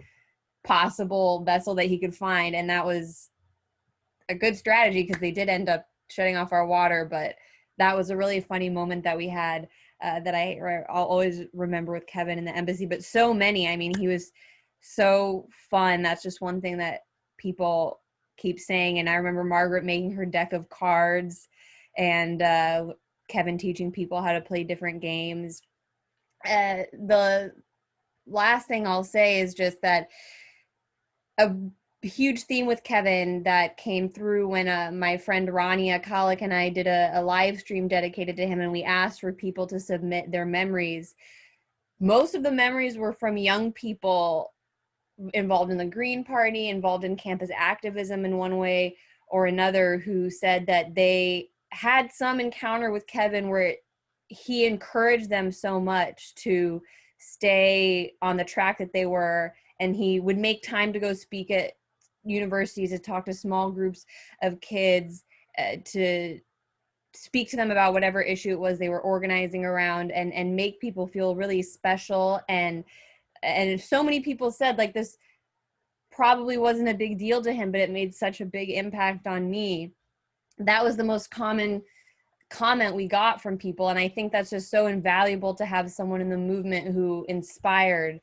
possible vessel that he could find. And that was a good strategy, because they did end up shutting off our water. But that was a really funny moment that we had that I'll always remember with Kevin in the embassy. But so many, I mean, he was so fun. That's just one thing that people keep saying. And I remember Margaret making her deck of cards, and Kevin teaching people how to play different games. The last thing I'll say is just that a huge theme with Kevin that came through when my friend Rania Kalik and I did a live stream dedicated to him, and we asked for people to submit their memories. Most of the memories were from young people involved in the Green Party, involved in campus activism in one way or another, who said that they had some encounter with Kevin where he encouraged them so much to stay on the track that they were, and he would make time to go speak at universities, to talk to small groups of kids, to speak to them about whatever issue it was they were organizing around, and make people feel really special. And so many people said, like, this probably wasn't a big deal to him, but it made such a big impact on me. That was the most common comment we got from people. And I think that's just so invaluable, to have someone in the movement who inspired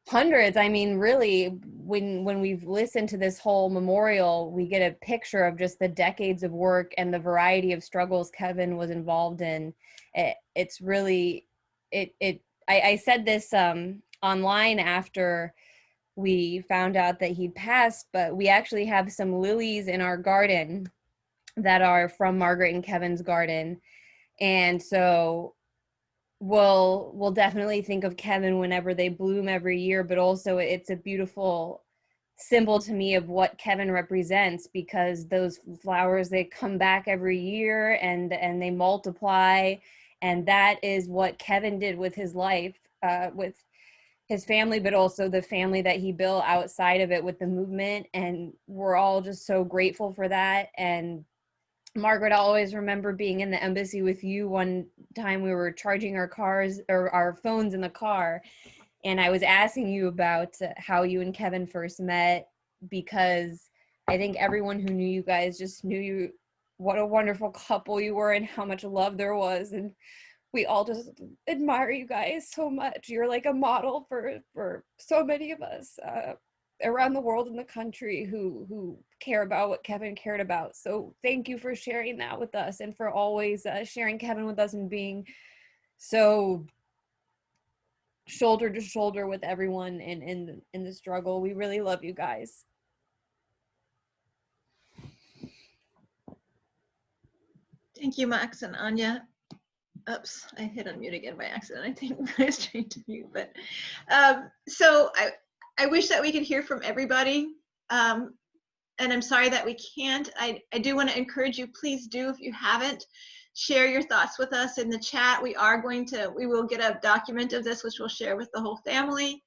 hundreds. I mean, really, when we've listened to this whole memorial, we get a picture of just the decades of work and the variety of struggles Kevin was involved in. It's really, I said this online after we found out that he'd passed, but we actually have some lilies in our garden that are from Margaret and Kevin's garden. And so we'll definitely think of Kevin whenever they bloom every year, but also it's a beautiful symbol to me of what Kevin represents, because those flowers, they come back every year and they multiply. And that is what Kevin did with his life, with his family, but also the family that he built outside of it with the movement. And we're all just so grateful for that. And Margaret, I always remember being in the embassy with you one time. We were charging our cars or our phones in the car, and I was asking you about how you and Kevin first met, because I think everyone who knew you guys just knew you, what a wonderful couple you were, and how much love there was. And we all just admire you guys so much. You're like a model for so many of us around the world and the country who care about what Kevin cared about. So thank you for sharing that with us, and for always sharing Kevin with us, and being so shoulder to shoulder with everyone in the struggle. We really love you guys. Thank you, Max and Anya. Oops, I hit unmute again by accident. I think I was trying to mute, but so I wish that we could hear from everybody, and I'm sorry that we can't. I do want to encourage you, please do, if you haven't, share your thoughts with us in the chat. We will get a document of this, which we'll share with the whole family.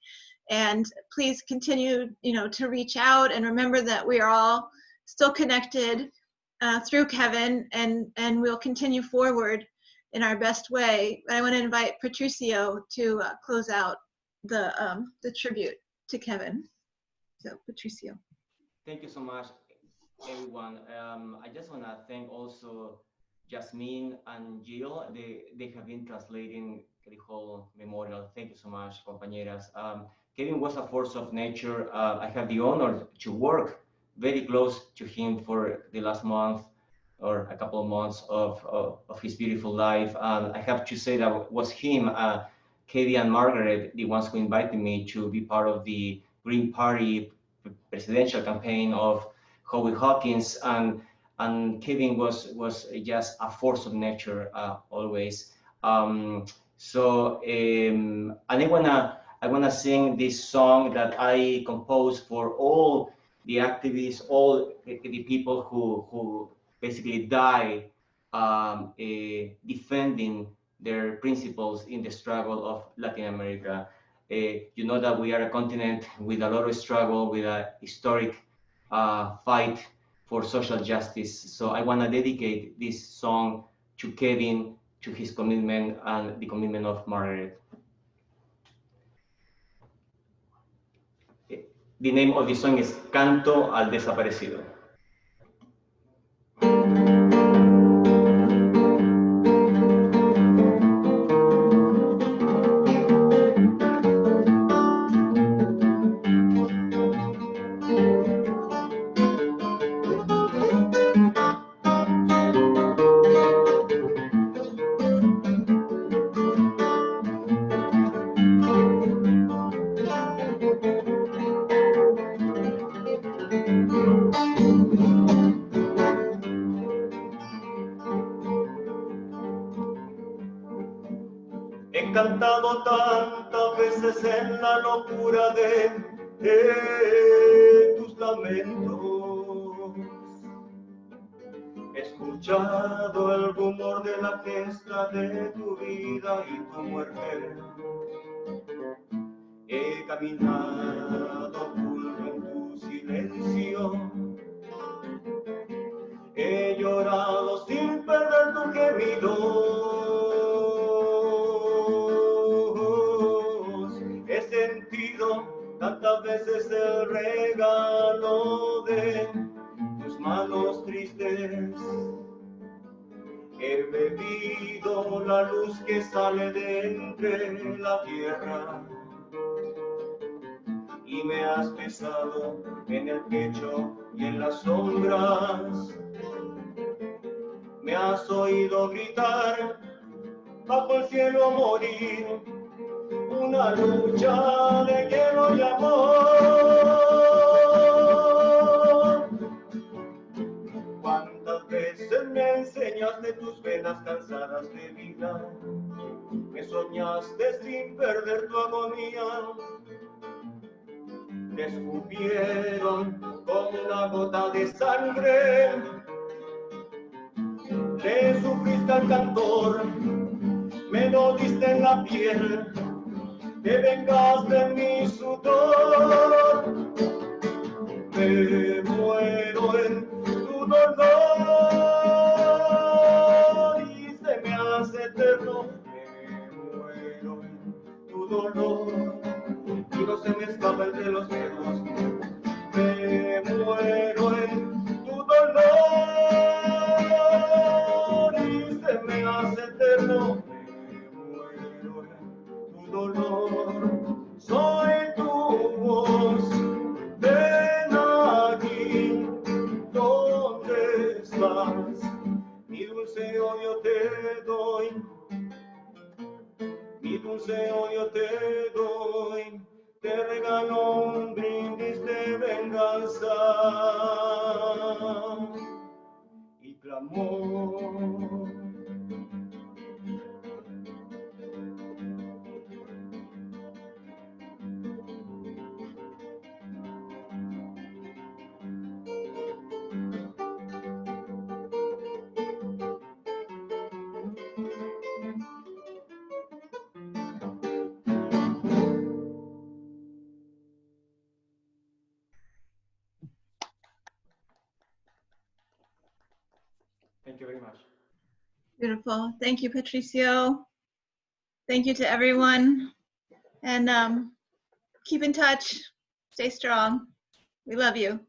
And please continue, to reach out, and remember that we are all still connected through Kevin, and we'll continue forward in our best way. I want to invite Patricio to close out the tribute to Kevin. So, Patricio. Thank you so much, everyone. I just want to thank also Jasmine and Jill. They have been translating the whole memorial. Thank you so much, compañeras. Kevin was a force of nature. I had the honor to work very close to him for the last month or a couple of months of his beautiful life. I have to say that was him, Katie and Margaret, the ones who invited me to be part of the Green Party presidential campaign of Howie Hawkins, and Kevin was just a force of nature always. And I wanna sing this song that I composed for all the activists, all the people who basically die defending their principles in the struggle of Latin America. You know that we are a continent with a lot of struggle, with a historic fight for social justice. So I want to dedicate this song to Kevin, to his commitment and the commitment of Margaret. The name of the song is Canto al Desaparecido. He cantado tantas veces en la locura de tus lamentos. He escuchado el rumor de la gesta de tu vida y tu muerte. He caminado oculto en tu silencio. He llorado sin perder tu gemido. He sentido tantas veces el regalo de tus manos tristes. He bebido la luz que sale de entre la tierra y me has besado en el pecho y en las sombras. Me has oído gritar bajo el cielo morir, una lucha de hielo y amor. Cuántas veces me enseñaste tus venas cansadas de vida, me soñaste sin perder tu agonía. Te escupieron con una gota de sangre, te sufriste al cantor, me lo diste en la piel, te vengaste en mi sudor. Me muero en tu dolor y se me hace eterno. Me muero en tu dolor y no se me escapa entre los dedos. Me muero en tu dolor y se me hace eterno. Me muero en tu dolor. Soy tu voz. Ven aquí, ¿dónde estás? Mi dulce odio te doy. Mi dulce odio te doy. Te regalo un brindis de venganza y clamor. Thank you very much. Beautiful. Thank you, Patricio. Thank you to everyone. And keep in touch. Stay strong. We love you.